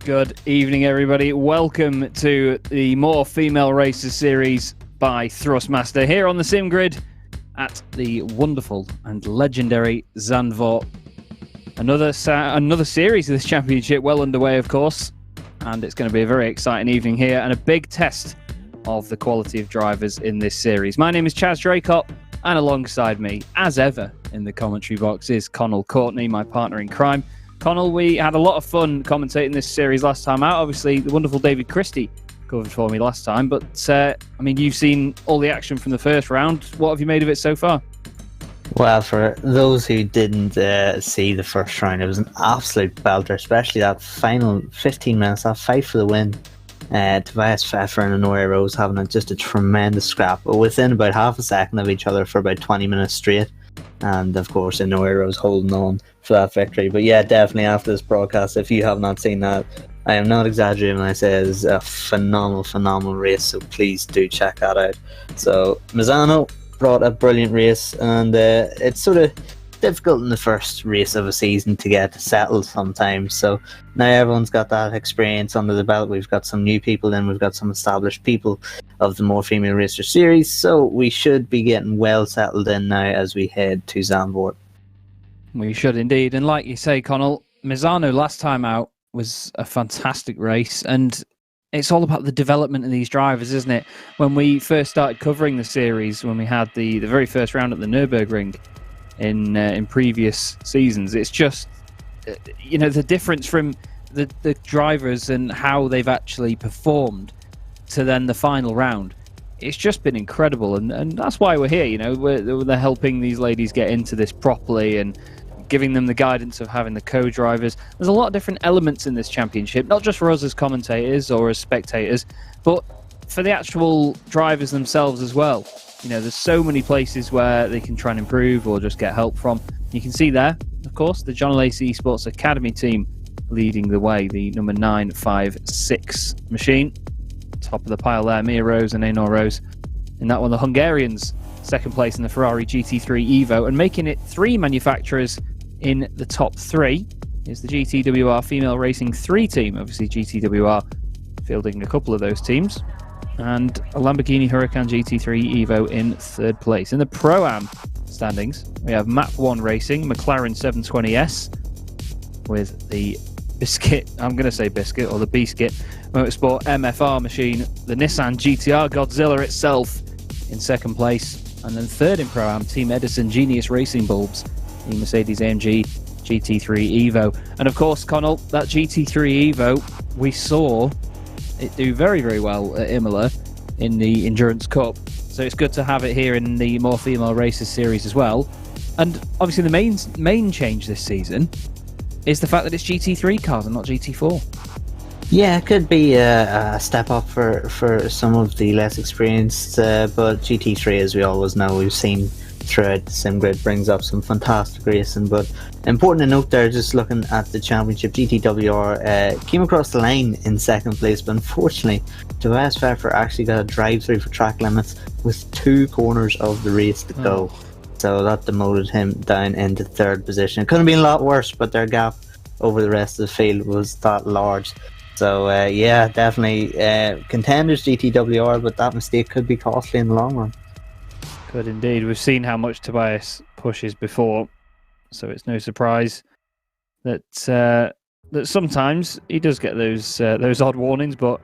Good evening, everybody. Welcome to the More Female Racers series by Thrustmaster here on the Sim Grid at the wonderful and legendary Zandvoort. Another series of this championship well underway, of course, and it's going to be a very exciting evening here and a big test of the quality of drivers in this series. My name is Chaz Draycott, and alongside me, as ever, in the commentary box is Connell Courtney, my partner in crime. Connell, we had a lot of fun commentating this series last time out. Obviously, the wonderful David Christie covered for me last time, but you've seen all the action from the first round. What have you made of it so far? Well, for those who didn't see the first round, it was an absolute belter, especially that final 15 minutes, that fight for the win. Tobias Pfeffer and Inoue Rose having just a tremendous scrap within about half a second of each other for about 20 minutes straight. And of course, Inoue Rose holding on for that victory. But yeah, definitely after this broadcast, if you have not seen that, I am not exaggerating when I say it is a phenomenal race. So please do check that out. So Misano brought a brilliant race, and it's sort of difficult in the first race of a season to get settled sometimes. So now everyone's got that experience under the belt. We've got some new people in, we've got some established people of the More Female Racer series, so we should be getting well settled in now as we head to Zandvoort. We should indeed, and like you say, Connell, Misano last time out was a fantastic race, and it's all about the development of these drivers, isn't it? When we first started covering the series, when we had the very first round at the Nürburgring in previous seasons, it's just the difference from the drivers and how they've actually performed to then the final round. It's just been incredible, and that's why we're here. They're helping these ladies get into this properly and giving them the guidance of having the co-drivers. There's a lot of different elements in this championship, not just for us as commentators or as spectators, but for the actual drivers themselves as well. There's so many places where they can try and improve or just get help from. You can see there, of course, the John Lacey Esports Academy team leading the way, the number 956 machine. Top of the pile there, Mia Rose and Inoue Rose. In that one, the Hungarians, second place in the Ferrari GT3 Evo, and making it three manufacturers in the top three is the GTWR Female Racing 3 team. Obviously, GTWR fielding a couple of those teams. And a Lamborghini Huracan GT3 Evo in third place. In the Pro-Am standings, we have Map 1 Racing, McLaren 720S, with the Biscuit, I'm going to say Biscuit, or the Biscuit Motorsport MFR machine, the Nissan GTR Godzilla itself in second place. And then third in Pro-Am, Team Edison Genius Racing Bulbs, the Mercedes-AMG GT3 Evo. And of course, Connell, that GT3 Evo, we saw it do very, very well at Imola in the Endurance Cup. So it's good to have it here in the More Female Racers series as well. And obviously the main change this season is the fact that it's GT3 cars and not GT4. Yeah, it could be a step up for some of the less experienced, but GT3, as we always know, we've seen throughout the sim grid, brings up some fantastic racing. But important to note there, just looking at the championship, GTWR came across the line in second place, but unfortunately Tobias Pfeffer actually got a drive through for track limits with 2 corners of the race to go. So that demoted him down into third position. It could have been a lot worse, but their gap over the rest of the field was that large. So yeah, definitely contenders GTWR, but that mistake could be costly in the long run. Good indeed. We've seen how much Tobias pushes before, so it's no surprise that sometimes he does get those odd warnings, but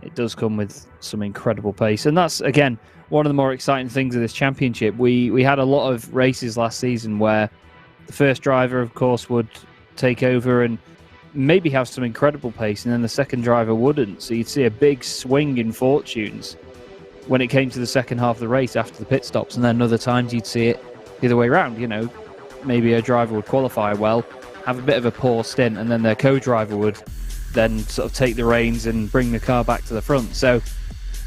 it does come with some incredible pace. And that's, again, one of the more exciting things of this championship. We had a lot of races last season where the first driver, of course, would take over and maybe have some incredible pace, and then the second driver wouldn't. So you'd see a big swing in fortunes when it came to the second half of the race after the pit stops, and then other times you'd see it the other way around. Maybe a driver would qualify well, have a bit of a poor stint, and then their co-driver would then sort of take the reins and bring the car back to the front. So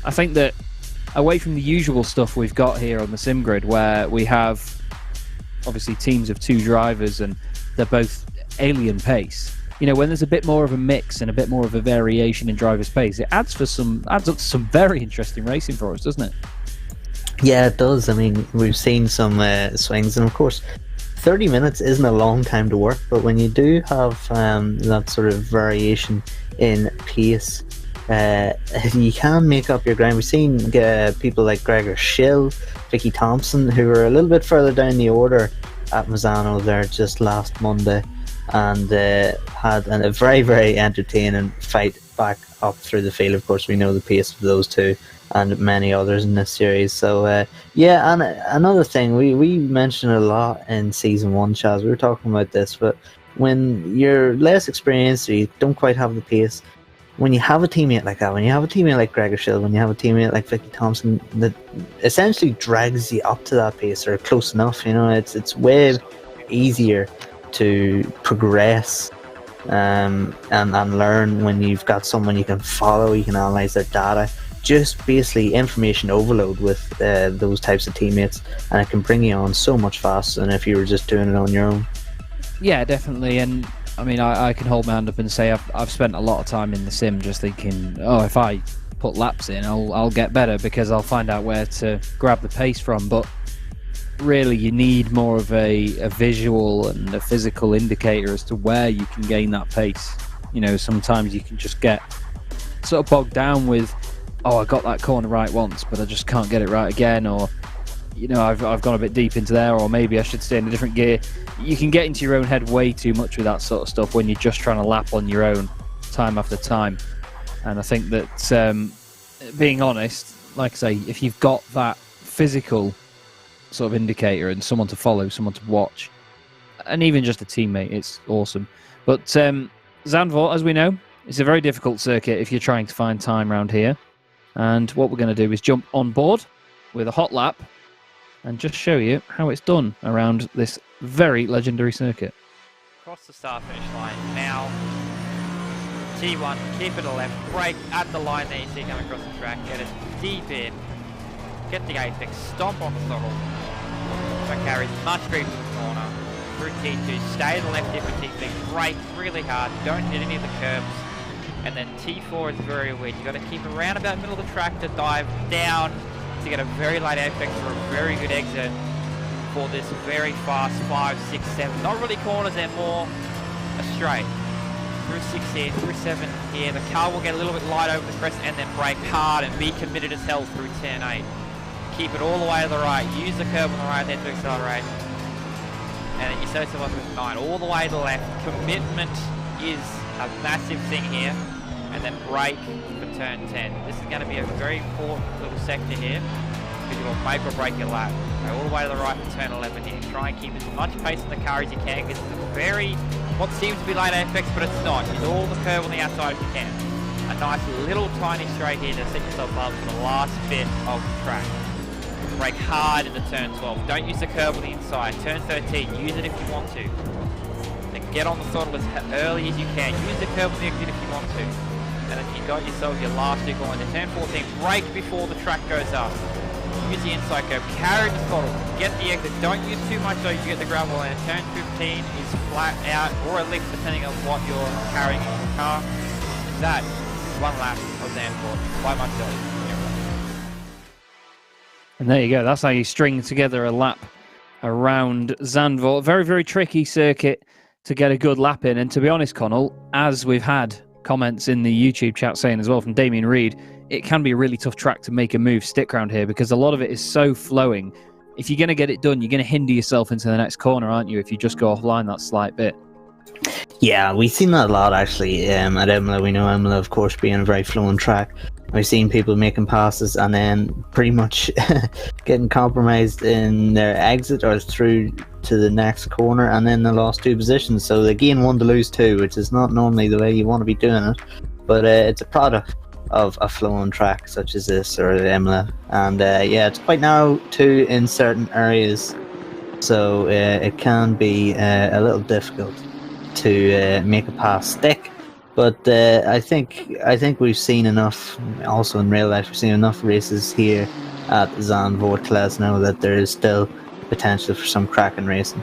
I think that away from the usual stuff we've got here on the sim grid, where we have obviously teams of 2 drivers and they're both alien pace, when there's a bit more of a mix and a bit more of a variation in driver's pace, it adds up to some very interesting racing for us, doesn't it? Yeah, it does. I mean, we've seen some swings, and of course 30 minutes isn't a long time to work, but when you do have that sort of variation in pace, you can make up your ground. We've seen people like Gregor Schill, Vicky Thompson, who were a little bit further down the order at Misano there just last Monday, and had a very, very entertaining fight back up through the field. Of course, we know the pace of those two and many others in this series. So yeah, and another thing we mentioned a lot in season 1, Chaz, we were talking about this, but when you're less experienced or you don't quite have the pace, when you have a teammate like that, when you have a teammate like Gregor Schill, when you have a teammate like Vicky Thompson that essentially drags you up to that pace or close enough, it's way easier to progress and learn when you've got someone you can follow, you can analyze their data. Just basically information overload with those types of teammates, and it can bring you on so much faster than if you were just doing it on your own. Yeah, definitely. And I mean, I can hold my hand up and say I've spent a lot of time in the sim just thinking, oh, if I put laps in, I'll get better because I'll find out where to grab the pace from. But really, you need more of a visual and a physical indicator as to where you can gain that pace. Sometimes you can just get sort of bogged down with, oh, I got that corner right once, but I just can't get it right again, or I've gone a bit deep into there, or maybe I should stay in a different gear. You can get into your own head way too much with that sort of stuff when you're just trying to lap on your own time after time. And I think that being honest, like I say, if you've got that physical sort of indicator and someone to follow, someone to watch, and even just a teammate, it's awesome. But Zandvoort, as we know, it's a very difficult circuit if you're trying to find time around here. And what we're going to do is jump on board with a hot lap and just show you how it's done around this very legendary circuit. Across the start-finish line now. T1, keep it a left, brake at the line there you see coming across the track, get it deep in, get the apex, stomp on the throttle. That carries much grip to the corner. Through T2, stay to the left here for T3, brake really hard, don't hit any of the curbs. And then T4 is very weird. You've got to keep around about the middle of the track to dive down to get a very light apex for a very good exit for this very fast 5, 6, 7. Not really corners, they're more a straight. Through 6 here, through 7 here. The car will get a little bit light over the crest and then brake hard and be committed as hell through turn 8. Keep it all the way to the right. Use the curb on the right there to accelerate. And then you set yourself up with 9 all the way to the left. Commitment is a massive thing here, and then brake for turn 10. This is going to be a very important little sector here because you will make or break your lap. Go all the way to the right for turn 11 here. Try and keep as much pace in the car as you can because it's a very, what seems to be late apex, but it's not. Use all the curve on the outside if you can. A nice little tiny straight here to set yourself up for the last bit of the track. Brake hard into turn 12. Don't use the curve on the inside. Turn 13, use it if you want to. Get on the throttle as early as you can. Use the curb on the exit if you want to. And then you got yourself your last two going to turn 14. Brake before the track goes up. Use the inside curb. Carry the throttle. Get the exit. Don't use too much so you get the gravel. And turn 15 is flat out or a lift depending on what you're carrying in your car. That is one lap of Zandvoort by myself. And there you go. That's how you string together a lap around Zandvoort. Very, very tricky circuit to get a good lap in. And to be honest, Connell, as we've had comments in the YouTube chat saying as well from Damien Reed, it can be a really tough track to make a move stick around here because a lot of it is so flowing. If you're going to get it done, you're going to hinder yourself into the next corner, aren't you, if you just go offline that slight bit? Yeah, we've seen that a lot actually at Imola. We know Imola, of course, being a very flowing track. We've seen people making passes and then pretty much getting compromised in their exit or through to the next corner, and then they lost 2 positions. So they gain 1 to lose 2, which is not normally the way you want to be doing it. But it's a product of a flowing track such as this or Imola. And yeah, it's quite narrow too in certain areas. So it can be a little difficult to make a pass stick. But I think we've seen enough, also in real life, we've seen enough races here at Zandvoort to let us know that there is still potential for some cracking racing.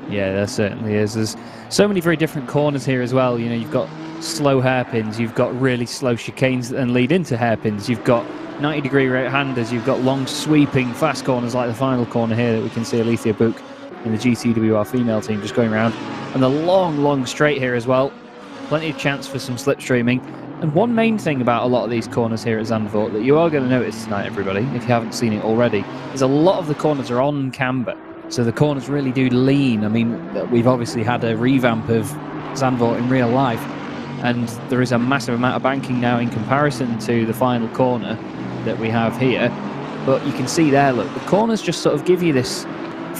Yeah, there certainly is. There's so many very different corners here as well. You've got slow hairpins, you've got really slow chicanes that then lead into hairpins, you've got 90-degree right-handers, you've got long sweeping fast corners like the final corner here that we can see Alethea Book in the GTWR female team just going around. And the long straight here as well. Plenty of chance for some slipstreaming. And one main thing about a lot of these corners here at Zandvoort that you are going to notice tonight, everybody, if you haven't seen it already, is a lot of the corners are on camber. So the corners really do lean. I mean, we've obviously had a revamp of Zandvoort in real life, and there is a massive amount of banking now in comparison to the final corner that we have here. But you can see there, look, the corners just sort of give you this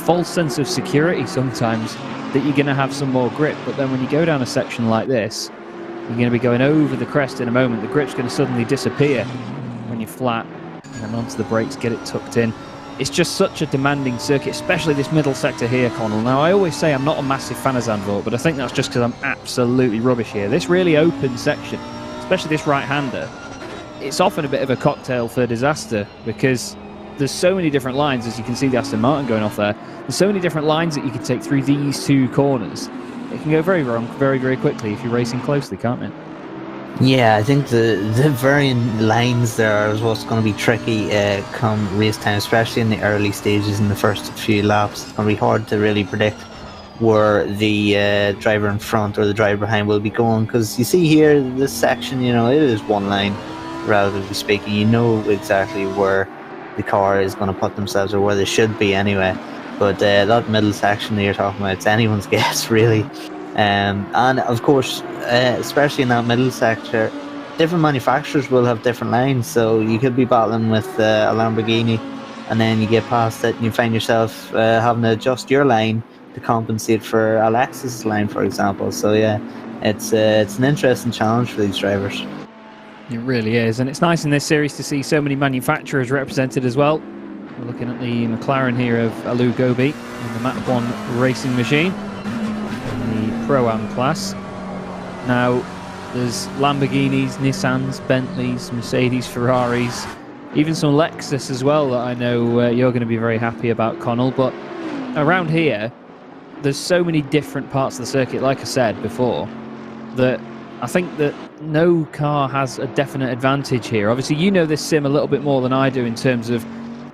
false sense of security sometimes that you're going to have some more grip. But then when you go down a section like this, you're going to be going over the crest in a moment. The grip's going to suddenly disappear when you're flat, and then onto the brakes, get it tucked in. It's just such a demanding circuit, especially this middle sector here, Connell. Now, I always say I'm not a massive fan of Zandvoort, but I think that's just because I'm absolutely rubbish here. This really open section, especially this right-hander, it's often a bit of a cocktail for disaster because there's so many different lines, as you can see the Aston Martin going off there. There's so many different lines that you can take through these two corners. It can go very wrong very, very quickly if you're racing closely, can't it? Yeah, I think the varying lines there is what's going to be tricky come race time, especially in the early stages in the first few laps. It's going to be hard to really predict where the driver in front or the driver behind will be going, because you see here, this section, you know, it is one line, relatively speaking. You know exactly where the car is going to put themselves, or where they should be anyway. But that middle section that you're talking about, it's anyone's guess, really. And of course, especially in that middle sector, different manufacturers will have different lines. So you could be battling with a Lamborghini, and then you get past it and you find yourself having to adjust your line to compensate for a Lexus line, for example. So yeah, it's an interesting challenge for these drivers. It really is, and it's nice in this series to see so many manufacturers represented as well. We're looking at the McLaren here of Alu Gobi in the Mach 1 racing machine in the Pro-Am class. Now, there's Lamborghinis, Nissans, Bentleys, Mercedes, Ferraris, even some Lexus as well that I know you're going to be very happy about, Connell. But around here, there's so many different parts of the circuit, like I said before, that I think that no car has a definite advantage here. Obviously, you know this sim a little bit more than I do in terms of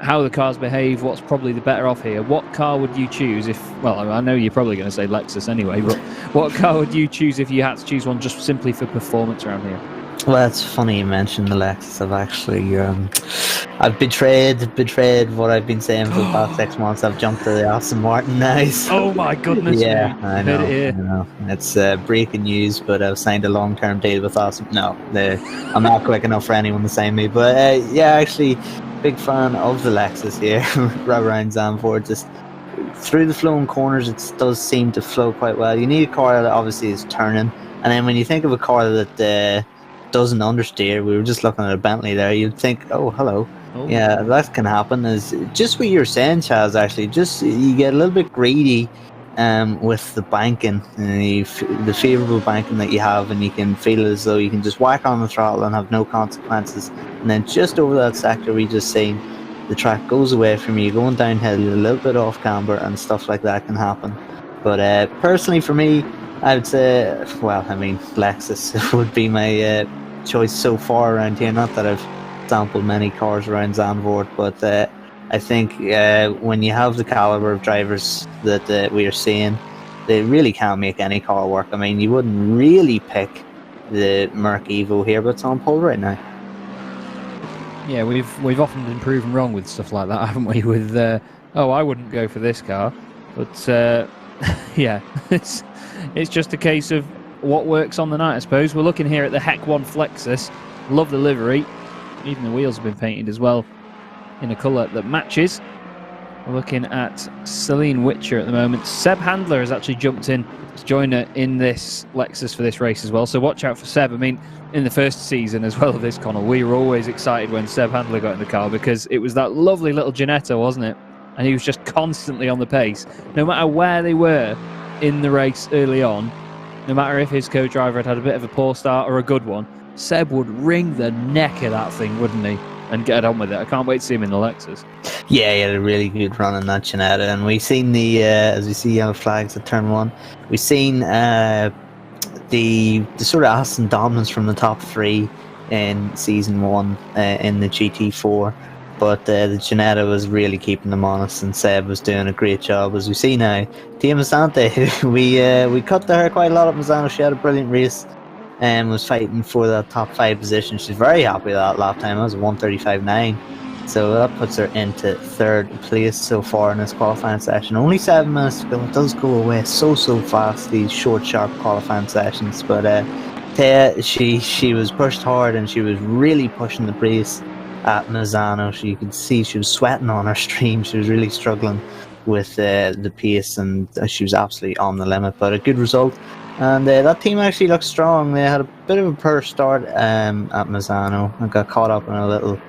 how the cars behave, what's probably the better off here. What car would you choose if, well, I know you're probably going to say Lexus anyway, but what car would you choose if you had to choose one just simply for performance around here? Well, it's funny you mentioned the Lexus. I've actually, I've betrayed what I've been saying for the past 6 months. I've jumped to the Aston Martin now. So. Oh my goodness! Yeah, me. I know. It's breaking news, but I've signed a long-term deal with Aston. No, I'm not quick enough for anyone to sign me. But yeah, actually, big fan of the Lexus here, right around Zandvoort. Just through the flowing corners, it does seem to flow quite well. You need a car that obviously is turning, and then when you think of a car that doesn't understeer, we were just looking at a Bentley there, you'd think, oh, hello. Oh. Yeah, that can happen. Is just what you're saying, Chaz, actually. Just you get a little bit greedy with the banking, the favourable banking that you have, and you can feel as though you can just whack on the throttle and have no consequences. And then just over that sector we just seen, the track goes away from you, going downhill, a little bit off camber, and stuff like that can happen. But personally for me, I would say, well, I mean, Lexus would be my choice so far around here. Not that I've sampled many cars around Zandvoort, but I think when you have the caliber of drivers that we are seeing, they really can't make any car work. I mean, you wouldn't really pick the Merc Evo here, but it's on pole right now. Yeah, we've often been proven wrong with stuff like that, haven't we? With I wouldn't go for this car, but yeah, it's just a case of what works on the night, I suppose. We're looking here at the Hec 1 Flexus. Love the livery. Even the wheels have been painted as well in a colour that matches. We're looking at Celine Witcher at the moment. Seb Handler has actually jumped in to join her in this Lexus for this race as well, so watch out for Seb. I mean, in the first season as well of this, Connell, we were always excited when Seb Handler got in the car because it was that lovely little Ginetta, wasn't it? And he was just constantly on the pace. No matter where they were in the race early on, no matter if his co-driver had a bit of a poor start or a good one, Seb would wring the neck of that thing, wouldn't he? And get on with it. I can't wait to see him in the Lexus. Yeah, he had a really good run in that Ginetta, and we've seen the as we see yellow flags at turn 1, we've seen the sort of Aston dominance from the top 3 in season 1 in the GT4. but the Ginetta was really keeping them honest, and Seb was doing a great job. As we see now, Tia Masante, we cut to her quite a lot at Misano. She had a brilliant race and was fighting for that top 5 position. She's very happy with that lap time. It was 1:35.9. So that puts her into 3rd place so far in this qualifying session. Only 7 minutes to go. It does go away so fast, these short, sharp qualifying sessions. But Taya, she was pushed hard, and she was really pushing the pace at Misano. You could see she was sweating on her stream. She was really struggling with the pace, and she was absolutely on the limit. But a good result. And that team actually looked strong. They had a bit of a poor start at Misano. I got caught up in a little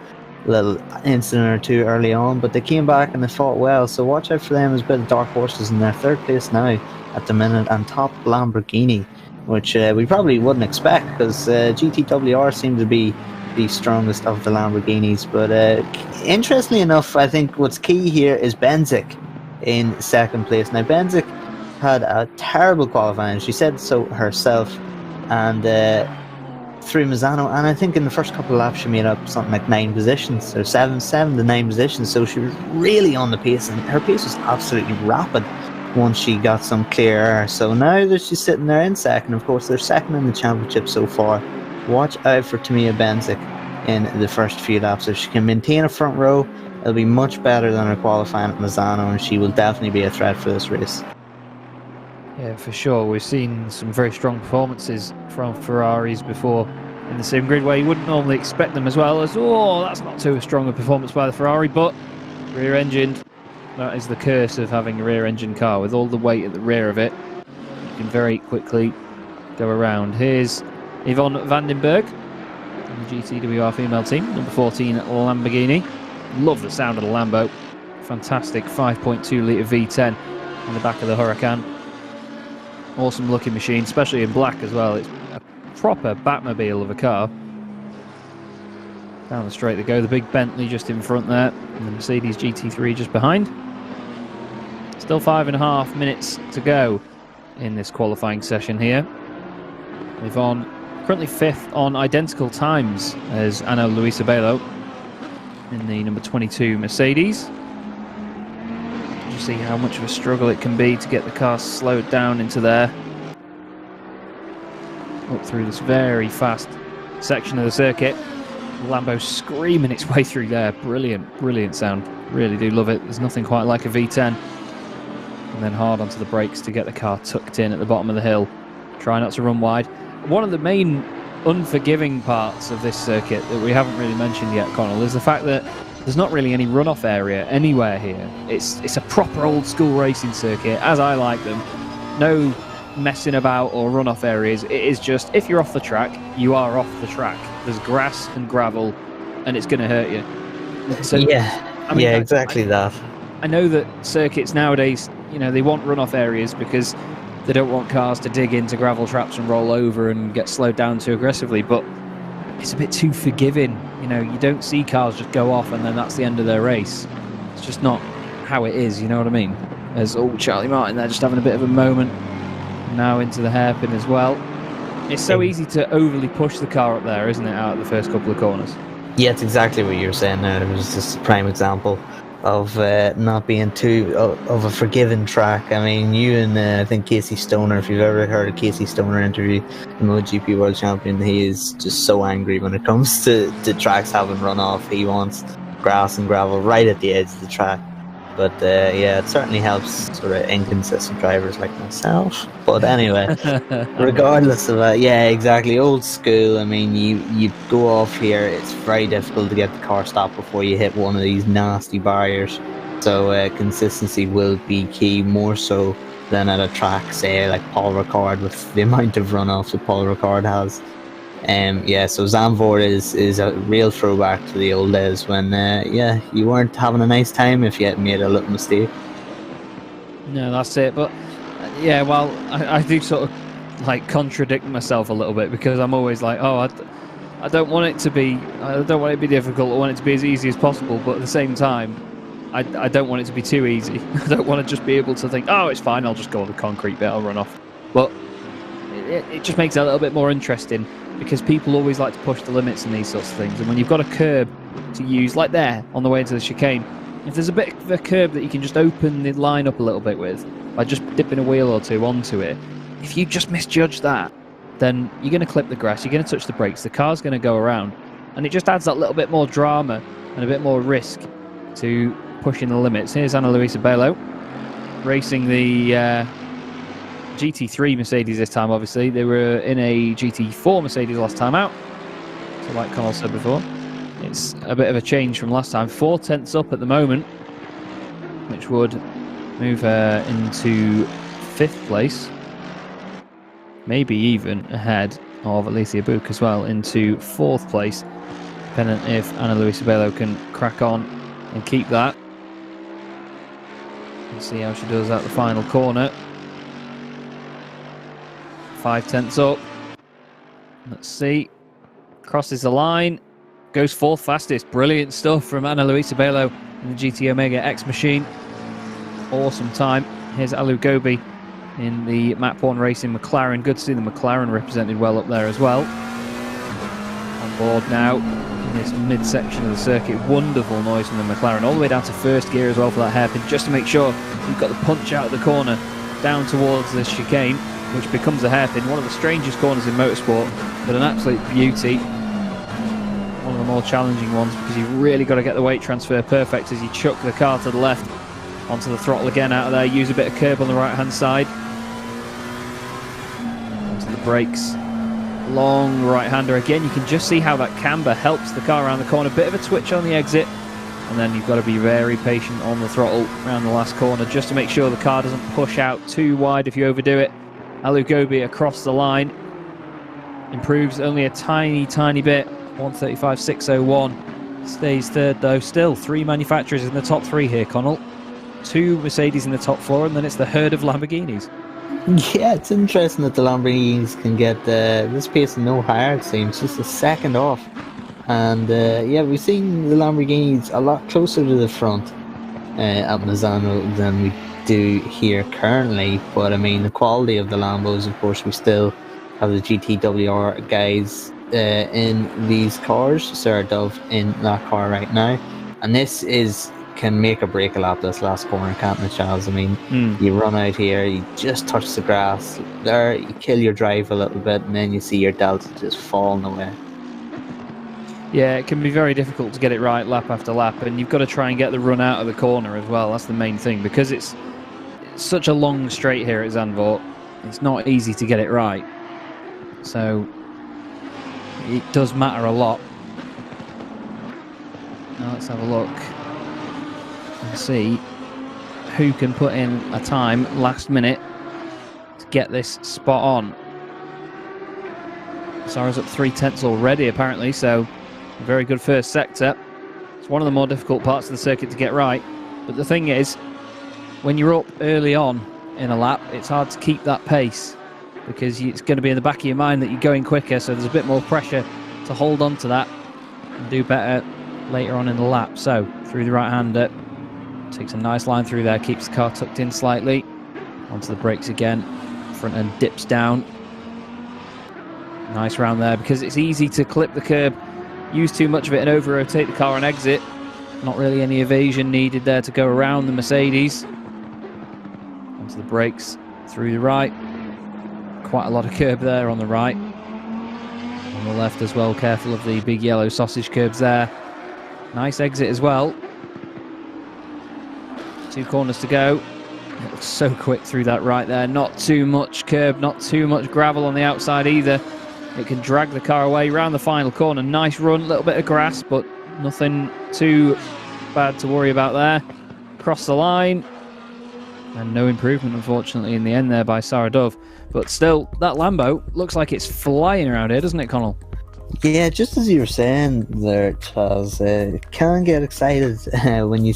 incident or two early on, but they came back and they fought well. So watch out for them as a bit of dark horses in their 3rd place now at the minute, and top Lamborghini, which we probably wouldn't expect, because GTWR seem to be the strongest of the Lamborghinis. But interestingly enough, I think what's key here is Benzik in 2nd place. Now Benzik had a terrible qualifying. She said so herself, and through Misano, and I think in the first couple of laps she made up something like 9 positions, or 7 to 9 positions. So she was really on the pace, and her pace was absolutely rapid once she got some clear air. So now that she's sitting there in 2nd, of course they're 2nd in the championship so far. Watch out for Tamia Benzik in the first few laps. If she can maintain a front row, it'll be much better than her qualifying at Misano, and she will definitely be a threat for this race. Yeah, for sure. We've seen some very strong performances from Ferraris before in the sim grid, where you wouldn't normally expect them as well as, oh, that's not too strong a performance by the Ferrari, but rear-engined. That is the curse of having a rear-engine car. With all the weight at the rear of it, you can very quickly go around. Here's Yvonne Vandenberg from the GTWR female team, number 14 at Lamborghini. Love the sound of the Lambo. Fantastic 5.2 litre V10 on the back of the Huracan. Awesome looking machine, especially in black as well. It's a proper Batmobile of a car. Down the straight they go. The big Bentley just in front there, and the Mercedes GT3 just behind. Still 5.5 minutes to go in this qualifying session here. Yvonne currently 5th on identical times as Ana Luisa Belo in the number 22 Mercedes. You see how much of a struggle it can be to get the car slowed down into there. Up through this very fast section of the circuit. Lambo screaming its way through there. Brilliant sound. Really do love it. There's nothing quite like a V10. And then hard onto the brakes to get the car tucked in at the bottom of the hill. Try not to run wide. One of the main unforgiving parts of this circuit that we haven't really mentioned yet, Connell, is the fact that there's not really any runoff area anywhere here. It's a proper old school racing circuit, as I like them. No messing about or runoff areas. It is just, if you're off the track, you are off the track. There's grass and gravel, and it's going to hurt you. So, exactly that. I know that circuits nowadays, they want runoff areas because they don't want cars to dig into gravel traps and roll over and get slowed down too aggressively, but it's a bit too forgiving. You don't see cars just go off and then that's the end of their race. It's just not how it is, you know what I mean? There's Charlie Martin there just having a bit of a moment. Now into the hairpin as well. It's so easy to overly push the car up there, isn't it, out of the first couple of corners? Yeah, it's exactly what you're saying there. It was just a prime example of not being too of a forgiving track. I mean, you and I think Casey Stoner, if you've ever heard a Casey Stoner interview, the MotoGP World Champion, he is just so angry when it comes to tracks having runoff. He wants grass and gravel right at the edge of the track. But it certainly helps sort of inconsistent drivers like myself. But anyway, regardless of that, exactly, old school. I mean, you go off here, it's very difficult to get the car stopped before you hit one of these nasty barriers. So consistency will be key, more so than at a track, say, like Paul Ricard, with the amount of runoff that Paul Ricard has. So Zandvoort is a real throwback to the old days when you weren't having a nice time if you had made a little mistake. No, that's it. But I do sort of like contradict myself a little bit, because I'm always like, I don't want it to be difficult. I want it to be as easy as possible, but at the same time, I don't want it to be too easy. I don't want to just be able to think, it's fine, I'll just go on the concrete bit, I'll run off. But it just makes it a little bit more interesting, because people always like to push the limits in these sorts of things. And when you've got a curb to use, like there on the way into the chicane, if there's a bit of a curb that you can just open the line up a little bit with by just dipping a wheel or two onto it, if you just misjudge that, then you're going to clip the grass, you're going to touch the brakes, the car's going to go around, and it just adds that little bit more drama and a bit more risk to pushing the limits. Here's Ana Luisa Belo racing the GT3 Mercedes this time. Obviously they were in a GT4 Mercedes last time out, so like Connell said before, it's a bit of a change from last time. 4 tenths up at the moment, which would move her into 5th place, maybe even ahead of Alicia Buch as well, into 4th place, depending if Ana Luisa Belo can crack on and keep that. Let's see how she does at the final corner. 5 tenths up. Let's see. Crosses the line. Goes 4th fastest. Brilliant stuff from Ana Luisa Belo in the GT Omega X machine. Awesome time. Here's Alu Gobi in the Map 1 Racing McLaren. Good to see the McLaren represented well up there as well. On board now in this mid-section of the circuit. Wonderful noise from the McLaren. All the way down to 1st gear as well for that hairpin, just to make sure you've got the punch out of the corner down towards the chicane, which becomes a hairpin. One of the strangest corners in motorsport, but an absolute beauty. One of the more challenging ones, because you've really got to get the weight transfer perfect as you chuck the car to the left onto the throttle again out of there. Use a bit of curb on the right hand side. Onto the brakes. Long right-hander again. You can just see how that camber helps the car around the corner. Bit of a twitch on the exit, and then you've got to be very patient on the throttle around the last corner, just to make sure the car doesn't push out too wide if you overdo it. Alu Gobi across the line. Improves only a tiny bit. 1:35.601. Stays 3rd though. Still 3 manufacturers in the top 3 here, Connell. 2 Mercedes in the top 4, and then it's the herd of Lamborghinis. Yeah, it's interesting that the Lamborghinis can get this pace no higher, it seems, just a second off. And yeah, we've seen the Lamborghinis a lot closer to the front at Misano than we do here currently. But I mean, the quality of the Lambos, of course, we still have the GTWR guys in these cars. Sarah Dove in that car right now. And this can make or break a lap, this last corner, can't it, Charles? I mean, you run out here, you just touch the grass there, you kill your drive a little bit, and then you see your delta just falling away. Yeah, it can be very difficult to get it right lap after lap, and you've got to try and get the run out of the corner as well. That's the main thing, because it's such a long straight here at Zandvoort. It's not easy to get it right, so it does matter a lot. Now let's have a look and see who can put in a time last minute to get this spot on. Sarah's up 3 tenths already, apparently, so a very good first sector. It's one of the more difficult parts of the circuit to get right, but the thing is, when you're up early on in a lap, it's hard to keep that pace, because it's going to be in the back of your mind that you're going quicker, so there's a bit more pressure to hold on to that and do better later on in the lap. So through the right-hander, takes a nice line through there, keeps the car tucked in slightly, onto the brakes again, front end dips down. Nice round there, because it's easy to clip the curb, use too much of it and over-rotate the car on exit. Not really any evasion needed there to go around the Mercedes. Onto the brakes, through the right. Quite a lot of curb there on the right. On the left as well, careful of the big yellow sausage curbs there. Nice exit as well. 2 corners to go. It looks so quick through that right there. Not too much curb, not too much gravel on the outside either. It can drag the car away round the final corner. Nice run, little bit of grass, but nothing too bad to worry about there. Cross the line. And no improvement, unfortunately, in the end there by Sarah Dove. But still, that Lambo looks like it's flying around here, doesn't it, Connell? Yeah, just as you were saying there, Charles, can get excited when you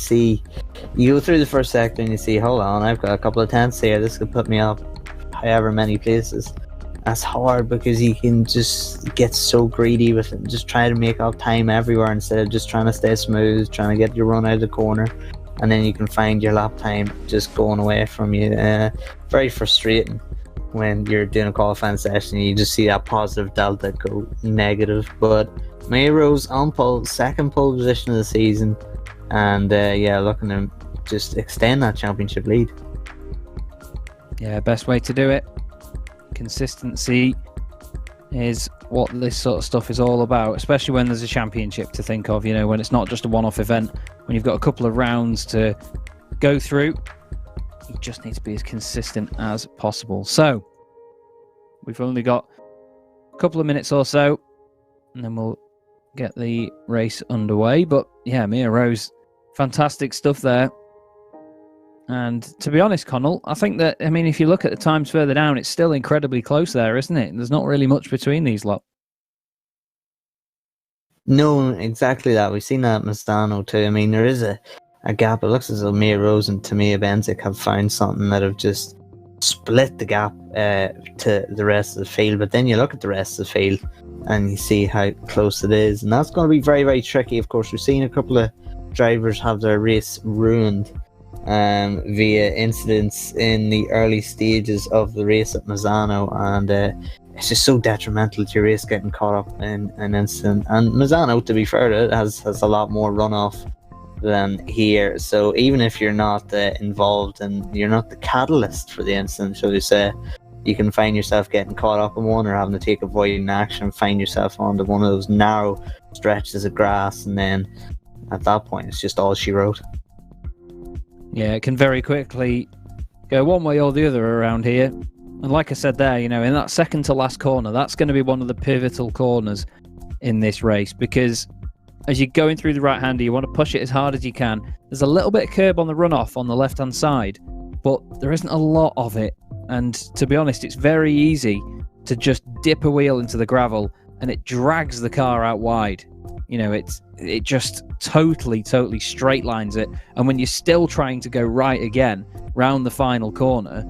go through the first sector and you see, hold on, I've got a couple of tenths here, this could put me up however many places. That's hard, because you can just get so greedy with it and just try to make up time everywhere instead of just trying to stay smooth, trying to get your run out of the corner, and then you can find your lap time just going away from you. Very frustrating. when you're doing a qualifying session. You just see that positive delta go negative. But Mia Rose on pole, second pole position of the season, and looking to just extend that championship lead. Yeah, best way to do it. Consistency is what this sort of stuff is all about, especially when there's a championship to think of, when it's not just a one-off event, when you've got a couple of rounds to go through. You just need to be as consistent as possible. So, we've only got a couple of minutes or so, and then we'll get the race underway. But yeah, Mia Rose, fantastic stuff there. And to be honest, Connell, I think that, if you look at the times further down, it's still incredibly close there, isn't it? There's not really much between these lot. No, exactly that. We've seen that at Misano too. There is a gap. It looks as though Mia Rose and Tamia Benzik have found something that have just split the gap to the rest of the field. But then you look at the rest of the field and you see how close it is. And that's going to be very, very tricky. Of course, we've seen a couple of drivers have their race ruined via incidents in the early stages of the race at Misano, and it's just so detrimental to your race getting caught up in an incident. And Misano, to be fair to it, has a lot more runoff than here, so even if you're not involved and you're not the catalyst for the incident, shall we say, you can find yourself getting caught up in one or having to take avoiding action, find yourself onto one of those narrow stretches of grass, and then at that point it's just all she wrote. Yeah, it can very quickly go one way or the other around here. And like I said there, in that second to last corner, that's going to be one of the pivotal corners in this race, because as you're going through the right-hander, you want to push it as hard as you can. There's a little bit of curb on the runoff on the left-hand side, but there isn't a lot of it. And to be honest, it's very easy to just dip a wheel into the gravel and it drags the car out wide. It just totally straight lines it. And when you're still trying to go right again round the final corner,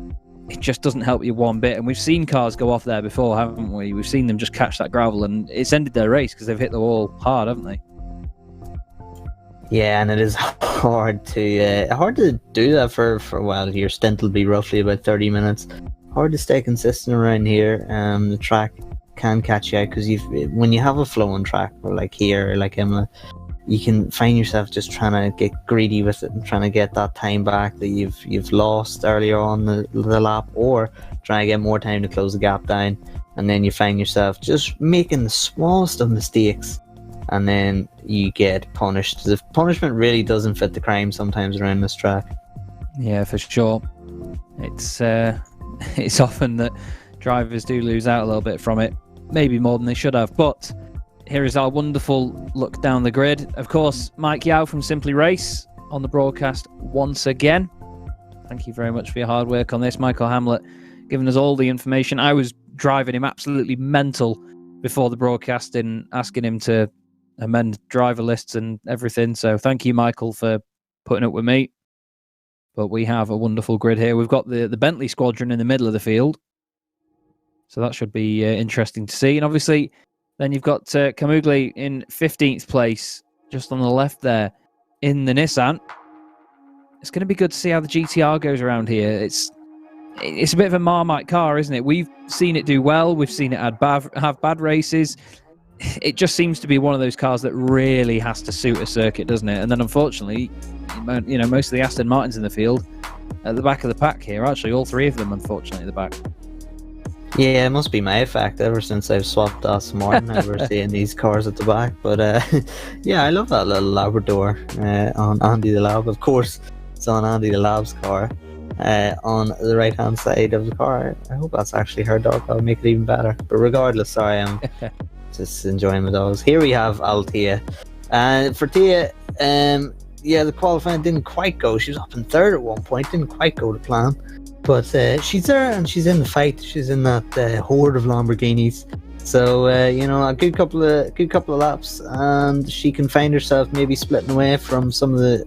it just doesn't help you one bit. And we've seen cars go off there before, haven't we? We've seen them just catch that gravel and it's ended their race because they've hit the wall hard, haven't they? Yeah, and it is hard to do that for your stint will be roughly about 30 minutes. Hard to stay consistent around here. The track can catch you out because when you have a flowing track, or like here, like Imola, you can find yourself just trying to get greedy with it and trying to get that time back that you've lost earlier on the lap, or trying to get more time to close the gap down, and then you find yourself just making the smallest of mistakes, and then you get punished. The punishment really doesn't fit the crime sometimes around this track. Yeah, for sure. It's often that drivers do lose out a little bit from it, maybe more than they should have. But here is our wonderful look down the grid. Of course, Mike Yao from Simply Race on the broadcast once again. Thank you very much for your hard work on this. Michael Hamlet giving us all the information. I was driving him absolutely mental before the broadcast in asking him to amend driver lists and everything. So thank you, Michael, for putting up with me. But we have a wonderful grid here. We've got the Bentley squadron in the middle of the field. So that should be interesting to see. And obviously, then you've got Kamugli in 15th place, just on the left there, in the Nissan. It's going to be good to see how the GTR goes around here. It's a bit of a Marmite car, isn't it? We've seen it do well. We've seen it have bad races. It just seems to be one of those cars that really has to suit a circuit, doesn't it? And then, unfortunately, most of the Aston Martins in the field at the back of the pack here. Actually, all three of them, unfortunately, at the back. Yeah, it must be my effect. Ever since I've swapped Aston Martin, I've never seen these cars at the back. But yeah, I love that little Labrador on Andy the Lab. Of course, it's on Andy the Lab's car on the right-hand side of the car. I hope that's actually her dog. That'll make it even better. But regardless, sorry, I'm just enjoying my dogs. Here we have Althea. For Tia, the qualifying didn't quite go. She was up in third at one point, didn't quite go to plan. But she's there and she's in the fight. She's in that horde of Lamborghinis. So a good couple of laps, and she can find herself maybe splitting away from some of the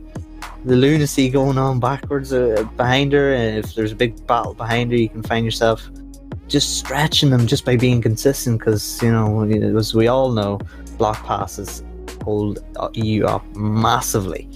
lunacy going on backwards behind her. And if there's a big battle behind her, you can find yourself just stretching them just by being consistent. Because as we all know, block passes hold you up massively.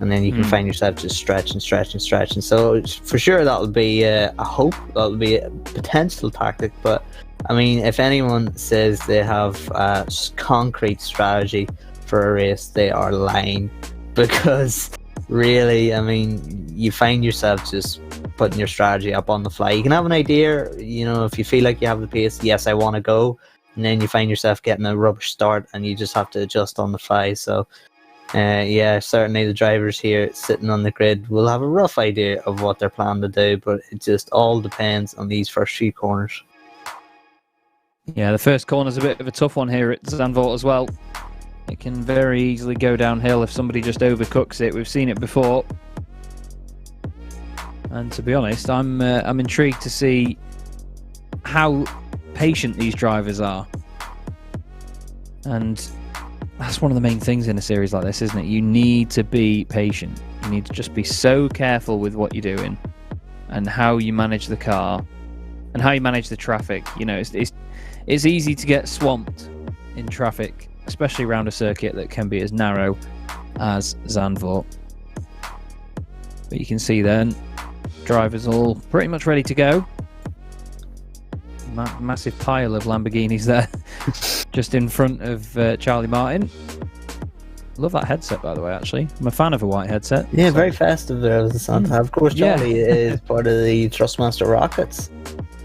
and then you can find yourself just stretching. So for sure that'll be a hope, that'll be a potential tactic. But I mean, if anyone says they have a concrete strategy for a race, they are lying, because really, I mean, you find yourself just putting your strategy up on the fly. You can have an idea, you know, if you feel like you have the pace, yes, I want to go, and then you find yourself getting a rubbish start and you just have to adjust on the fly. So yeah, certainly the drivers here sitting on the grid will have a rough idea of what they're planning to do, but it just all depends on these first few corners. Yeah, the first corner's a bit of a tough one here at Zandvoort as well. It can very easily go downhill if somebody just overcooks it. We've seen it before. And to be honest, I'm intrigued to see how patient these drivers are. And that's one of the main things in a series like this, isn't it? You need to be patient. You need to just be so careful with what you're doing and how you manage the car and how you manage the traffic. You know, it's easy to get swamped in traffic, especially around a circuit that can be as narrow as Zandvoort. But you can see then, drivers all pretty much ready to go. Massive pile of Lamborghinis there, just in front of Charlie Martin. Love that headset, by the way, actually. I'm a fan of a white headset. Yeah, so very festive there with the Santa. Of course, Charlie is part of the Thrustmaster Rockets,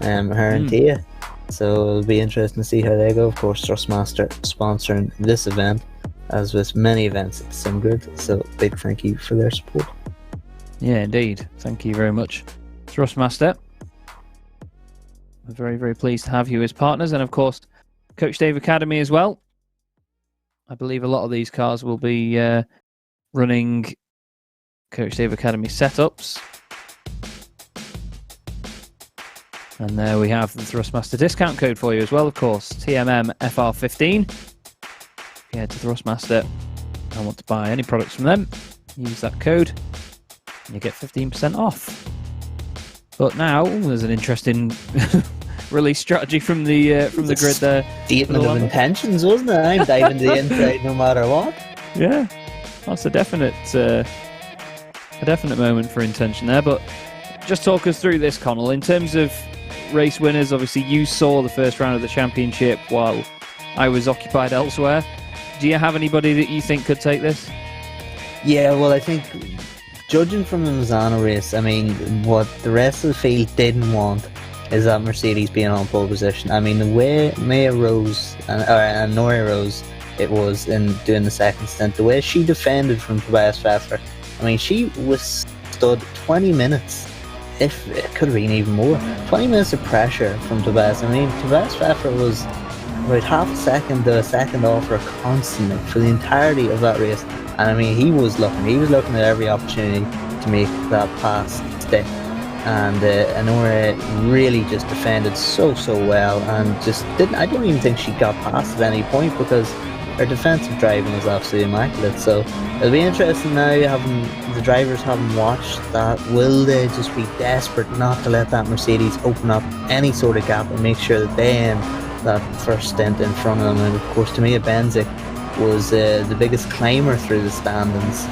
her and Tia. So it'll be interesting to see how they go. Of course, Thrustmaster sponsoring this event, as with many events at the Sim Grid. So big thank you for their support. Yeah, indeed. Thank you very much, Thrustmaster. We're very, very pleased to have you as partners. And of course, Coach Dave Academy as well. I believe a lot of these cars will be running Coach Dave Academy setups. And there we have the Thrustmaster discount code for you as well, of course. TMMFR15. If you head to Thrustmaster and want to buy any products from them, use that code and you get 15% off. But now there's an interesting release strategy from the grid there. Statement of intentions, wasn't it? I'm diving to the inside no matter what. Yeah, that's a definite moment for intention there. But just talk us through this, Connell. In terms of race winners, obviously you saw the first round of the championship while I was occupied elsewhere. Do you have anybody that you think could take this? Yeah, well, I think judging from the Misano race, I mean, what the rest of the field didn't want is that Mercedes being on pole position. I mean, the way Maya Rose and Nora Rose, it was in doing the second stint, the way she defended from Tobias Pfeffer, I mean, she withstood 20 minutes, if it could have been even more, 20 minutes of pressure from Tobias. I mean, Tobias Pfeffer was about half a second to a second off her constantly for the entirety of that race. And I mean, he was looking at every opportunity to make that pass stick. And Honora really just defended so well, and just didn't. I don't even think she got past at any point, because her defensive driving was absolutely immaculate. So it'll be interesting now, the drivers haven't watched that. Will they just be desperate not to let that Mercedes open up any sort of gap and make sure that they end that first stint in front of them? And of course, Tamia Benzik was the biggest climber through the standings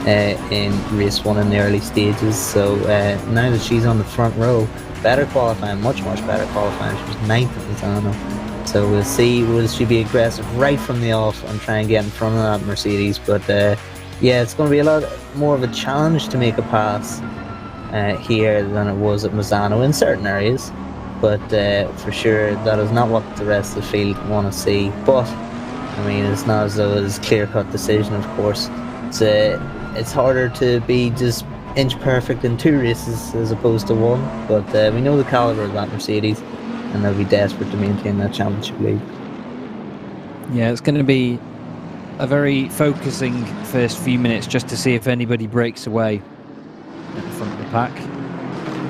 in race 1 in the early stages. So now that she's on the front row, better qualifying, much better qualifying. She was 9th at Misano. So we'll see, will she be aggressive right from the off and try and get in front of that Mercedes. But yeah, it's going to be a lot more of a challenge to make a pass here than it was at Misano in certain areas. But for sure, that is not what the rest of the field want to see. But I mean, it's not as though it's a clear-cut decision, of course. It's harder to be just inch perfect in 2 races as opposed to 1. But we know the caliber of that Mercedes, and they'll be desperate to maintain that championship lead. Yeah, it's going to be a very focusing first few minutes just to see if anybody breaks away at the front of the pack.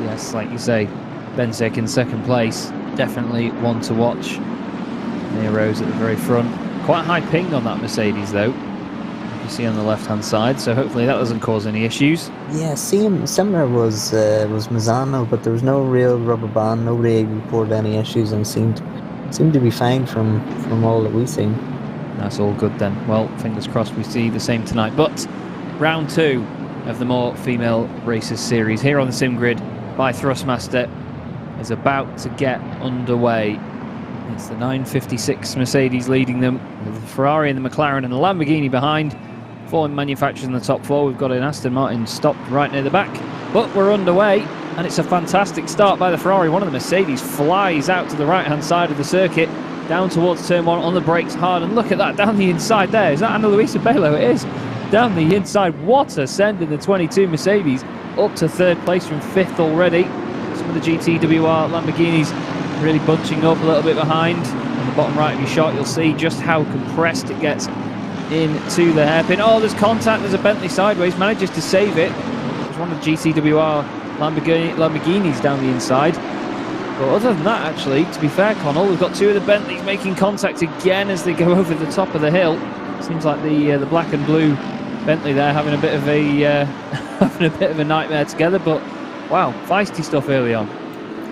Yes, like you say, Benzik in second place, definitely one to watch. Mia Rose at the very front. Quite high ping on that Mercedes though, you see on the left hand side, so hopefully that doesn't cause any issues. Yeah, similar was Misano, but there was no real rubber band, nobody reported any issues, and seemed to be fine from all that we've seen. That's all good then. Well, fingers crossed we see the same tonight. But round 2, of the More Female Racers series here on the sim grid by Thrustmaster is about to get underway. It's the 956 Mercedes leading them, with the Ferrari and the McLaren and the Lamborghini behind. Falling manufacturers in the top four. We've got an Aston Martin stopped right near the back, but we're underway, and it's a fantastic start by the Ferrari. One of the Mercedes flies out to the right-hand side of the circuit, down towards turn one, on the brakes hard, and look at that down the inside there. Is that Ana Luisa Bello? It is. Down the inside, what a send in the 22 Mercedes, up to third place from fifth already. Some of the GTWR Lamborghinis really bunching up a little bit behind. On the bottom right of your shot, you'll see just how compressed it gets into the hairpin. Oh, there's contact, there's a Bentley sideways, manages to save it. There's one of the GTWR Lamborghinis down the inside. But other than that, actually, to be fair, Connell, we've got two of the Bentleys making contact again as they go over the top of the hill. Seems like the black and blue Bentley there having a bit of a nightmare together. But wow, feisty stuff early on.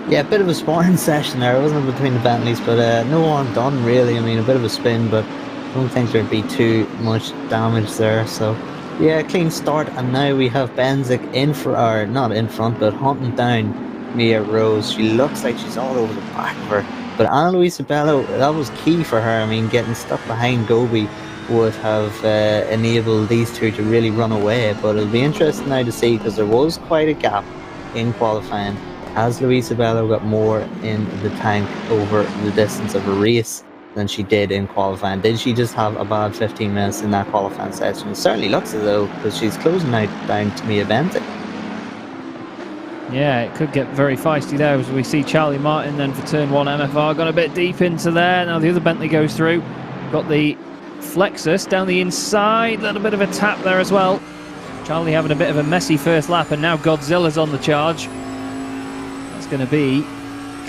Yeah, a bit of a sparring session there, wasn't it, between the Bentleys? But no harm done, really. I mean, a bit of a spin, but I don't think there'd be too much damage there. So yeah, clean start, and now we have Benzik in for, or not in front, but hunting down Mia Rose. She looks like she's all over the back of her. But Ana Luisa Bello, that was key for her. I mean, getting stuck behind Gobi would have enabled these two to really run away. But it'll be interesting now to see, because there was quite a gap in qualifying. Has Luisa Bello got more in the tank over the distance of a race than she did in qualifying? Did she just have a bad 15 minutes in that qualifying session? It certainly looks as though, because she's closing out down to Mia Benzik. Yeah, it could get very feisty there as we see Charlie Martin then for turn one. MFR got a bit deep into there. Now the other Bentley goes through. Got the Flexus down the inside. A little bit of a tap there as well. Charlie having a bit of a messy first lap, and now Godzilla's on the charge. That's going to be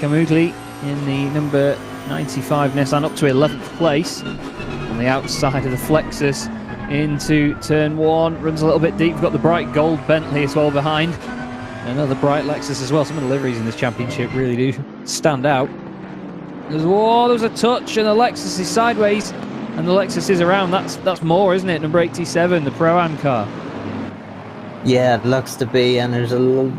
Kamugli in the number 95 Nissan up to 11th place on the outside of the Flexus into turn one. Runs a little bit deep. We've got the bright gold Bentley as well behind. Another bright Lexus as well. Some of the liveries in this championship really do stand out. There was a touch, and the Lexus is sideways, and the Lexus is around. That's more, isn't it? Number 87, the Pro-Am car. Yeah, it looks to be, and there's a little,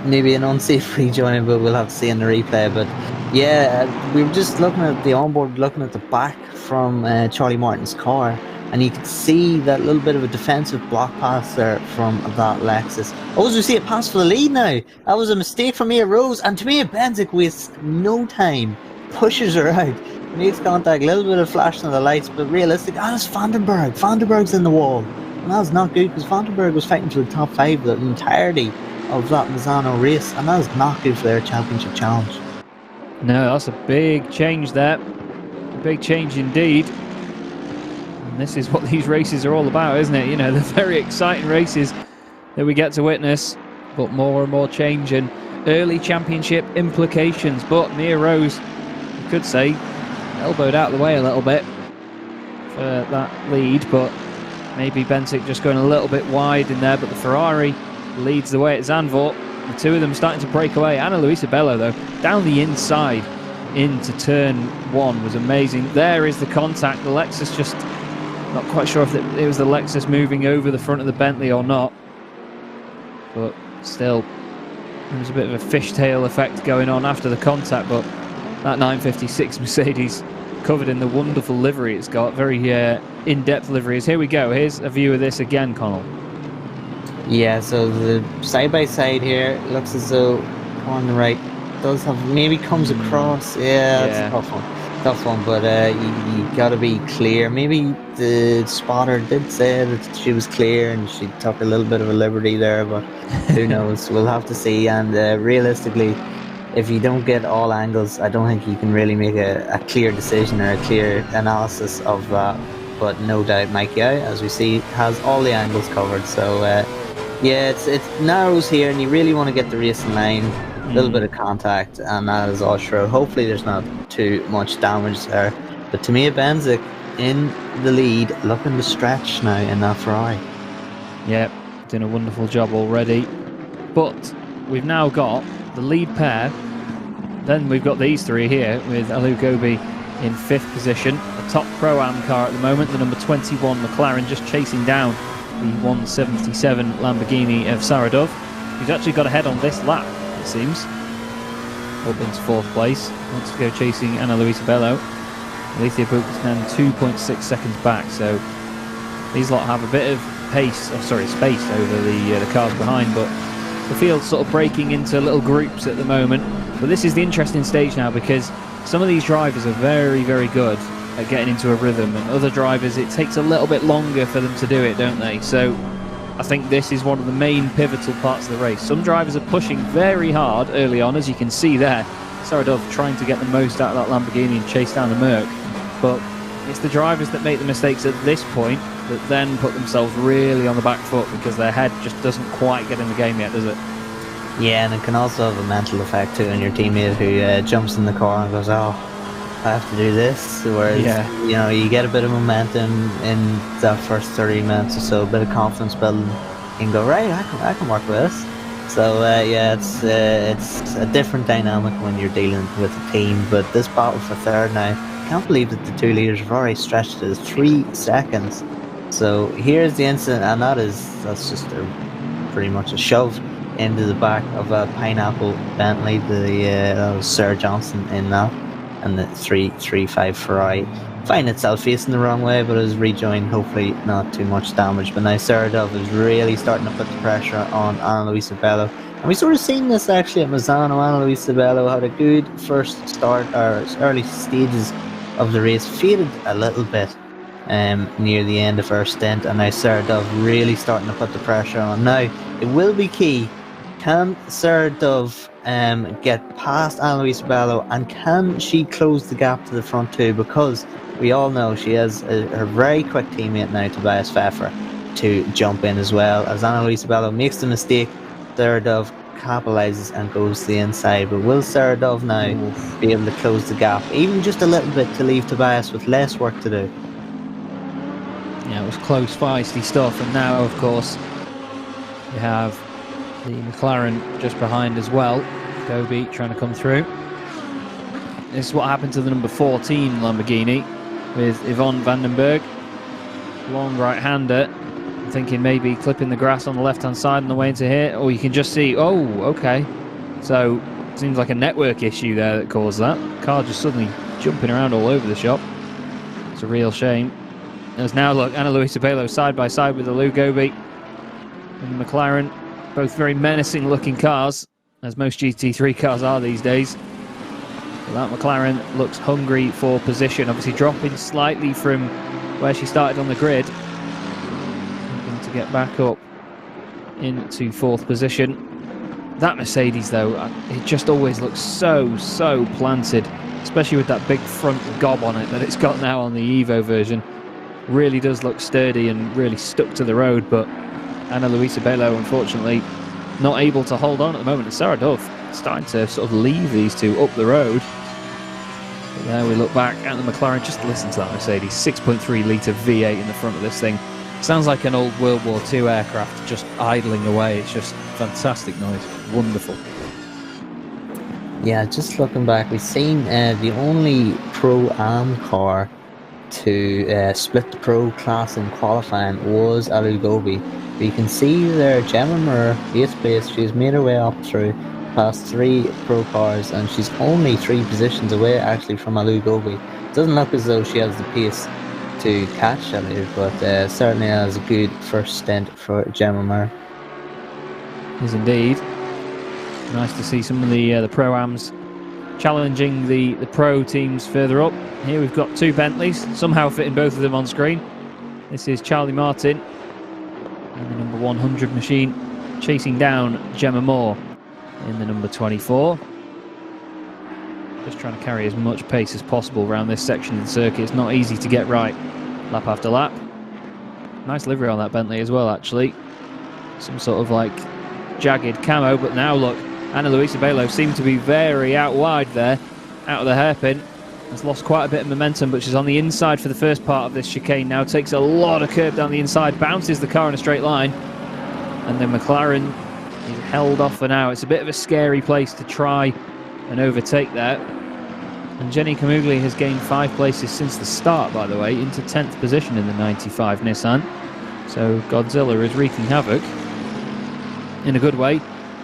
maybe an unsafe rejoining, but we'll have to see in the replay. But yeah, we were just looking at the onboard, looking at the back from Charlie Martin's car, and you can see that little bit of a defensive block pass there from that Lexus. Oh, as we see it pass for the lead now. That was a mistake from Mia Rose, and to Mia Benzik wastes no time, pushes her out, makes contact, a little bit of flashing of the lights, but realistic. That's Vandenberg. Vandenberg's in the wall, and that was not good, because Vandenberg was fighting for the top five the entirety of that Misano race, and that was not good for their championship challenge. No, that's a big change there. A big change indeed. And this is what these races are all about, isn't it? You know, the very exciting races that we get to witness, but more and more change and early championship implications. But Mia Rose, you could say, elbowed out of the way a little bit for that lead, but maybe Benzik just going a little bit wide in there. But the Ferrari leads the way at Zandvoort. The two of them starting to break away. Ana Luisa Bello, though, down the inside into turn one was amazing. There is the contact. The Lexus just not quite sure if it was the Lexus moving over the front of the Bentley or not. But still, there was a bit of a fishtail effect going on after the contact. But that 956 Mercedes, covered in the wonderful livery it's got, very in-depth liveries. Here we go. Here's a view of this again, Connell. Yeah, so the side-by-side here looks as though on the right does have, maybe comes across. Yeah, it's a tough one, but you got to be clear. Maybe the spotter did say that she was clear and she took a little bit of a liberty there, but who knows? We'll have to see. And realistically, if you don't get all angles, I don't think you can really make a clear decision or a clear analysis of that. But no doubt Mike Yao, as we see, has all the angles covered. So yeah, it narrows here, and you really want to get the race in line. A little bit of contact, and that is all sure. Hopefully there's not too much damage there. But Mia Benzik in the lead, looking to stretch now in that Ferrari. Yeah, doing a wonderful job already. But we've now got the lead pair. Then we've got these three here with Alou Gobi in 5th position. The top Pro-Am car at the moment, the number 21 McLaren, just chasing down the 177 Lamborghini of Saradov, who's actually got ahead on this lap, it seems. Up into 4th place. Wants to go chasing Ana Luisa Bello. Alethea Buchanan 2.6 seconds back, so these lot have a bit of space over the cars behind, but the field's sort of breaking into little groups at the moment. But this is the interesting stage now, because some of these drivers are very, very good at getting into a rhythm, and other drivers, it takes a little bit longer for them to do it, don't they? So I think this is one of the main pivotal parts of the race. Some drivers are pushing very hard early on, as you can see there. Saradov trying to get the most out of that Lamborghini and chase down the Merc. But it's the drivers that make the mistakes at this point that then put themselves really on the back foot, because their head just doesn't quite get in the game yet, does it? Yeah, and it can also have a mental effect too on your teammate who jumps in the car and goes, "Oh, I have to do this." Whereas, you know, you get a bit of momentum in that first 30 minutes or so, a bit of confidence building. You can go, right, I can work with this. So yeah, it's a different dynamic when you're dealing with a team. But this battle for third now, I can't believe that the 2 leaders have already stretched it as 3 seconds. So here's the incident, and that's just pretty much a shove into the back of a pineapple Bentley. That was Sir Johnson in that, and the 335 Ferrari find itself facing the wrong way, but it was rejoined, hopefully not too much damage. But now Saradov is really starting to put the pressure on Ana Luisa Bello, and we sort of seen this actually at Misano. Ana Luisa Bello had a good first start, or early stages of the race, faded a little bit near the end of her stint, and now Saradov really starting to put the pressure on. Now it will be key, can Saradov get past Ana Luisa Bello, and can she close the gap to the front too, because we all know she has her very quick teammate now, Tobias Pfeffer, to jump in as well. As Ana Luisa Bello makes the mistake, Saradov capitalizes and goes to the inside. But will Saradov now be able to close the gap, even just a little bit, to leave Tobias with less work to do? Yeah, it was close, feisty stuff. And now, of course, you have the McLaren just behind as well. Gobi trying to come through. This is what happened to the number 14 Lamborghini with Yvonne Vandenberg. Long right-hander. I'm thinking maybe clipping the grass on the left-hand side on the way into here. Or you can just see, oh, okay. So, seems like a network issue there that caused that. Car just suddenly jumping around all over the shop. It's a real shame. There's now, look, Ana Luisa Bello side by side with the Lou Gobi and the McLaren. Both very menacing looking cars, as most GT3 cars are these days. But that McLaren looks hungry for position, obviously dropping slightly from where she started on the grid. Looking to get back up into 4th position. That Mercedes though, it just always looks so planted, especially with that big front gob on it that it's got now on the Evo version. Really does look sturdy and really stuck to the road, but Ana Luisa Bello, unfortunately, not able to hold on at the moment. And Saradov starting to sort of leave these two up the road. But there we look back at the McLaren. Just listen to that Mercedes. 6.3 litre V8 in the front of this thing. Sounds like an old World War II aircraft just idling away. It's just fantastic noise. Wonderful. Yeah, just looking back, we've seen the only Pro-Am car to split the Pro class in qualifying was Alu Gobi. But you can see there Gemma Moore, 8th place. She's made her way up through past 3 Pro cars, and she's only 3 positions away actually from Alu Gobi. Doesn't look as though she has the pace to catch Alu, but certainly has a good first stint for Gemma Moore. Is indeed. Nice to see some of the Pro-Ams challenging the Pro teams further up. Here we've got 2 Bentleys, somehow fitting both of them on screen. This is Charlie Martin and the number 100 machine chasing down Gemma Moore in the number 24. Just trying to carry as much pace as possible around this section of the circuit. It's not easy to get right lap after lap. Nice livery on that Bentley as well, actually. Some sort of like jagged camo, but now look, Ana Luisa Bello seemed to be very out wide there, out of the hairpin. Has lost quite a bit of momentum, but she's on the inside for the first part of this chicane now. Takes a lot of curb down the inside, bounces the car in a straight line, and then McLaren is held off for now. It's a bit of a scary place to try and overtake there. And Jenny Camugli has gained 5 places since the start, by the way, into 10th position in the 95 Nissan. So Godzilla is wreaking havoc in a good way.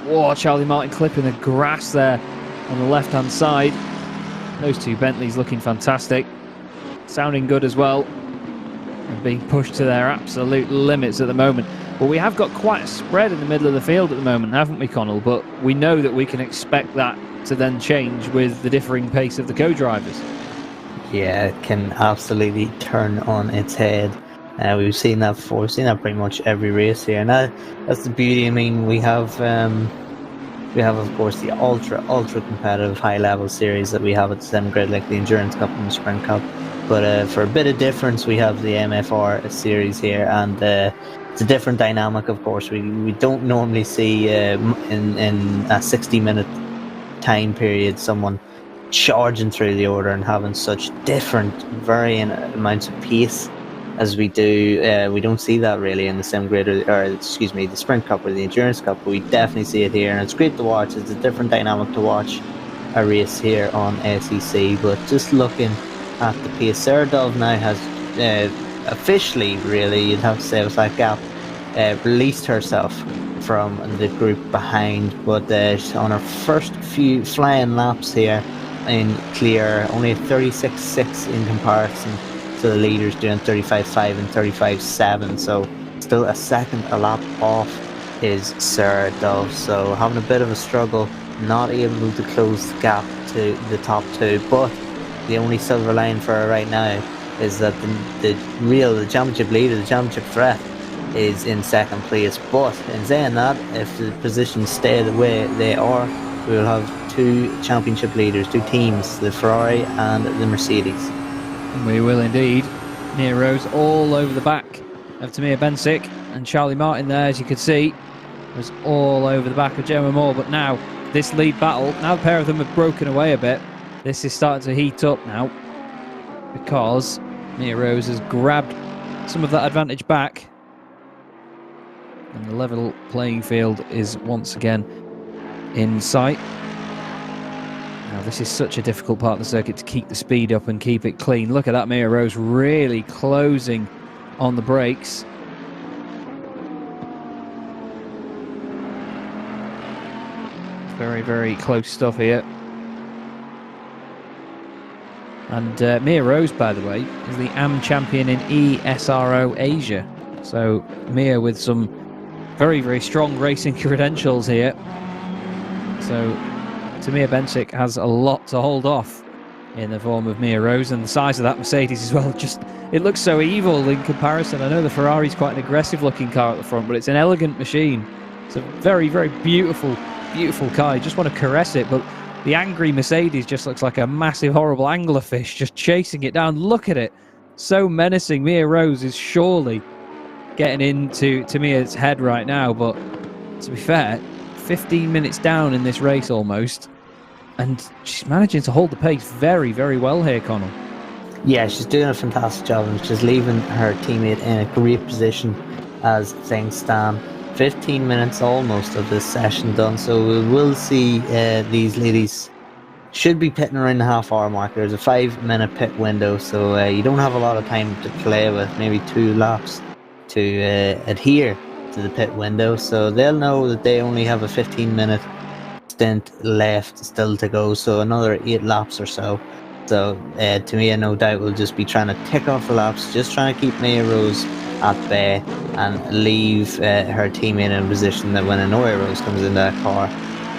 Whoa, Charlie Martin clipping the grass there on the left-hand side. Those two Bentleys looking fantastic. Sounding good as well. And being pushed to their absolute limits at the moment. But we have got quite a spread in the middle of the field at the moment, haven't we, Connell? But we know that we can expect that to then change with the differing pace of the co-drivers. Yeah, it can absolutely turn on its head. We've seen that before. We've seen that pretty much every race here. And that's the beauty. I mean, we have of course the ultra competitive high level series that we have at the Sim Grid, like the Endurance Cup and the Sprint Cup. But for a bit of difference, we have the MFR series here, and it's a different dynamic. Of course, we don't normally see in a 60-minute time period someone charging through the order and having such different varying amounts of pace as we do. We don't see that really in the Sim Grid the Sprint Cup or the Endurance Cup, but we definitely see it here, and it's great to watch. It's a different dynamic to watch a race here on SEC. But just looking at the pace, Sarah Dove now has officially, really, you'd have to say, with that gap, released herself from the group behind, but on her first few flying laps here in clear, only 36.6 in comparison to the leaders doing 35.5 and 35.7, so still a second a lap off is Sarah Dove. So having a bit of a struggle, not able to close the gap to the top two, but the only silver line for her right now is that the championship leader, the championship threat, is in second place. But in saying that, if the positions stay the way they are, we will have two championship leaders, two teams, the Ferrari and the Mercedes. And we will indeed. Mia Rose all over the back of Tamir Bensick, and Charlie Martin there, as you could see, was all over the back of Gemma Moore. But now, this lead battle, now the pair of them have broken away a bit. This is starting to heat up now, because Mia Rose has grabbed some of that advantage back, and the level playing field is once again in sight. Now, this is such a difficult part of the circuit to keep the speed up and keep it clean. Look at that, Mia Rose really closing on the brakes. Very, very close stuff here. And Mia Rose, by the way, is the AM champion in ESRO Asia. So Mia with some very, very strong racing credentials here. So Tamir Bensick has a lot to hold off in the form of Mia Rose, and the size of that Mercedes as well. Just, it looks so evil in comparison. I know the Ferrari's quite an aggressive looking car at the front, but it's an elegant machine. It's a very, very beautiful, beautiful car. You just want to caress it, but the angry Mercedes just looks like a massive, horrible anglerfish just chasing it down. Look at it. So menacing. Mia Rose is surely getting into Tamir's head right now, but to be fair, 15 minutes down in this race almost, and she's managing to hold the pace very, very well here, Connell. Yeah, she's doing a fantastic job, and she's leaving her teammate in a great position as things stand. 15 minutes almost of this session done, so we will see these ladies should be pitting around the half-hour mark. There's a 5-minute pit window, so you don't have a lot of time to play with, maybe 2 laps to adhere to the pit window, so they'll know that they only have a 15-minute stint left still to go, so another 8 laps or so. So to me, no doubt we'll just be trying to tick off the laps, just trying to keep Mia Rose at bay and leave her teammate in a position that when Anoa Rose comes in that car,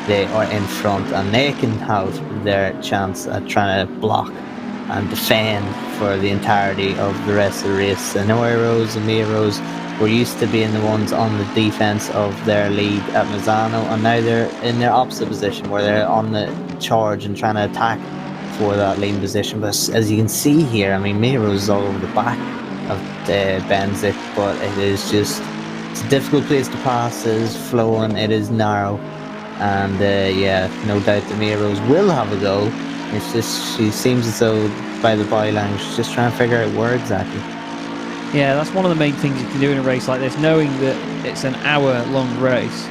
they are in front and they can have their chance at trying to block and defend for the entirety of the rest of the race. Anoa Rose and Mia Rose were used to being the ones on the defense of their lead at Misano, and now they're in their opposite position where they're on the charge and trying to attack for that leading position. But as you can see here, I mean, Mia Rose is all over the back of Benzic, but it's a difficult place to pass. It is flowing, it is narrow, and yeah, no doubt that Mia Rose will have a go. It's just, she seems as though by the body language she's just trying to figure out where exactly. Yeah, that's one of the main things you can do in a race like this, knowing that it's an hour-long race.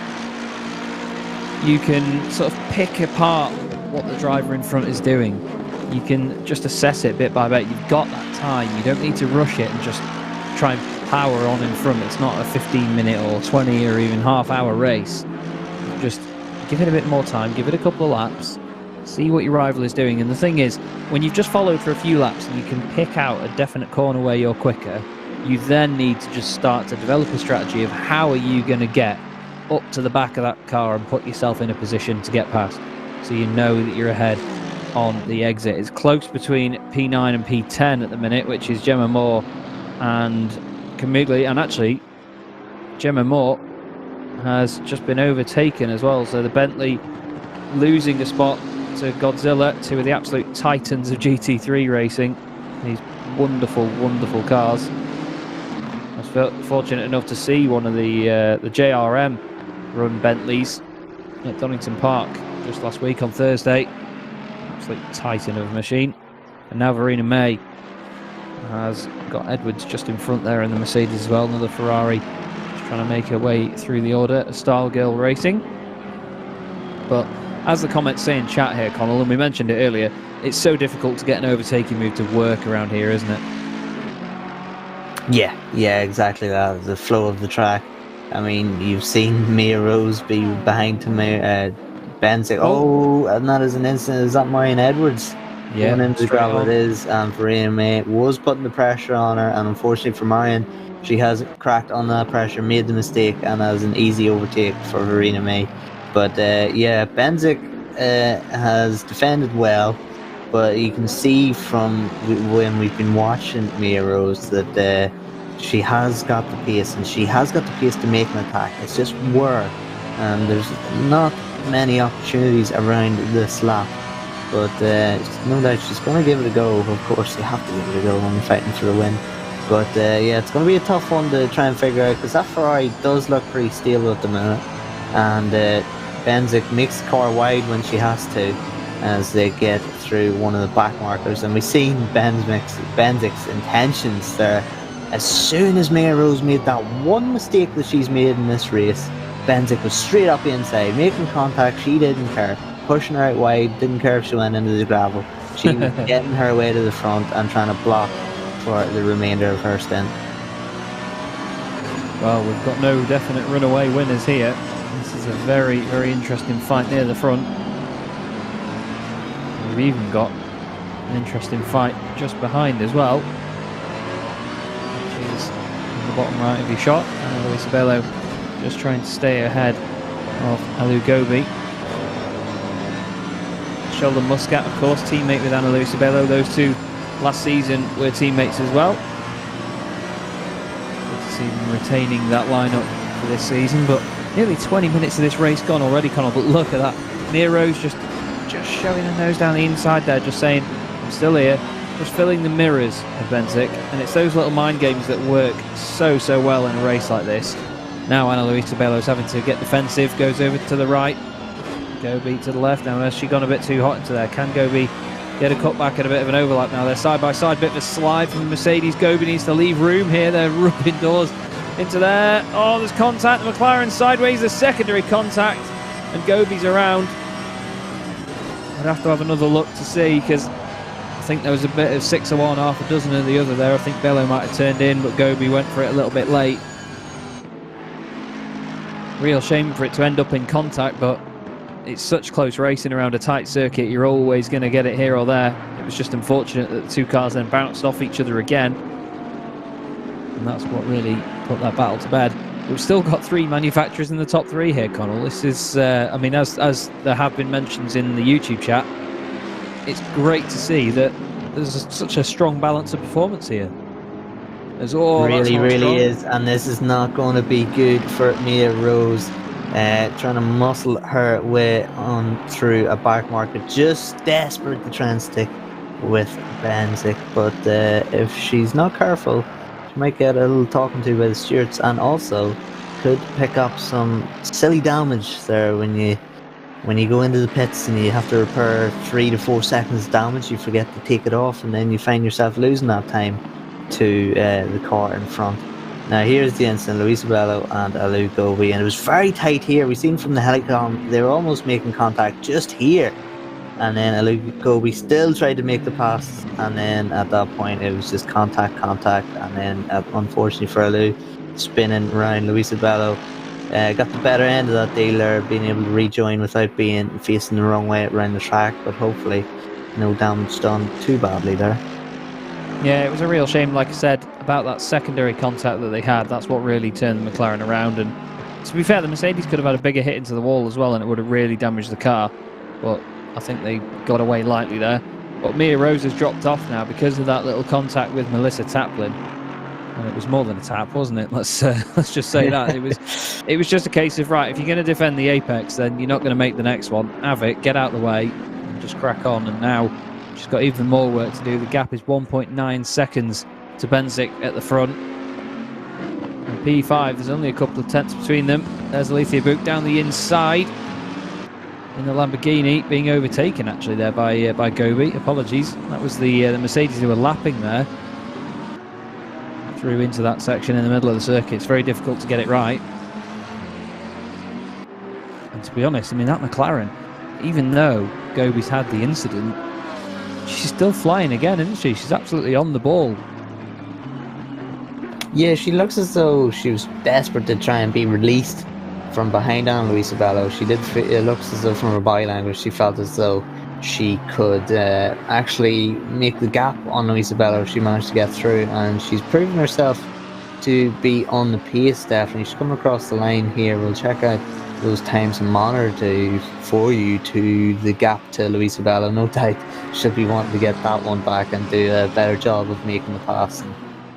You can sort of pick apart what the driver in front is doing. You can just assess it bit by bit. You've got that time. You don't need to rush it and just try and power on in front. It's not a 15-minute or 20 or even half-hour race. Just give it a bit more time, give it a couple of laps, see what your rival is doing. And the thing is, when you've just followed for a few laps and you can pick out a definite corner where you're quicker, you then need to just start to develop a strategy of how are you going to get up to the back of that car and put yourself in a position to get past, so you know that you're ahead on the exit. It's close between P9 and P10 at the minute, which is Gemma Moore and Camigli, and actually Gemma Moore has just been overtaken as well, so the Bentley losing a spot to Godzilla, two of the absolute titans of GT3 racing, these wonderful cars. I was fortunate enough to see one of the JRM run Bentleys at Donington Park just last week on Thursday. Absolute titan of a machine. And now Verena May has got Edwards just in front there in the Mercedes as well, another Ferrari just trying to make her way through the order, a Style Girl Racing. But as the comments say in chat here, Connell, and we mentioned it earlier, it's so difficult to get an overtaking move to work around here, isn't it? Yeah, exactly that. The flow of the track. I mean, you've seen Mia Rose be behind Ben say, and that is an incident. Is that Marion Edwards? Yeah, going into the gravel? It is, and Verena May was putting the pressure on her, and unfortunately for Marion, she has cracked on that pressure, made the mistake, and has an easy overtake for Verena May. But Benzik has defended well, but you can see from when we've been watching Mia Rose that she has got the pace, and she has got the pace to make an attack. It's just where, and there's not many opportunities around this lap. But no doubt she's going to give it a go. Of course, you have to give it a go when you're fighting for the win. But it's going to be a tough one to try and figure out, because that Ferrari does look pretty stable at the minute. And Benzik makes the car wide when she has to, as they get through one of the back markers. And we've seen Benzik's intentions there. As soon as Mia Rose made that one mistake that she's made in this race, Benzik was straight up the inside, making contact. She didn't care, pushing her out wide, didn't care if she went into the gravel. She was getting her way to the front and trying to block for the remainder of her stint. Well, we've got no definite runaway winners here. This is a very interesting fight near the front. We've even got an interesting fight just behind as well, which is in the bottom right of your shot. And Luis Abello just trying to stay ahead of Alu Gobi. Sheldon Muscat, of course, teammate with Ana Luisa Bello. Those two last season were teammates as well. Good to see them retaining that lineup for this season. But nearly 20 minutes of this race gone already, Connell. But look at that. Mia Rose just showing her nose down the inside there, just saying, I'm still here. Just filling the mirrors of Benzik. And it's those little mind games that work so well in a race like this. Now Ana Luisa Bello's having to get defensive, goes over to the right. Gobi to the left. Now has she gone a bit too hot into there? Can Gobi get a cutback at a bit of an overlap now? They're side by side, bit of a slide from the Mercedes. Gobi needs to leave room here. They're rubbing doors into there. Oh, there's contact. The McLaren sideways, the secondary contact, and Gobi's around. I'd have to have another look to see, because I think there was a bit of 6 of one, half a dozen of the other there. I think Bello might have turned in, but Gobi went for it a little bit late. Real shame for it to end up in contact, but it's such close racing around a tight circuit. You're always going to get it here or there. It was just unfortunate that the two cars then bounced off each other again, and that's what really put that battle to bed. We've still got 3 manufacturers in the top 3 here, Connell. This is, I mean, as there have been mentions in the YouTube chat, it's great to see that there's such a strong balance of performance here. Really is, and this is not going to be good for Mia Rose, trying to muscle her way on through a back market, just desperate to try and stick with Benzik. But if she's not careful, she might get a little talking to by the stewards, and also could pick up some silly damage there when you go into the pits and you have to repair 3 to 4 seconds damage. You forget to take it off, and then you find yourself losing that time to the car in front. Now here's the incident, Luis Bello and Alu Gobi, and it was very tight here. We've seen from the helicom they were almost making contact just here, and then Alugobi still tried to make the pass, and then at that point it was just contact, and then unfortunately for Alu, spinning around Luis Abello, got the better end of that deal there, being able to rejoin without being facing the wrong way around the track, but hopefully no damage done too badly there. Yeah, it was a real shame, like I said, about that secondary contact that they had. That's what really turned the McLaren around. And to be fair, the Mercedes could have had a bigger hit into the wall as well, and it would have really damaged the car. But I think they got away lightly there. But Mia Rose has dropped off now because of that little contact with Melissa Taplin. And it was more than a tap, wasn't it? Let's just say that. It was just a case of, right, if you're going to defend the apex, then you're not going to make the next one. Have it, get out of the way, and just crack on. And now she's got even more work to do. The gap is 1.9 seconds to Benzik at the front. And P5, there's only a couple of tenths between them. There's Alethea Book down the inside in the Lamborghini, being overtaken actually there by Gobi. Apologies. That was the Mercedes who were lapping there. Through into that section in the middle of the circuit. It's very difficult to get it right. And to be honest, I mean, that McLaren, even though Gobi's had the incident, she's still flying again, isn't she? She's absolutely on the ball. Yeah, she looks as though she was desperate to try and be released from behind on Luis Abello. It looks as though from her body language she felt as though she could actually make the gap on Luis Abello. She managed to get through, and she's proven herself to be on the pace, definitely. She's coming across the line here. We'll check out those times and monitor for you to the gap to Luis Abello. No doubt she'll be wanting to get that one back and do a better job of making the pass and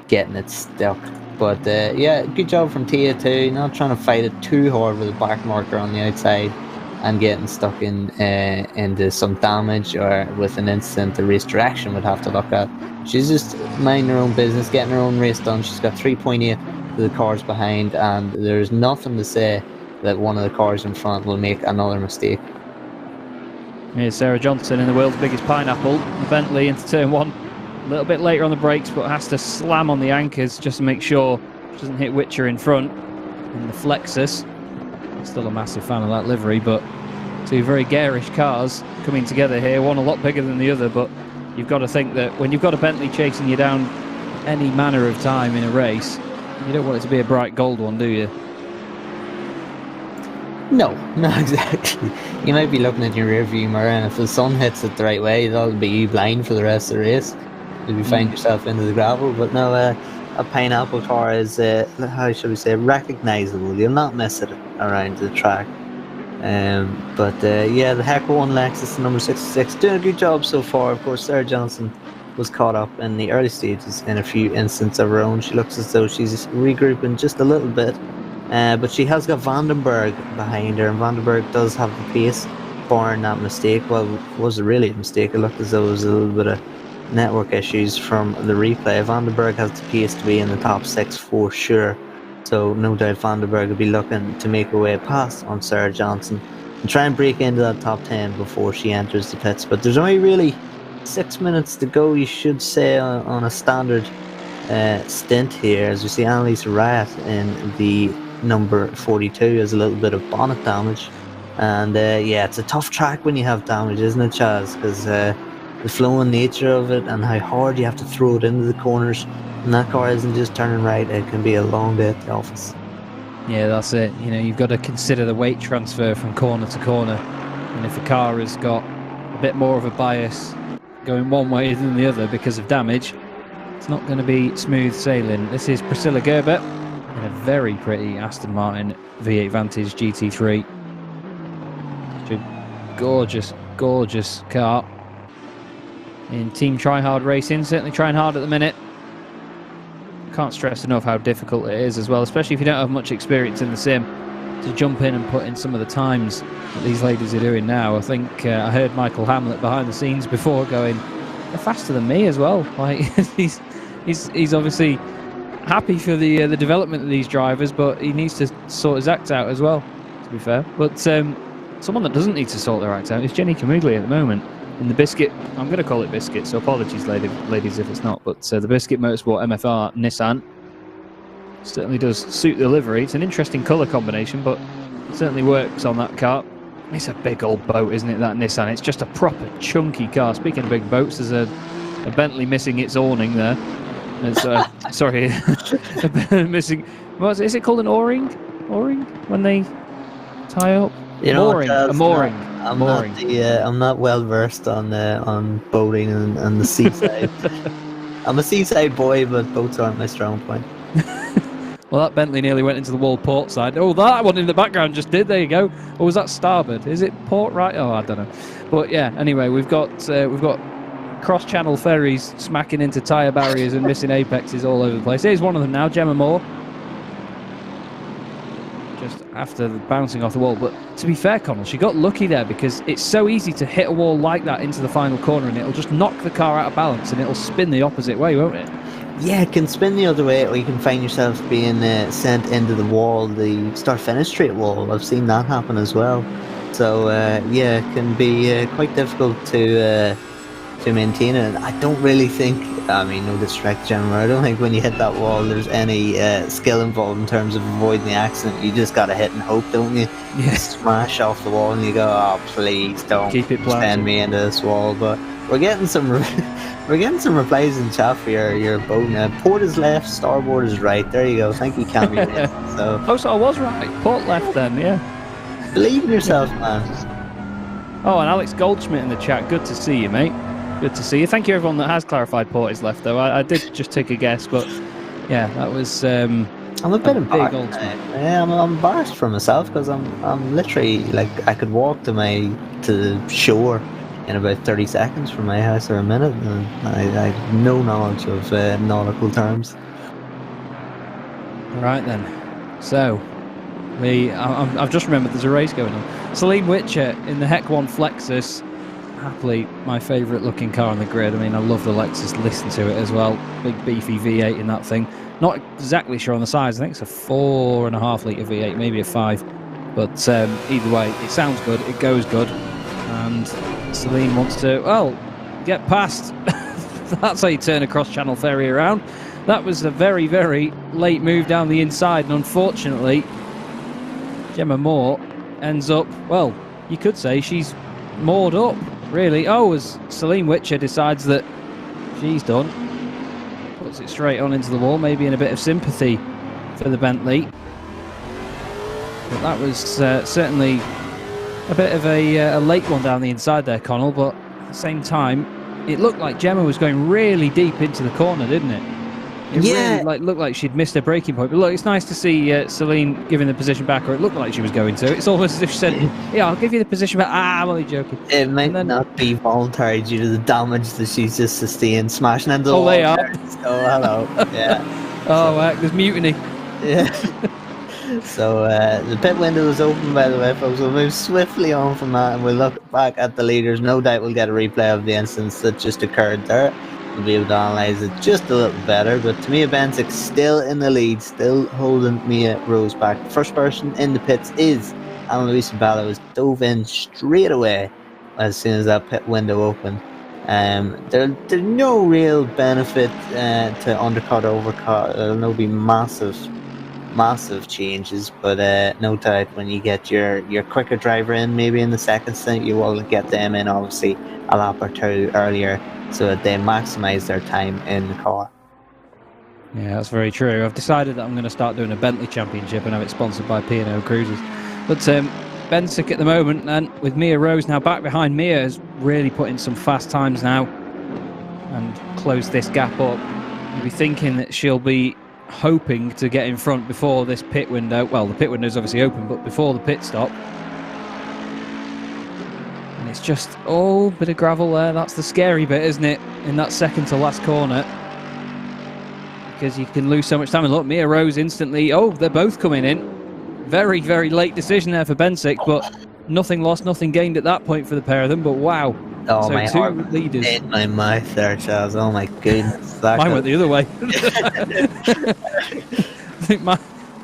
getting it stuck. But yeah, good job from Tia too, not trying to fight it too hard with a back marker on the outside and getting stuck into some damage or with an incident the race direction would have to look at. She's just minding her own business, getting her own race done. She's got 3.8 to the cars behind, and there's nothing to say that one of the cars in front will make another mistake. Here's Sarah Johnson in the world's biggest pineapple. The Bentley into turn one. A little bit later on the brakes, but has to slam on the anchors just to make sure she doesn't hit Witcher in front in the Flexus. Still a massive fan of that livery, but two very garish cars coming together here, one a lot bigger than the other, but you've got to think that when you've got a Bentley chasing you down any manner of time in a race, you don't want it to be a bright gold one, do you? No, not exactly. You might be looking at your rear view mirror, and if the sun hits it the right way, that'll be you blind for the rest of the race if you find yourself into the gravel. But no, a pineapple car is, how should we say, recognisable. You'll not miss it around the track. But yeah, the Heck 1 Lexus number 66 doing a good job so far. Of course, Sarah Johnson was caught up in the early stages in a few instances of her own. She looks as though she's regrouping just a little bit, but she has got Vandenberg behind her, and Vandenberg does have the pace, barring that mistake. Well, was it really a mistake? It looked as though it was a little bit of network issues from the replay. Vandenberg has the pace to be in the top 6 for sure, so no doubt Vandenberg will be looking to make her way past on Sarah Johnson and try and break into that top 10 before she enters the pits. But there's only really 6 minutes to go, you should say, on a standard stint here, as we see Annalise Riot in the number 42 has a little bit of bonnet damage. And yeah, it's a tough track when you have damage, isn't it, Chaz? Because the flowing nature of it and how hard you have to throw it into the corners, and that car isn't just turning right, it can be a long day at the office. Yeah, that's it. You know, you've got to consider the weight transfer from corner to corner, and if a car has got a bit more of a bias going one way than the other because of damage, it's not going to be smooth sailing. This is Priscilla Gerber in a very pretty Aston Martin V8 Vantage GT3. Such a gorgeous, gorgeous car. In Team Tryhard Racing, certainly trying hard at the minute. Can't stress enough how difficult it is as well, especially if you don't have much experience in the sim, to jump in and put in some of the times that these ladies are doing now. I think I heard Michael Hamlet behind the scenes before going, they're faster than me as well. Like he's obviously happy for the development of these drivers, but he needs to sort his act out as well, to be fair. But someone that doesn't need to sort their act out is Jenny Camugli at the moment. In the Biscuit, I'm going to call it Biscuit, so apologies ladies if it's not, but the Biscuit Motorsport MFR Nissan certainly does suit the livery. It's an interesting colour combination, but it certainly works on that car. It's a big old boat, isn't it, that Nissan? It's just a proper chunky car. Speaking of big boats, there's a Bentley missing its awning there. It's, sorry, missing... Is it called an O-ring? O-ring? When they tie up? You know, mooring. A mooring. I'm not well versed on boating and the seaside. I'm a seaside boy, but boats aren't my strong point. Well, that Bentley nearly went into the wall port side. Oh, that one in the background just did. There you go. Or was that starboard? Is it port right? Oh, I don't know. But yeah, anyway, we've got cross-channel ferries smacking into tyre barriers and missing apexes all over the place. Here's one of them now, Gemma Moore. Just after bouncing off the wall. But to be fair, Connell, she got lucky there because it's so easy to hit a wall like that into the final corner and it'll just knock the car out of balance and it'll spin the opposite way, won't it? Yeah, it can spin the other way, or you can find yourself being sent into the wall, the start-finish straight wall. I've seen that happen as well. So yeah, it can be quite difficult to maintain it. I don't really think, I mean, no disrespect, Gemma, I don't think when you hit that wall there's any skill involved in terms of avoiding the accident. You just gotta hit and hope, don't you? Yeah. You smash off the wall and you go, oh, please don't Keep it send me into this wall. But we're getting some replies in chat for your boat now. Port is left, starboard is right. There you go. Thank you, Cammy. Oh, so I was right. Port left then, yeah. Believe in yourself, man. Oh, and Alex Goldschmidt in the chat. Good to see you, mate. Good to see you. Thank you, everyone that has clarified port is left, though. I did just take a guess, but yeah, that was. I'm a bit embarrassed. Yeah, I'm embarrassed for myself because I'm literally like I could walk to the shore in about 30 seconds from my house, or a minute, and I have no knowledge of nautical terms. Right then, so I've just remembered there's a race going on. Celine Witcher in the Hec 1 Flexus, happily my favourite looking car on the grid. I mean, I love the Lexus, listen to it as well. Big beefy V8 in that thing. Not exactly sure on the size, I think it's a 4.5 litre V8, maybe a 5. But either way, it sounds good, it goes good, and Celine wants to, well, get past. That's how you turn a cross-channel ferry around. That was a very, very late move down the inside, and unfortunately, Gemma Moore ends up, well, you could say she's moored up, really. Oh, as Celine Witcher decides that she's done, puts it straight on into the wall, maybe in a bit of sympathy for the Bentley. But that was certainly a bit of a late one down the inside there, Connell, but at the same time, it looked like Gemma was going really deep into the corner, didn't it? It really looked like she'd missed her braking point. But look, it's nice to see Celine giving the position back, or it looked like she was going to. It's almost as if she said, yeah, I'll give you the position back. I'm only joking. It might not be voluntary due to the damage that she's just sustained, smashing into the wall. They are. Oh, hello. Yeah. Oh, there's mutiny. Yeah. So the pit window is open, by the way, folks. We'll move swiftly on from that and we'll look back at the leaders. No doubt we'll get a replay of the instance that just occurred there. We'll be able to analyse it just a little better. But Tamia Benzik still in the lead, still holding Mia Rose back. The first person in the pits is Alan Luis Bello, who's dove in straight away as soon as that pit window opened. There's no real benefit to undercut, overcut. There'll be massive changes, but no doubt when you get your quicker driver in, maybe in the second stint, you will get them in obviously a lap or two earlier so that they maximise their time in the car. Yeah, that's very true. I've decided that I'm going to start doing a Bentley Championship and have it sponsored by P&O Cruises. But Benzik at the moment, and with Mia Rose now back behind, Mia has really put in some fast times now and closed this gap up. You'll be thinking that she'll be hoping to get in front before this pit window. Well, the pit window is obviously open, but before the pit stop. And it's just all bit of gravel there. That's the scary bit, isn't it? In that second to last corner. Because you can lose so much time. And look, Mia Rose instantly. Oh, they're both coming in. Very, very late decision there for Benzik, but nothing lost, nothing gained at that point for the pair of them. But wow. Oh, so my two heart leaders. in my mouth there, Charles. Oh my goodness. Mine went the other way. I think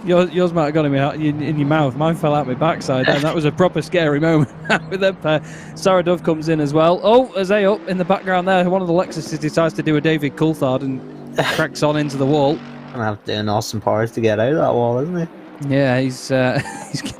yours might have gone in your mouth. Mine fell out my backside, and that was a proper scary moment with them pair. Sarah Dove comes in as well. Oh, Azay up in the background there. One of the Lexuses decides to do a David Coulthard and cracks on into the wall. Gonna have to do Austin Powers to get out of that wall, isn't he? Yeah, he's gonna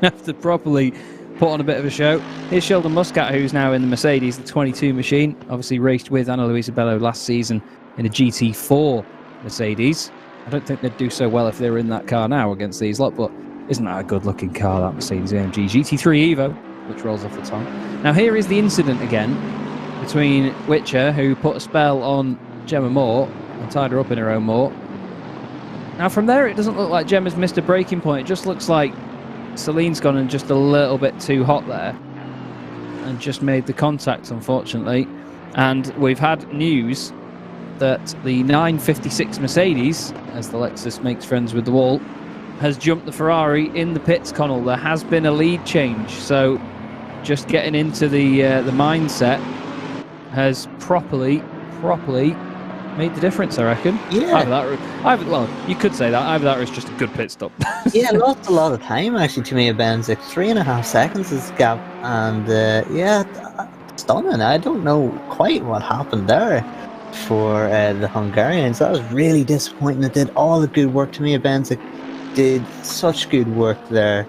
have to properly put on a bit of a show. Here's Sheldon Muscat, who's now in the Mercedes, the 22 machine. Obviously raced with Ana Luisa Bello last season in a GT4 Mercedes. I don't think they'd do so well if they were in that car now against these lot, but isn't that a good-looking car, that Mercedes-AMG GT3 Evo, which rolls off the tongue. Now here is the incident again between Witcher, who put a spell on Gemma Moore and tied her up in her own Moore. Now from there, it doesn't look like Gemma's missed a breaking point. It just looks like Celine's gone in just a little bit too hot there and just made the contact, unfortunately. And we've had news that the 956 Mercedes, as the Lexus makes friends with the wall, has jumped the Ferrari in the pits, Connell. There has been a lead change, so just getting into the mindset has properly made the difference, I reckon. Yeah. Well, you could say that. Either that or it's just a good pit stop. Yeah, lost a lot of time actually to Mia Benzik. 3.5 seconds is the gap, and stunning. I don't know quite what happened there for the Hungarians. That was really disappointing. It did all the good work to Mia Benzik. Did such good work there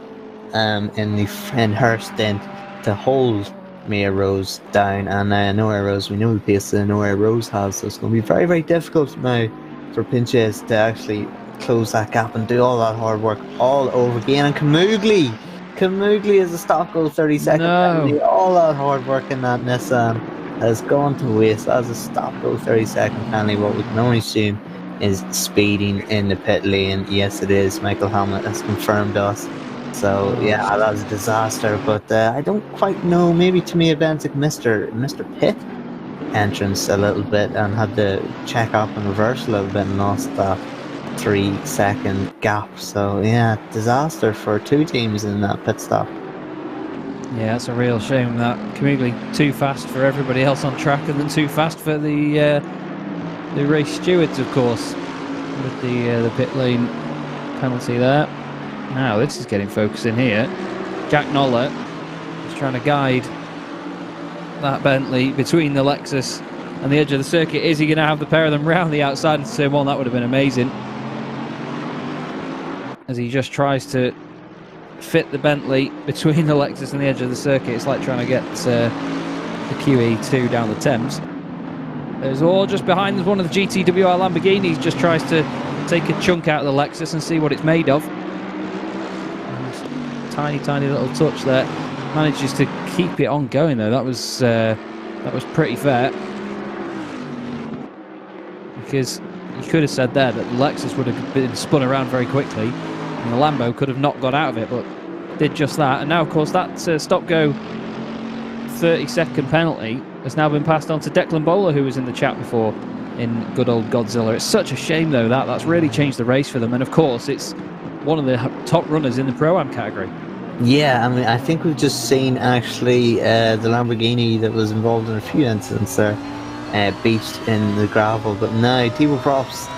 in her stint to hold Mia Rose down, and Noah Rose, we know the pace that Noah Rose has, so it's going to be very, very difficult now for Pinches to actually close that gap and do all that hard work all over again. And Kamugli is a stop go 30-second penalty. All that hard work in that Nissan has gone to waste as a stop go 30-second penalty. What we can only assume is speeding in the pit lane. Yes, it is. Michael Hamlet has confirmed us. So yeah, that was a disaster. But I don't quite know. Maybe Tamia Benzik missed pit entrance a little bit and had to check up and reverse a little bit and lost that 3-second gap. So yeah, disaster for two teams in that pit stop. Yeah, it's a real shame that Kamugli too fast for everybody else on track and then too fast for the race stewards, of course, with the pit lane penalty there. Now this is getting focused in here. Jack Noller is trying to guide that Bentley between the Lexus and the edge of the circuit. Is he going to have the pair of them round the outside into turn one? That would have been amazing. As he just tries to fit the Bentley between the Lexus and the edge of the circuit. It's like trying to get the QE2 down the Thames. There's all just behind there's one of the GTWR Lamborghinis, just tries to take a chunk out of the Lexus and see what it's made of. And tiny little touch there. Manages to keep it on going though. That was pretty fair. Because you could have said there that the Lexus would have been spun around very quickly and the Lambo could have not got out of it, but did just that. And now, of course, that stop-go 30-second penalty has now been passed on to Declan Bowler, who was in the chat before in good old Godzilla. It's such a shame, though, that's really changed the race for them. And, of course, it's one of the top runners in the Pro-Am category. Yeah, I mean, I think we've just seen, actually, the Lamborghini that was involved in a few incidents there beached in the gravel. But now, Timo Props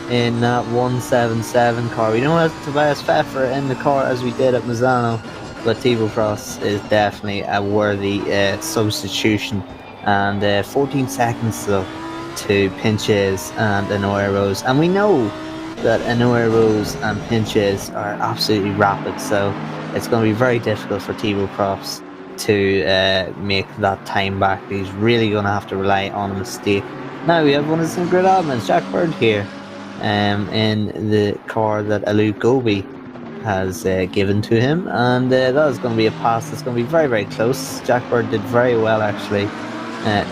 in that 177 car. We don't have Tobias Pfeffer in the car as we did at Misano, but Timo Props is definitely a worthy substitution. And 14 seconds though to Pinches and Anoa Rose. And we know that Anoa Rose and Pinches are absolutely rapid, so it's going to be very difficult for Timo Props to make that time back. He's really going to have to rely on a mistake. Now we have one of the grid admins, Jack Bird here, in the car that Alou Gobi has given to him, and that is going to be a pass that's going to be very, very close. Jack Bird did very well actually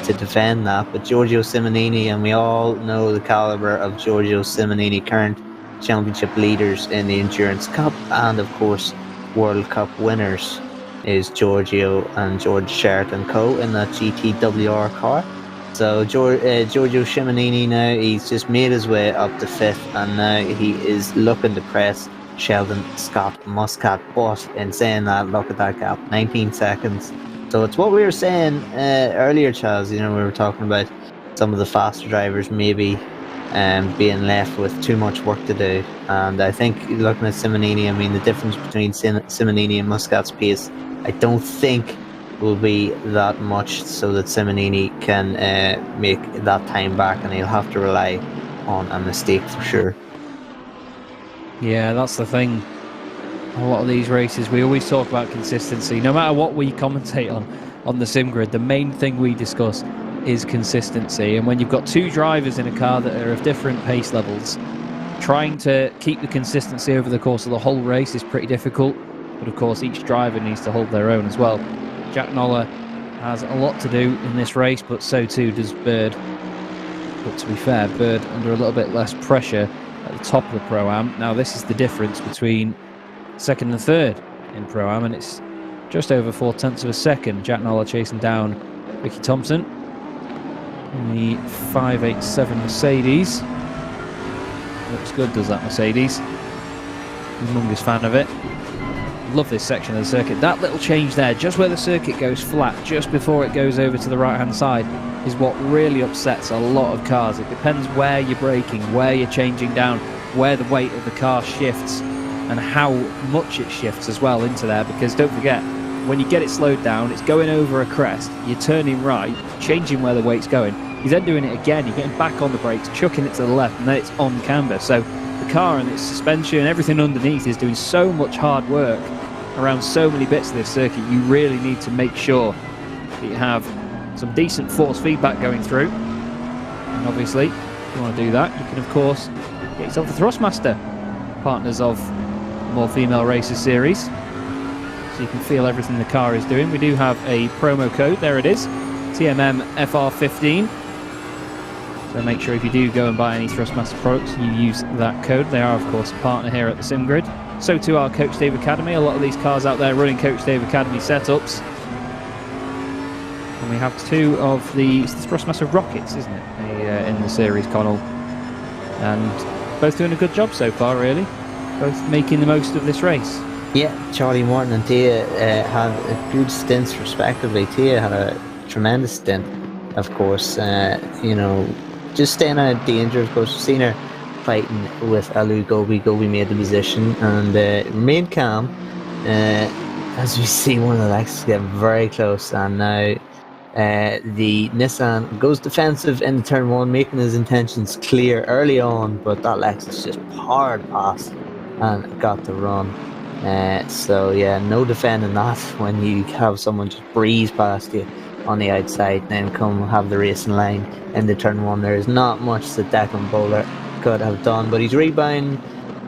to defend that, but Giorgio Simonini, and we all know the calibre of Giorgio Simonini, current championship leaders in the Endurance Cup and of course World Cup winners, is Giorgio and George Sheraton Co in that GTWR car. So Giorgio Simonini now, he's just made his way up to 5th, and now he is looking to press Sheldon Scott Muscat. But in saying that, look at that gap, 19 seconds. So it's what we were saying earlier, Charles. You know, we were talking about some of the faster drivers maybe being left with too much work to do. And I think looking at Simonini, I mean, the difference between Simonini and Muscat's pace, I don't think will be that much, so that Simonini can make that time back, and he'll have to rely on a mistake for sure. Yeah, that's the thing. a lot of these races, we always talk about consistency. No matter what we commentate on the sim grid, the main thing we discuss is consistency. And when you've got two drivers in a car that are of different pace levels, trying to keep the consistency over the course of the whole race is pretty difficult. But of course, each driver needs to hold their own as well. Jack Noller has a lot to do in this race, but so too does Bird. But to be fair, Bird under a little bit less pressure at the top of the Pro-Am. Now this is the difference between second and third in Pro-Am, and it's just over 0.4 of a second. Jack Noller chasing down Ricky Thompson in the 587 Mercedes. Looks good, does that Mercedes? Humongous fan of it. Love this section of the circuit. That little change there, just where the circuit goes flat, just before it goes over to the right-hand side, is what really upsets a lot of cars. It depends where you're braking, where you're changing down, where the weight of the car shifts, and how much it shifts as well into there. Because don't forget, when you get it slowed down, it's going over a crest, you're turning right, changing where the weight's going, you're then doing it again, you're getting back on the brakes, chucking it to the left, and then it's on camber. So the car and its suspension, everything underneath is doing so much hard work around so many bits of this circuit. You really need to make sure that you have some decent force feedback going through. And obviously, if you want to do that, you can of course get yourself the Thrustmaster, partners of More Female Racers series, so you can feel everything the car is doing. We do have a promo code, there it is, TMMFR15. So make sure if you do go and buy any Thrustmaster products, you use that code. They are of course a partner here at the Sim Grid. So too are Coach Dave Academy. A lot of these cars out there running Coach Dave Academy setups. And we have two of the Thrustmaster Rockets, isn't it, in the series, Connell? And both doing a good job so far, really. Both making the most of this race. Yeah, Charlie Morton and Tia had good stints respectively. Tia had a tremendous stint, of course. You know, just staying out of danger, of course. We've seen her fighting with Alu Gobi. Gobi made the position and remained calm. As we see one of the Lexus getting very close, and now the Nissan goes defensive in turn one, making his intentions clear early on, but that Lexus just powered past and got the run. So yeah, no defending that when you have someone just breeze past you on the outside and then come have the racing line in the turn one. There is not much that Declan Bowler could have done, but he's rebound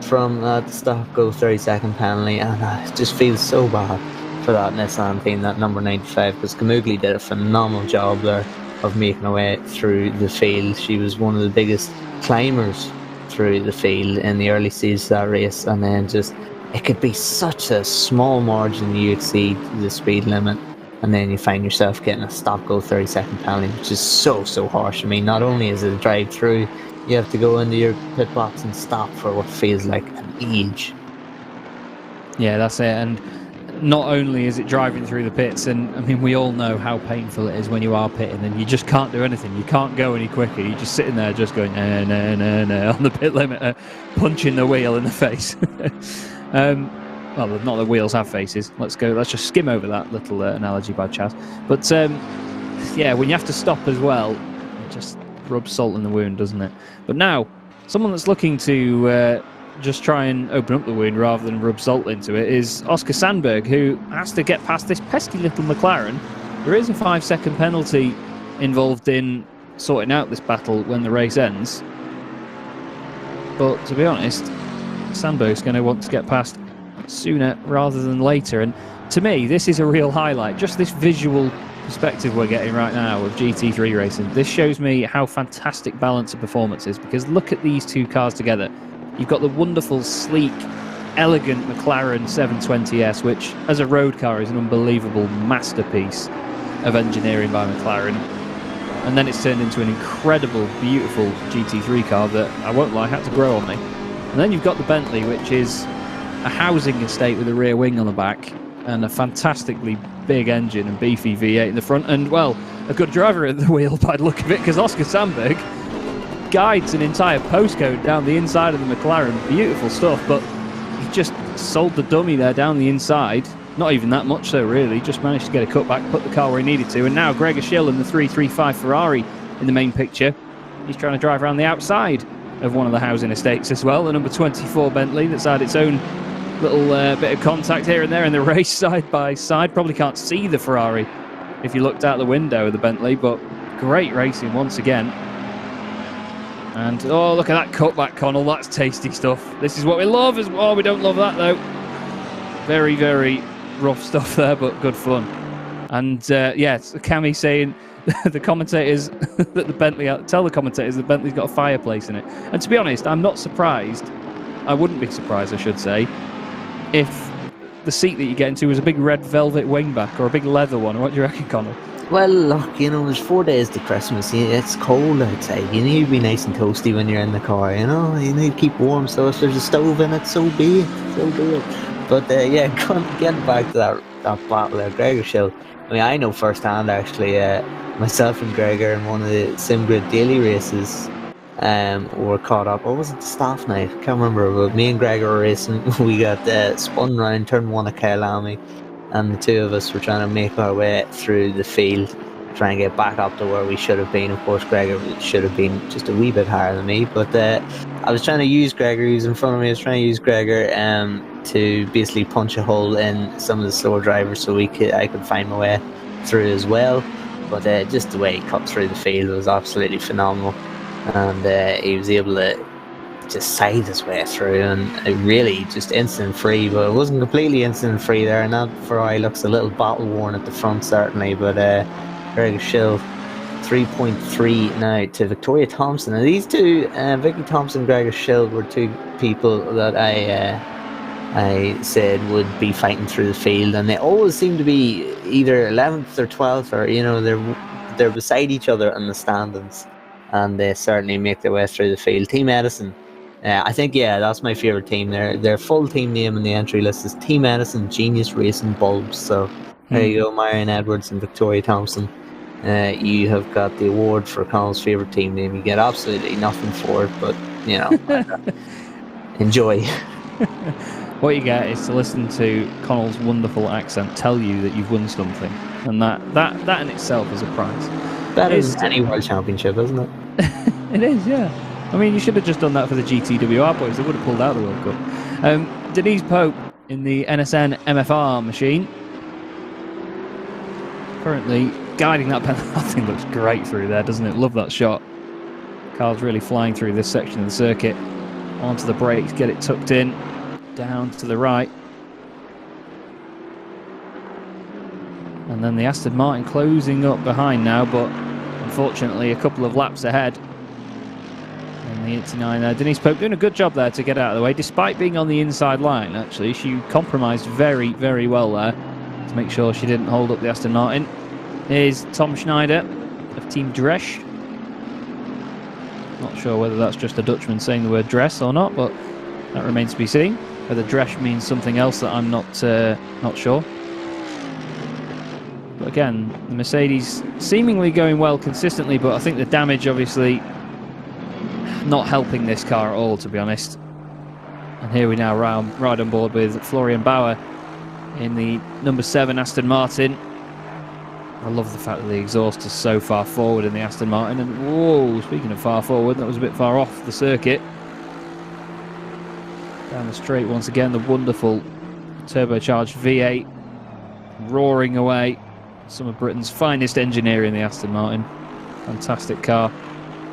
from the stop-go 30-second penalty, and it just feels so bad for that Nissan team, that number 95, because Kamugli did a phenomenal job there of making her way through the field. She was one of the biggest climbers through the field in the early stages of that race, and then just it could be such a small margin you exceed the speed limit, and then you find yourself getting a stop-go 30-second penalty, which is so harsh. I mean, not only is it a drive through, you have to go into your pit box and stop for what feels like an age. Yeah, that's it. And not only is it driving through the pits, and I mean, we all know how painful it is when you are pitting and you just can't do anything. You can't go any quicker. You're just sitting there just going, no, on the pit limiter, punching the wheel in the face. Well, not the wheels have faces. Let's just skim over that little analogy by Chaz. But yeah, when you have to stop as well, it just rubs salt in the wound, doesn't it? But now, someone that's looking to just try and open up the wound rather than rub salt into it is Oscar Sandberg, who has to get past this pesky little McLaren. There is a 5-second penalty involved in sorting out this battle when the race ends. But to be honest, Sandberg's going to want to get past sooner rather than later. And to me, this is a real highlight. Just this visual perspective we're getting right now of GT3 racing. This shows me how fantastic balance of performance is, because look at these two cars together. You've got the wonderful, sleek, elegant McLaren 720S, which as a road car is an unbelievable masterpiece of engineering by McLaren. And then it's turned into an incredible, beautiful GT3 car that, I won't lie, had to grow on me. And then you've got the Bentley, which is a housing estate with a rear wing on the back and a fantastically big engine and beefy V8 in the front, and, well, a good driver at the wheel by the look of it, because Oscar Sandberg guides an entire postcode down the inside of the McLaren. Beautiful stuff, but he just sold the dummy there down the inside. Not even that much so, really. Just managed to get a cutback, put the car where he needed to, and now Gregor Schill in the 335 Ferrari in the main picture. He's trying to drive around the outside of one of the housing estates as well, the number 24 Bentley that's had its own Little bit of contact here and there in the race side by side. Probably can't see the Ferrari if you looked out the window of the Bentley, but great racing once again. And oh, look at that cutback, Connell. That's tasty stuff. This is what we love. Oh, we don't love that though. Very, very rough stuff there, but good fun. And yeah, Cammy saying the commentators that the Bentley, tell the commentators the Bentley's got a fireplace in it. And to be honest, I'm not surprised. I wouldn't be surprised, I should say, if the seat that you get into was a big red velvet wingback or a big leather one. What do you reckon, Connell? Well, look, you know, there's 4 days to Christmas. It's cold outside. You need to be nice and toasty when you're in the car, you know? You need to keep warm, so if there's a stove in it, so be it. So be it. But, yeah, getting back to that battle there, Gregor Schill. I mean, I know firsthand, actually, myself and Gregor in one of the SimGrid daily races were caught up. What was it, the staff night? I can't remember, but me and Gregor were racing. We got spun round turn 1 at Kyalami, and the two of us were trying to make our way through the field, trying to get back up to where we should have been. Of course, Gregor should have been just a wee bit higher than me, but I was trying to use Gregor. He was in front of me. I was trying to use Gregor to basically punch a hole in some of the slower drivers so I could find my way through as well. But just the way he cut through the field was absolutely phenomenal, and he was able to just side his way through, and it really just instant free, but it wasn't completely instant free there, and that Ferrari looks a little battle worn at the front certainly. But Gregor Schill 3.3 now to Victoria Thompson, and these two, Vicky Thompson and Gregor Schill, were two people that I said would be fighting through the field, and they always seem to be either 11th or 12th, or you know, they're beside each other in the standings, and they certainly make their way through the field. Team Edison, I think, yeah, that's my favourite team. Their full team name in the entry list is Team Edison Genius Racing Bulbs. So there you go, Marion Edwards and Victoria Thompson. You have got the award for Connell's favourite team name. You get absolutely nothing for it, but you know, enjoy. What you get is to listen to Connell's wonderful accent tell you that you've won something, and that in itself is a prize. That is any world championship, isn't it? It is, yeah. I mean, you should have just done that for the GTWR boys. They would have pulled out the World Cup. Denise Pope in the NSN MFR machine, currently guiding that pen. That thing looks great through there, doesn't it? Love that shot. Car's really flying through this section of the circuit. Onto the brakes, get it tucked in, down to the right. And then the Aston Martin closing up behind now, but unfortunately a couple of laps ahead. And the 89 there. Denise Pope doing a good job there to get out of the way, despite being on the inside line, actually. She compromised very, very well there to make sure she didn't hold up the Aston Martin. Here's Tom Schneider of Team Dresch. Not sure whether that's just a Dutchman saying the word dress or not, but that remains to be seen. Whether Dresch means something else that I'm not sure. But again, the Mercedes seemingly going well consistently, but I think the damage obviously not helping this car at all, to be honest. And here we now ride on board with Florian Bauer in the number 7 Aston Martin. I love the fact that the exhaust is so far forward in the Aston Martin. And whoa, speaking of far forward, that was a bit far off the circuit. Down the straight once again, the wonderful turbocharged V8 roaring away. Some of Britain's finest engineering, the Aston Martin. Fantastic car.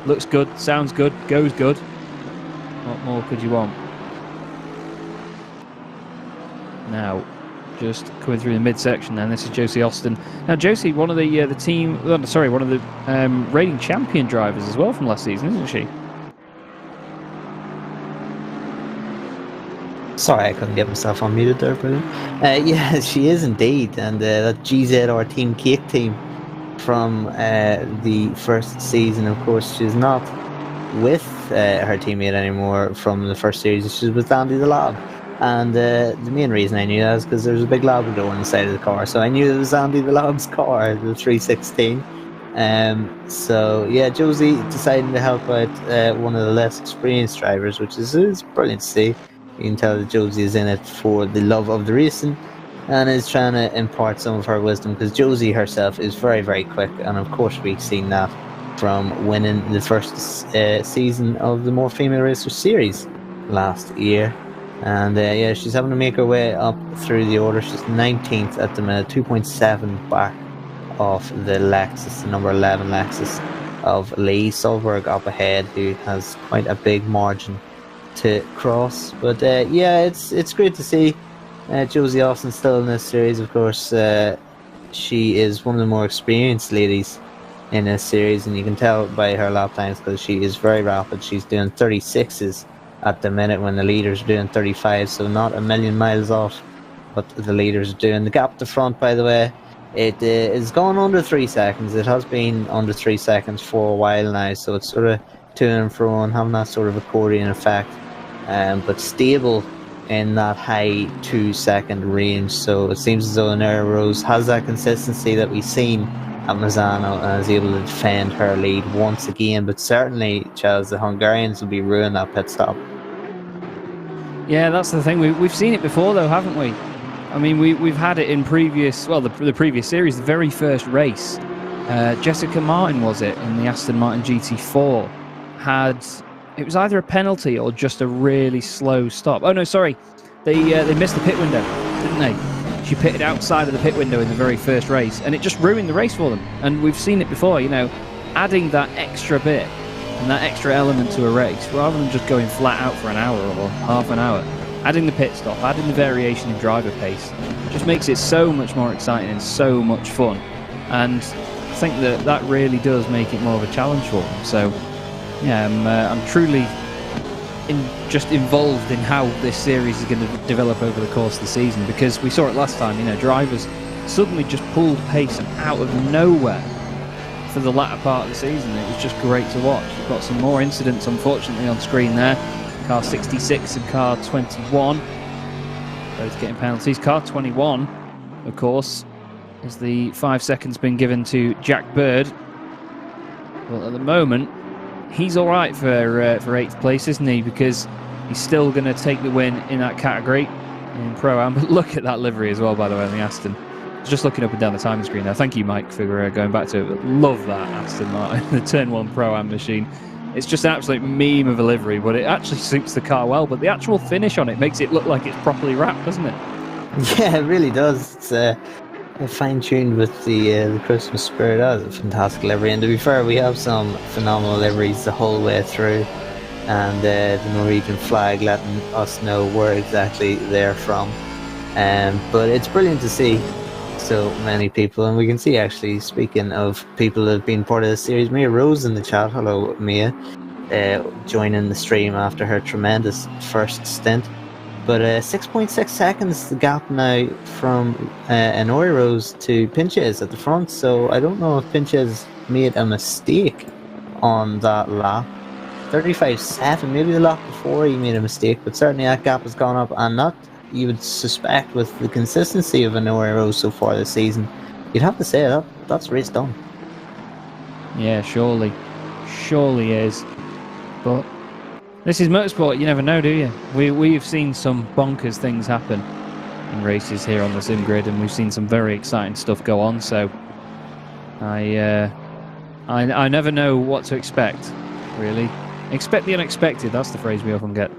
Looks good, sounds good, goes good. What more could you want? Now, just coming through the midsection, then this is Josie Austin. Now, Josie, one of the one of the reigning champion drivers as well from last season, isn't she? Sorry, I couldn't get myself unmuted there, brilliant. Yeah, she is indeed, and that GZR Team Cake team from the first season. Of course, she's not with her teammate anymore from the first series. She's with Andy the Lab, and the main reason I knew that is because there's a big Labrador on the side of the car, so I knew it was Andy the Lab's car, the 316. So yeah, Josie deciding to help out one of the less experienced drivers, which is brilliant to see. You can tell that Josie is in it for the love of the racing and is trying to impart some of her wisdom, because Josie herself is very, very quick, and of course we've seen that from winning the first season of the More Female Racers series last year. And yeah, she's having to make her way up through the order. She's 19th at the minute, 2.7 back off the Lexus, the number 11 Lexus of Lee Solberg up ahead, who has quite a big margin to cross. But yeah, it's great to see Josie Austin still in this series. Of course, she is one of the more experienced ladies in this series, and you can tell by her lap times because she is very rapid. She's doing 36s at the minute when the leaders are doing 35, so not a million miles off what the leaders are doing. The gap to front, by the way, it is going under 3 seconds. It has been under 3 seconds for a while now, so it's sort of to and fro and having that sort of accordion effect, but stable in that high 2-second range. So it seems as though Nera Rose has that consistency that we've seen at Misano and is able to defend her lead once again. But certainly, Charles, the Hungarians will be ruining that pit stop. Yeah, that's the thing. We've seen it before, though, haven't we? I mean, we've had it in previous, well, the previous series, the very first race. Jessica Martin, was it, in the Aston Martin GT4, had, it was either a penalty or just a really slow stop. Oh, no, sorry. They missed the pit window, didn't they? She pitted outside of the pit window in the very first race, and it just ruined the race for them. And we've seen it before, you know, adding that extra bit and that extra element to a race, rather than just going flat out for an hour or half an hour. Adding the pit stop, adding the variation in driver pace, just makes it so much more exciting and so much fun. And I think that really does make it more of a challenge for them. So, yeah, I'm truly just involved in how this series is going to develop over the course of the season, because we saw it last time. You know, drivers suddenly just pulled pace out of nowhere for the latter part of the season. It was just great to watch. We've got some more incidents, unfortunately, on screen there. Car 66 and car 21 both getting penalties. Car 21, of course, is the 5 seconds been given to Jack Bird. Well, at the moment, he's all right for 8th place, isn't he? Because he's still going to take the win in that category in Pro-Am. But look at that livery as well, by the way, on the Aston. Just looking up and down the timing screen now. Thank you, Mike, for going back to it. But love that Aston Martin, the Turn 1 Pro-Am machine. It's just an absolute meme of a livery, but it actually suits the car well. But the actual finish on it makes it look like it's properly wrapped, doesn't it? Yeah, it really does. It's fine-tuned with the Christmas spirit. That is a fantastic livery. And to be fair, we have some phenomenal liveries the whole way through. And the Norwegian flag letting us know where exactly they're from. But it's brilliant to see so many people. And we can see, actually, speaking of people that have been part of this series, Mia Rose in the chat. Hello, Mia. Joining the stream after her tremendous first stint. But 6.6 seconds the gap now from Honore Rose to Pinches at the front. So I don't know if Pinches made a mistake on that lap. 35.7, maybe the lap before he made a mistake, but certainly that gap has gone up, and that you would suspect with the consistency of Honore Rose so far this season, you'd have to say that's race done. Yeah, surely is. But this is motorsport, you never know, do you? We've seen some bonkers things happen in races here on the sim grid, and we've seen some very exciting stuff go on, so I never know what to expect, really. Expect the unexpected, that's the phrase we often get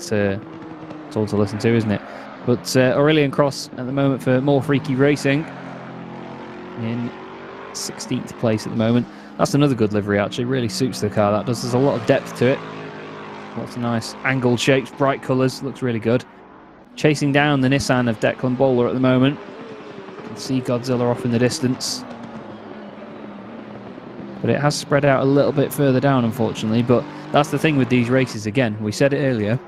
told to listen to, isn't it? But Aurelian Cross at the moment for More Freaky Racing in 16th place at the moment. That's another good livery, actually. Really suits the car, that does. There's a lot of depth to it. Lots of nice angled shapes, bright colours, looks really good. Chasing down the Nissan of Declan Bowler at the moment. You can see Godzilla off in the distance. But it has spread out a little bit further down, unfortunately. But that's the thing with these races, again. We said it earlier.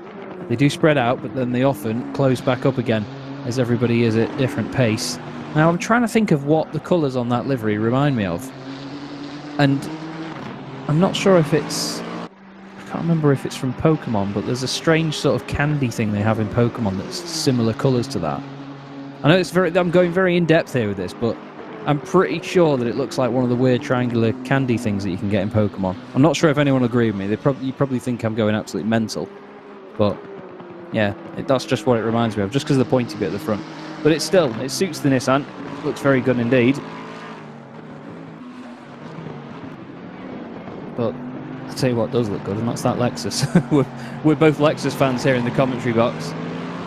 They do spread out, but then they often close back up again as everybody is at different pace. Now, I'm trying to think of what the colours on that livery remind me of. And I'm not sure if it's... I can't remember if it's from Pokemon, but there's a strange sort of candy thing they have in Pokemon that's similar colours to that. I know I'm going very in-depth here with this, but I'm pretty sure that it looks like one of the weird triangular candy things that you can get in Pokemon. I'm not sure if anyone will agree with me. You probably think I'm going absolutely mental. But, yeah, that's just what it reminds me of, just because of the pointy bit at the front. But it suits the Nissan. It looks very good indeed. But I'll tell you what does look good, and that's that Lexus. We're both Lexus fans here in the commentary box.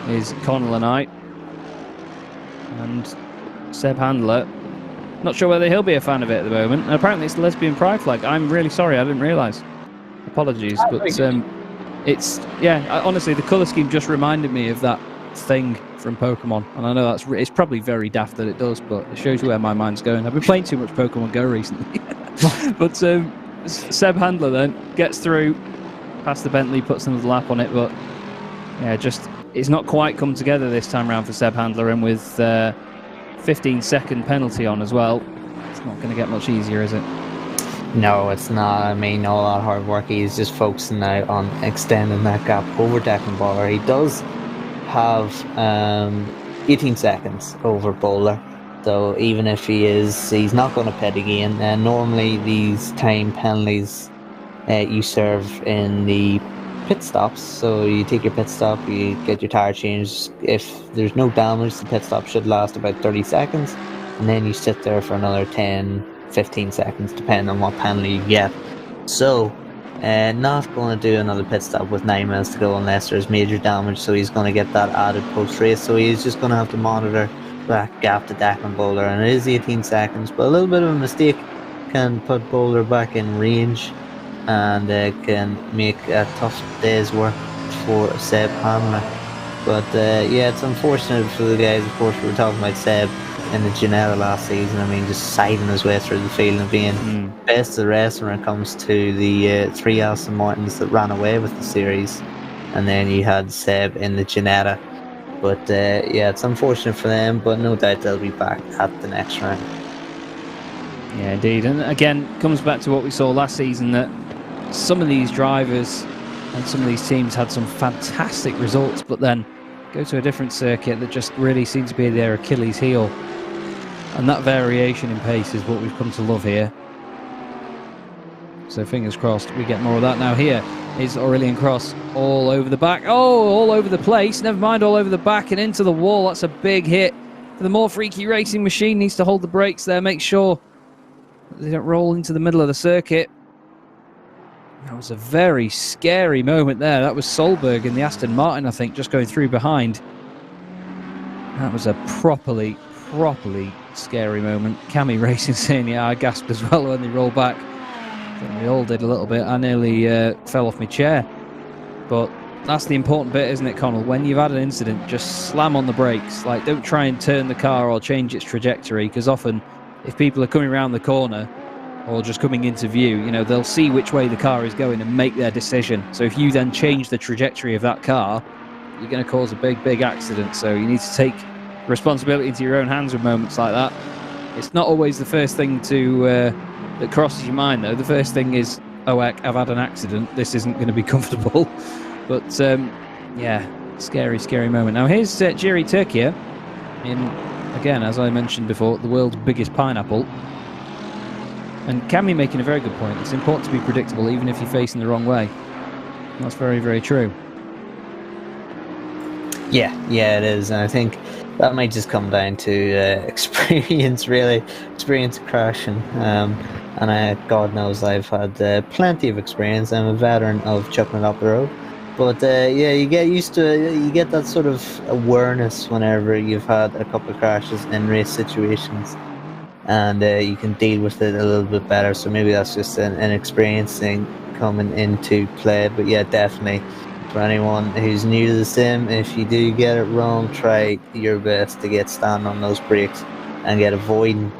is Connell and I. And Seb Handler, not sure whether he'll be a fan of it at the moment. And apparently it's the lesbian pride flag. I'm really sorry, I didn't realise. Apologies, but it's honestly, the colour scheme just reminded me of that thing from Pokemon, and I know it's probably very daft that it does, but it shows you where my mind's going. I've been playing too much Pokemon Go recently. But Seb Handler then gets through past the Bentley, puts another lap on it, but yeah, just it's not quite come together this time round for Seb Handler, and with 15-second penalty on as well, it's not going to get much easier, is it? No, it's not. I mean, all that hard work, he's just focusing now on extending that gap over Declan Bowler. He does have 18 seconds over Bowler, so even if he's not going to pit again. And normally these time penalties you serve in the pit stops, so you take your pit stop, you get your tyre changed. If there's no damage, the pit stop should last about 30 seconds, and then you sit there for another 10-15 seconds depending on what penalty you get. So not going to do another pit stop with 9 minutes to go unless there's major damage, so he's going to get that added post race, so he's just going to have to monitor that gap to Declan Bowler, and it is 18 seconds, but a little bit of a mistake can put Bowler back in range and can make a tough day's work for Seb Handler. But yeah, it's unfortunate for the guys. Of course, we were talking about Seb in the Ginetta last season. I mean, just siding his way through the field and being best of the rest when it comes to the 3 Aston Martins that ran away with the series. And then you had Seb in the Ginetta. But yeah, it's unfortunate for them, but no doubt they'll be back at the next round. Yeah, indeed. And again, comes back to what we saw last season, that some of these drivers and some of these teams had some fantastic results, but then go to a different circuit that just really seems to be their Achilles heel. And that variation in pace is what we've come to love here. So fingers crossed we get more of that. Now here is Aurelian Cross all over the back. Oh, all over the place. Never mind, all over the back and into the wall. That's a big hit. The more freaky racing machine needs to hold the brakes there. Make sure they don't roll into the middle of the circuit. That was a very scary moment there. That was Solberg in the Aston Martin, I think, just going through behind. That was a properly scary moment. Cami Racing saying, yeah, I gasped as well when they rolled back. I think we all did a little bit. I nearly fell off my chair. But that's the important bit, isn't it, Connell? When you've had an incident, just slam on the brakes. Like, don't try and turn the car or change its trajectory, because often if people are coming around the corner or just coming into view, you know, they'll see which way the car is going and make their decision. So if you then change the trajectory of that car, you're going to cause a big accident. So you need to take responsibility into your own hands with moments like that. It's not always the first thing that crosses your mind, though. The first thing is, oh heck, I've had an accident, this isn't going to be comfortable. But yeah, scary moment. Now here's Jiri Turkia in, again, as I mentioned before, the world's biggest pineapple. And Cami making a very good point. It's important to be predictable even if you're facing the wrong way. That's very true. Yeah, it is. And I think that might just come down to experience, really. Experience of crashing. And God knows I've had plenty of experience. I'm a veteran of chucking it up the road. But yeah, you get used to it. You get that sort of awareness whenever you've had a couple of crashes in race situations. And you can deal with it a little bit better. So maybe that's just an experience thing coming into play. But yeah, definitely for anyone who's new to the sim, if you do get it wrong, try your best to get stand on those brakes and get avoiding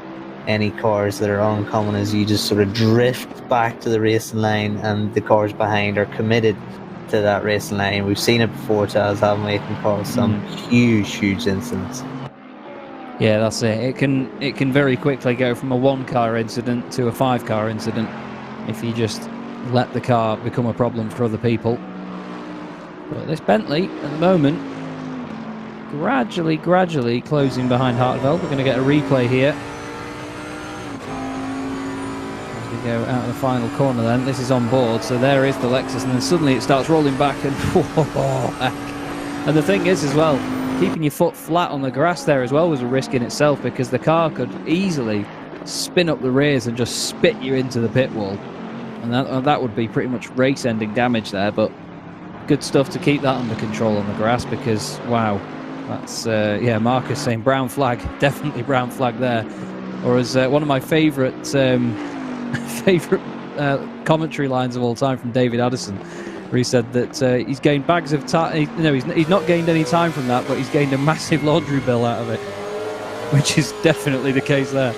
any cars that are oncoming as you just sort of drift back to the racing line and the cars behind are committed to that racing line. We've seen it before, Charles, haven't we? It can cause some huge incidents. Yeah, that's it. It can very quickly go from a 1-car incident to a 5-car incident if you just let the car become a problem for other people. But this Bentley, at the moment, gradually closing behind Hartveld. We're going to get a replay here as we go out of the final corner then. This is on board, so there is the Lexus, and then suddenly it starts rolling back and and the thing is as well, keeping your foot flat on the grass there as well was a risk in itself, because the car could easily spin up the rears and just spit you into the pit wall, and that would be pretty much race-ending damage there. But good stuff to keep that under control on the grass, because wow, that's Marcus saying brown flag, definitely brown flag there. Or as one of my favourite commentary lines of all time from David Addison, where he said that he's gained bags of time. He's not gained any time from that, but he's gained a massive laundry bill out of it, which is definitely the case there.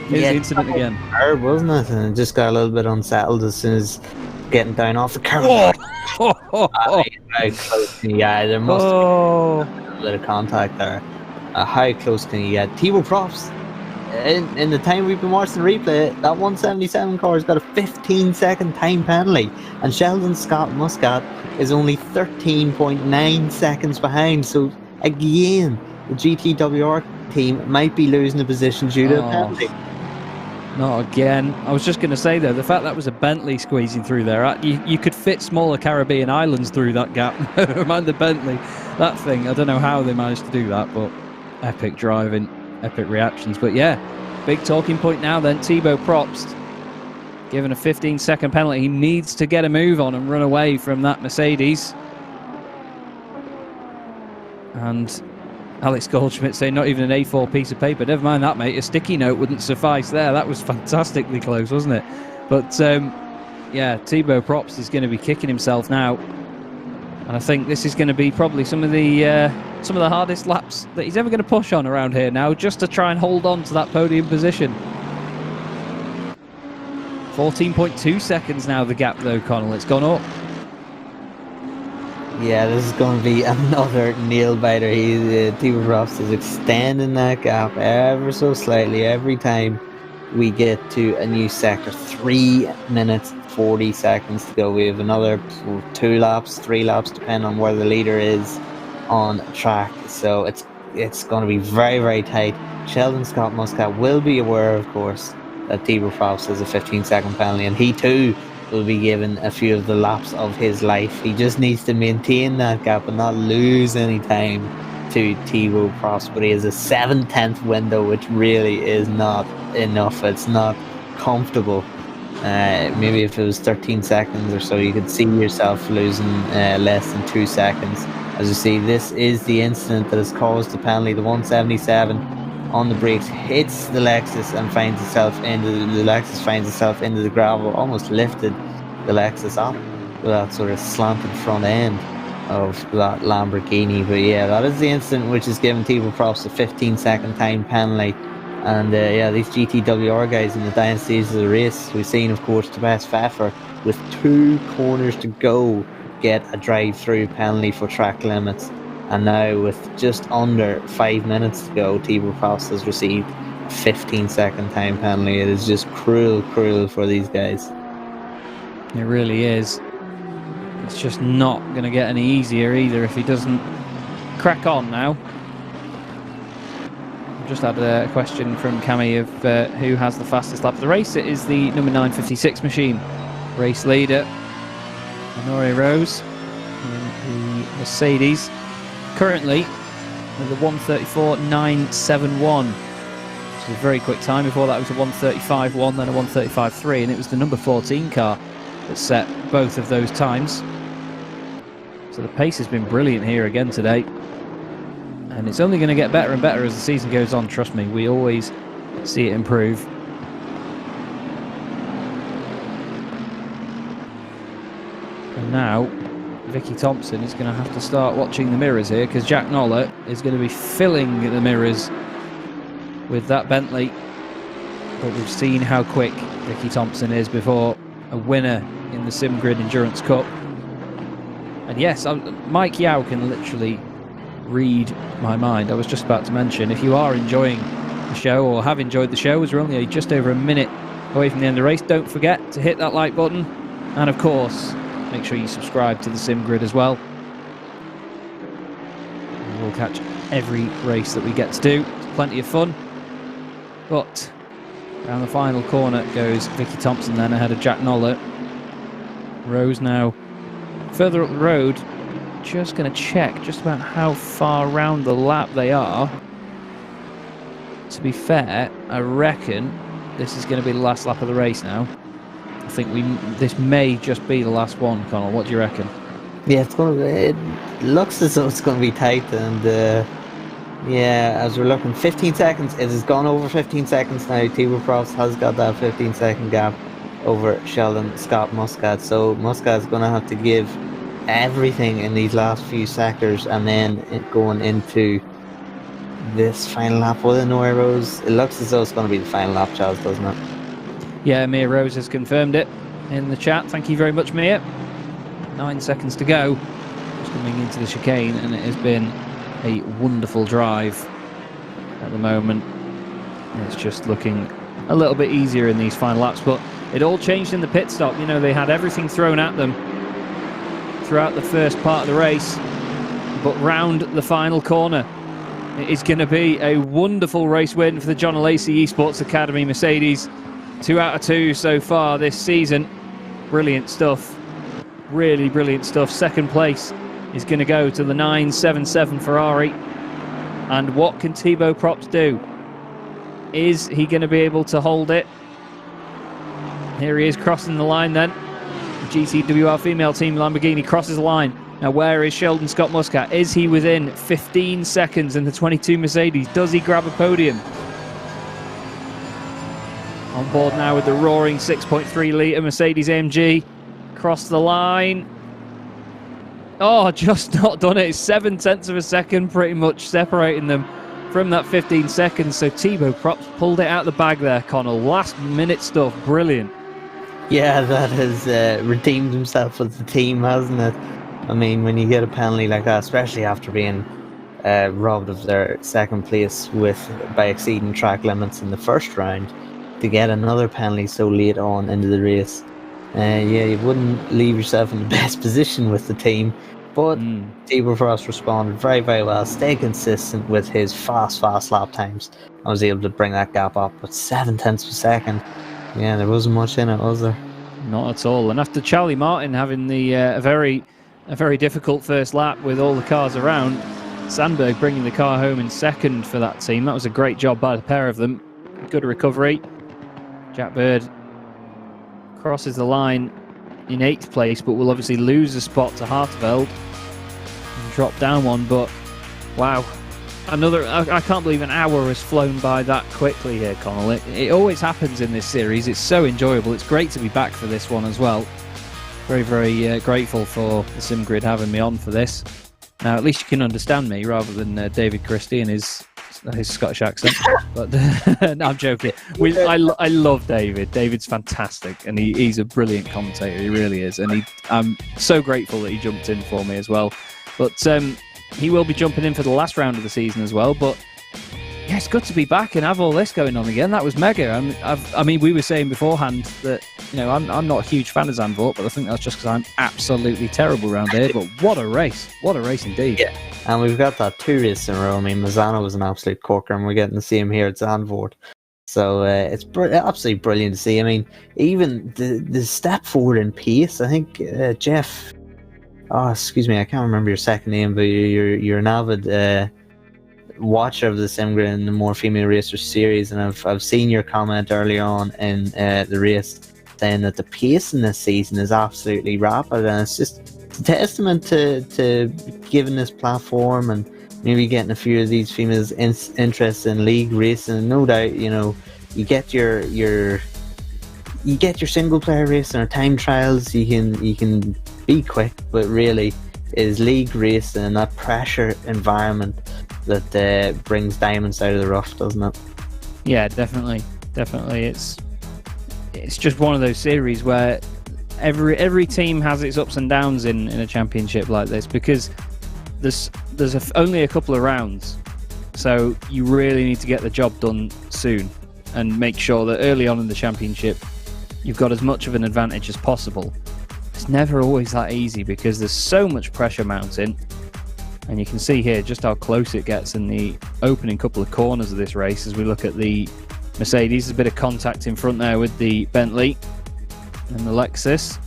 Here's the incident again. Hard, wasn't it? And it just got a little bit unsettled as soon as getting down off the curb. How close can you get? There must have been a little bit of contact there. How close can you get? Tebow props. In the time we've been watching the replay, that 177 car has got a 15-second time penalty, and Sheldon Scott Muscat is only 13.9 seconds behind. So again, the GTWR team might be losing a position due to a penalty. Not again. I was just going to say, though, the fact that was a Bentley squeezing through there, you could fit smaller Caribbean islands through that gap. Never mind the Bentley. That thing, I don't know how they managed to do that, but epic driving, epic reactions. But yeah, big talking point now then. Tebow Probst given a 15-second penalty. He needs to get a move on and run away from that Mercedes. And Alex Goldschmidt saying not even an A4 piece of paper. Never mind that, mate. A sticky note wouldn't suffice there. That was fantastically close, wasn't it? But yeah, Tebow Probst is going to be kicking himself now, and I think this is going to be probably some of the hardest laps that he's ever going to push on around here now, just to try and hold on to that podium position. 14.2 seconds now the gap though, Connell. It's gone up. Yeah, this is going to be another nail biter. Tebow Probst is extending that gap ever so slightly every time we get to a new sector. 3 minutes 40 seconds to go. We have another 2 laps, 3 laps, depending on where the leader is on track. So it's going to be very, very tight. Sheldon Scott Muscat will be aware, of course, that Tebow Probst has a 15-second penalty, and he too will be given a few of the laps of his life. He just needs to maintain that gap and not lose any time to Tebow Probst. But he has a 7/10 window, which really is not enough. It's not comfortable. Maybe if it was 13 seconds or so, you could see yourself losing less than 2 seconds. As you see, this is the incident that has caused the penalty. The 177 on the brakes hits the Lexus and finds itself into the gravel. Almost lifted the Lexus up with that sort of slanted front end of that Lamborghini. But yeah, that is the incident which has given Tebow Probst a 15-second time penalty. And yeah, these GTWR guys in the dying stages of the race, we've seen, of course, Tobias Pfeffer with 2 corners to go get a drive-through penalty for track limits. And now with just under 5 minutes to go, Tebow Probst has received a 15-second time penalty. It is just cruel for these guys. It really is. It's just not going to get any easier either if he doesn't crack on now. Just had a question from Cami of who has the fastest lap of the race. It is the number 956 machine. Race leader, Honore Rose, in the Mercedes. Currently with a 1:34.971, which is a very quick time. Before that it was a 1:35.1, then a 1:35.3, and it was the number 14 car that set both of those times. So the pace has been brilliant here again today. And it's only going to get better and better as the season goes on, trust me. We always see it improve. And now, Vicky Thompson is going to have to start watching the mirrors here, because Jack Noller is going to be filling the mirrors with that Bentley. But we've seen how quick Vicky Thompson is before a winner in the SimGrid Endurance Cup. And yes, Mike Yao can literally read my mind. I was just about to mention, if you are enjoying the show or have enjoyed the show, as we're only just over a minute away from the end of the race, don't forget to hit that like button, and of course make sure you subscribe to the SimGrid as well. And we'll catch every race that we get to do. It's plenty of fun. But around the final corner goes Vicky Thompson then ahead of Jack Noller. Rose now further up the road. Just going to check just about how far around the lap they are. To be fair, I reckon this is going to be the last lap of the race now. I think this may just be the last one, Connell. What do you reckon? Yeah, it looks as though it's going to be tight, and yeah, as we're looking, 15 seconds. It has gone over 15 seconds now. Tibor Prost has got that 15-second gap over Sheldon Scott Muscat. So Muscat's going to have to give everything in these last few sectors, and then going into this final lap. Will it Noah Rose? It looks as though it's going to be the final lap, Charles, doesn't it? Yeah, Mia Rose has confirmed it in the chat. Thank you very much, Mia. 9 seconds to go. Just coming into the chicane, and it has been a wonderful drive at the moment. It's just looking a little bit easier in these final laps, but it all changed in the pit stop. You know, they had everything thrown at them throughout the first part of the race, but round the final corner, it is going to be a wonderful race win for the John Lacey Esports Academy Mercedes. 2 out of 2 so far this season. Brilliant stuff. Really brilliant stuff. Second place is going to go to the 977 Ferrari. And what can Thibaut Props do? Is he going to be able to hold it? Here he is crossing the line then. The GTWR female team Lamborghini crosses the line. Now where is Sheldon Scott Muscat? Is he within 15 seconds in the 22 Mercedes? Does he grab a podium? On board now with the roaring 6.3 litre Mercedes AMG. Cross the line. Oh, just not done it. 0.7 of a second pretty much separating them from that 15 seconds. So Thibaut Props pulled it out of the bag there, Connell. Last minute stuff. Brilliant. Yeah, that has redeemed himself with the team, hasn't it? I mean, when you get a penalty like that, especially after being robbed of their second place by exceeding track limits in the first round, to get another penalty so late on into the race, yeah, you wouldn't leave yourself in the best position with the team. But Tibor Prost responded very, very well, stayed consistent with his fast lap times. I was able to bring that gap up with 0.7 of a second. Yeah, there wasn't much in it, was there? Not at all. And after Charlie Martin having the a very difficult first lap with all the cars around, Sandberg bringing the car home in second for that team. That was a great job by the pair of them. Good recovery. Jack Bird crosses the line in 8th place, but will obviously lose a spot to Harteveld and drop down one. But wow, I can't believe an hour has flown by that quickly here, Connell. It always happens in this series. It's so enjoyable. It's great to be back for this one as well. Very, very grateful for the SimGrid having me on for this. Now, at least you can understand me rather than David Christie and his Scottish accent. But no, I'm joking. I love David. David's fantastic, and he's a brilliant commentator. He really is, and I'm so grateful that he jumped in for me as well. But he will be jumping in for the last round of the season as well. But yeah, it's good to be back and have all this going on again. That was mega. I mean, we were saying beforehand that, you know, I'm not a huge fan of Zandvoort, but I think that's just because I'm absolutely terrible around here. But what a race indeed. Yeah, and we've got that 2 races in a row. I mean, Misano was an absolute corker, and we're getting to see him here at Zandvoort. So it's absolutely brilliant to see. I mean, even the step forward in pace. I think Jeff. Oh, excuse me, I can't remember your second name, but you're an avid watcher of the SimGrid and the More Female Racers series, and I've seen your comment earlier on in the race saying that the pace in this season is absolutely rapid, and it's just a testament to giving this platform and maybe getting a few of these females interested in league racing. And no doubt, you know, you get your single player racing or time trials, you can be quick, but really it is league racing and that pressure environment that brings diamonds out of the rough, doesn't it? Yeah, definitely. It's just one of those series where every team has its ups and downs in a championship like this, because there's only a couple of rounds, so you really need to get the job done soon and make sure that early on in the championship you've got as much of an advantage as possible. It's never always that easy because there's so much pressure mounting. And you can see here just how close it gets in the opening couple of corners of this race as we look at the Mercedes. There's a bit of contact in front there with the Bentley and the Lexus.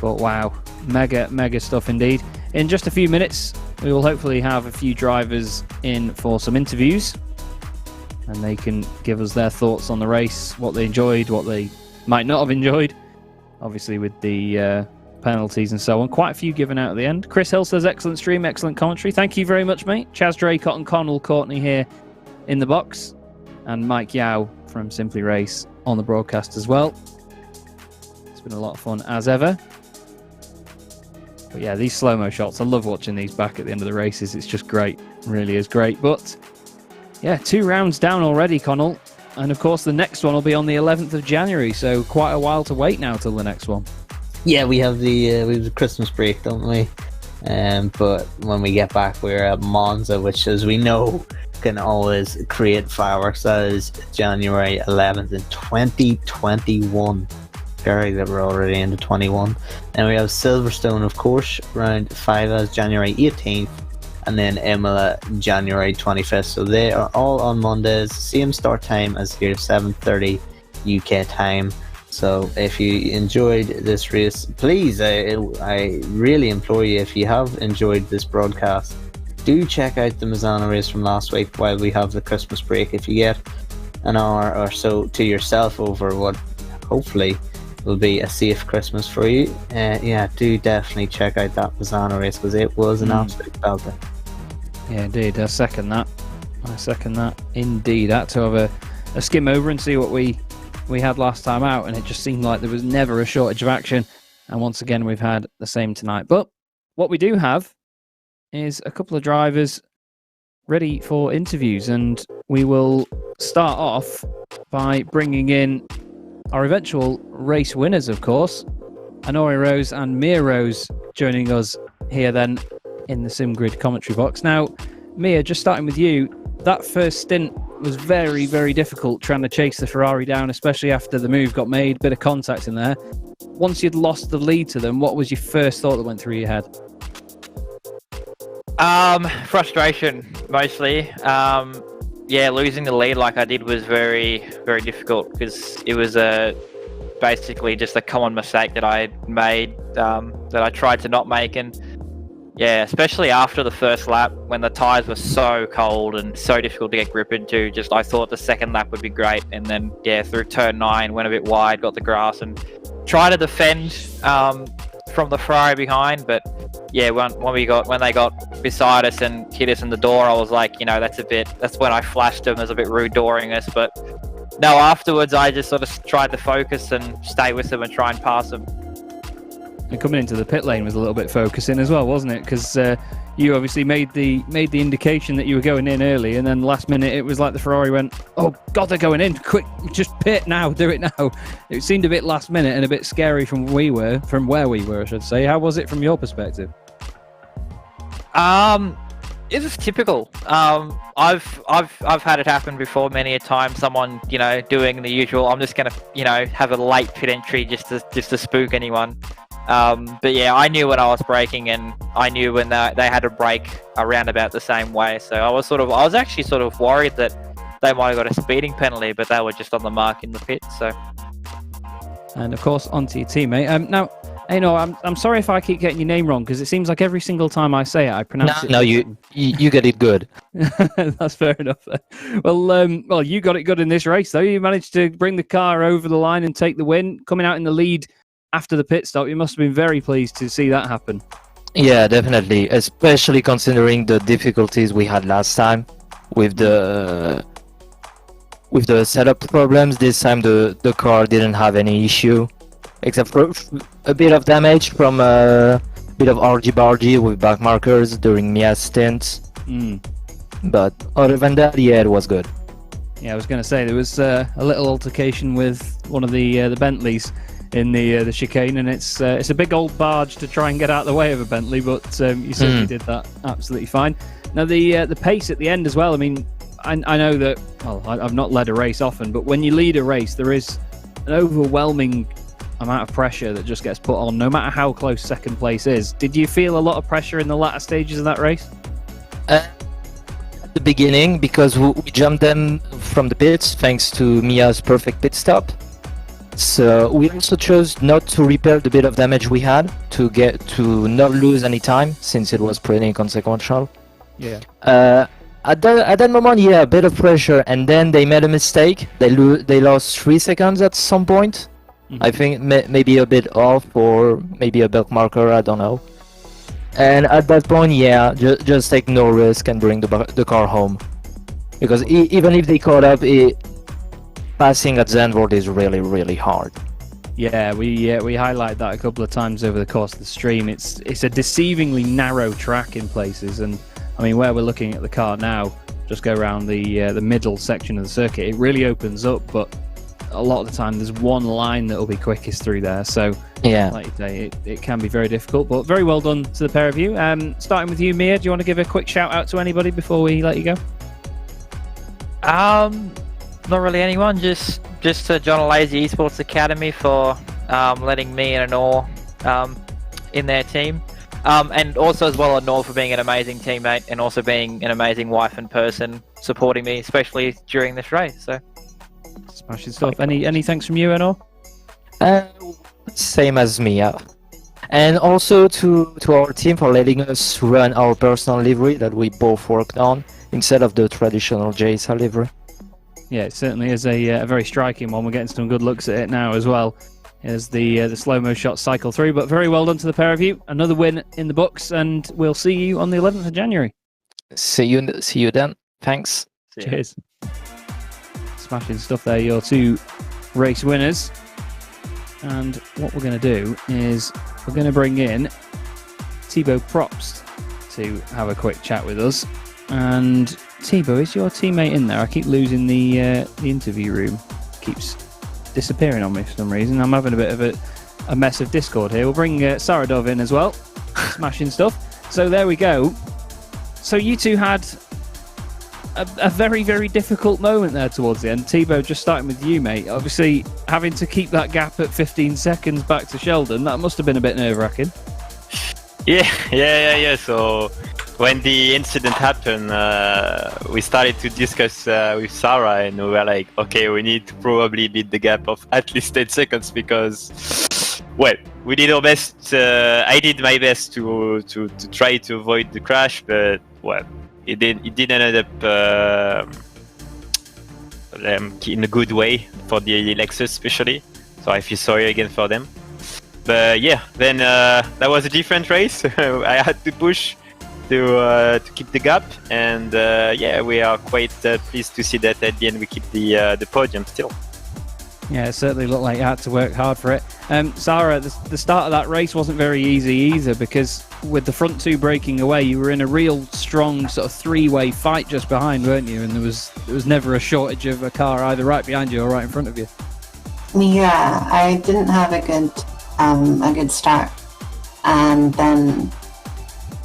But wow, mega stuff indeed. In just a few minutes, we will hopefully have a few drivers in for some interviews, and they can give us their thoughts on the race, what they enjoyed, what they might not have enjoyed. Obviously with the penalties and so on. Quite a few given out at the end. Chris Hill says, excellent stream, excellent commentary. Thank you very much, mate. Chaz Draycott and Connell Courtney here in the box. And Mike Yao from Simply Race on the broadcast as well. It's been a lot of fun as ever. But yeah, these slow-mo shots, I love watching these back at the end of the races. It's just great. It really is great. But yeah, 2 rounds down already, Connell. And of course, the next one will be on the 11th of January. So quite a while to wait now till the next one. Yeah, we have the Christmas break, don't we? But when we get back, we're at Monza, which, as we know, can always create fireworks. That is January 11th in 2021. Scary that we're already into 21. And we have Silverstone, of course, round 5 as January 18th, and then Imola January 25th. So they are all on Mondays, same start time as here, 7:30 UK time. So if you enjoyed this race, please, I really implore you, if you have enjoyed this broadcast, do check out the Misano race from last week while we have the Christmas break. If you get an hour or so to yourself over what hopefully will be a safe Christmas for you, yeah, do definitely check out that Misano race, because it was an absolute belter. Yeah, indeed. I second that. Indeed. I had to have a skim over and see what we had last time out, and it just seemed like there was never a shortage of action. And once again, we've had the same tonight. But what we do have is a couple of drivers ready for interviews, and we will start off by bringing in our eventual race winners, of course, Honore Rose and Mia Rose, joining us here then in the SimGrid commentary box. Now, Mia, just starting with you, that first stint was very, very difficult trying to chase the Ferrari down, especially after the move got made, bit of contact in there. Once you'd lost the lead to them, what was your first thought that went through your head? Frustration, mostly. Yeah, losing the lead like I did was very, very difficult, because it was basically just a common mistake that I had made, that I tried to not make. And yeah, especially after the first lap, when the tyres were so cold and so difficult to get grip into, just I thought the second lap would be great. And then, yeah, through turn 9, went a bit wide, got the grass, and tried to defend from the Ferrari behind. But yeah, when they got beside us and hit us in the door, I was like, that's when I flashed them as a bit rude dooring us. But no, afterwards I just sort of tried to focus and stay with them and try and pass them. And coming into the pit lane was a little bit focusing as well, wasn't it? Because you obviously made the indication that you were going in early, and then last minute it was like the Ferrari went, "Oh God, they're going in! Quick, just pit now, do it now." It seemed a bit last minute and a bit scary from where we were, I should say. How was it from your perspective? It was typical. I've had it happen before many a time. Someone, doing the usual. I'm just gonna, have a late pit entry just to spook anyone. But yeah, I knew when I was braking, and I knew when they had to brake around about the same way. So I was actually sort of worried that they might have got a speeding penalty, but they were just on the mark in the pit. So. And of course, onto your teammate. Now, I'm sorry if I keep getting your name wrong, because it seems like every single time I say it, I pronounce it. No, you get it good. That's fair enough. Well, you got it good in this race, though. You managed to bring the car over the line and take the win, coming out in the lead after the pit stop. You must have been very pleased to see that happen. Yeah, definitely, especially considering the difficulties we had last time with the setup problems. This time the car didn't have any issue, except for a bit of damage from a bit of argy-bargy with back markers during Mia's stints. But other than that, yeah, it was good. Yeah, I was going to say, there was a little altercation with one of the Bentleys in the chicane, and it's a big old barge to try and get out of the way of a Bentley, but you certainly did that absolutely fine. Now, the pace at the end as well, I mean, I know that, well, I've not led a race often, but when you lead a race, there is an overwhelming amount of pressure that just gets put on, no matter how close second place is. Did you feel a lot of pressure in the latter stages of that race? At the beginning, because we jumped them from the pits thanks to Mia's perfect pit stop. So we also chose not to repair the bit of damage we had to not lose any time, since it was pretty inconsequential. Yeah. At that moment, yeah, a bit of pressure, and then they made a mistake. They lost 3 seconds at some point, I think maybe a bit off or maybe a belt marker, I don't know. And at that point, yeah, just take no risk and bring the car home. Because even if they caught up, passing at Zandvoort is really, really hard. Yeah, we highlight that a couple of times over the course of the stream. It's a deceivingly narrow track in places, and I mean where we're looking at the car now, just go around the middle section of the circuit. It really opens up, but a lot of the time there's one line that will be quickest through there. So yeah, like you say, it can be very difficult. But very well done to the pair of you. Starting with you, Mia, do you want to give a quick shout out to anybody before we let you go? Not really anyone. Just to John Lazy Esports Academy for letting me and Anor in their team, and also as well Anor for being an amazing teammate and also being an amazing wife and person, supporting me especially during this race. So smashing stuff. Any thanks from you, Anor? Same as me, yeah. And also to our team for letting us run our personal livery that we both worked on instead of the traditional JSA livery. Yeah, it certainly is a very striking one. We're getting some good looks at it now as well as the slow-mo shots cycle through. But very well done to the pair of you. Another win in the books, and we'll see you on the 11th of January. See you then. Thanks. Cheers. Smashing stuff there, your two race winners. And what we're going to do is we're going to bring in Thibaut Probst to have a quick chat with us. And Thibaut, is your teammate in there? I keep losing the interview room. Keeps disappearing on me for some reason. I'm having a bit of a mess of Discord here. We'll bring Sarah Dove in as well. Smashing stuff. So there we go. So you two had a very, very difficult moment there towards the end. Thibaut, just starting with you, mate. Obviously, having to keep that gap at 15 seconds back to Sheldon, that must have been a bit nerve-wracking. Yeah. So when the incident happened, we started to discuss with Sarah, and we were like, okay, we need to probably beat the gap of at least 10 seconds because, well, we did our best. I did my best to try to avoid the crash, but well, it didn't end up in a good way for the Lexus, especially. So I feel sorry again for them. But yeah, then that was a different race. I had to push to keep the gap, and yeah, we are quite pleased to see that at the end we keep the podium still. Yeah, it certainly looked like you had to work hard for it. Sarah, the start of that race wasn't very easy either, because with the front two breaking away, you were in a real strong sort of three-way fight just behind, weren't you? And there was never a shortage of a car either right behind you or right in front of you. Yeah, I didn't have a good start, and then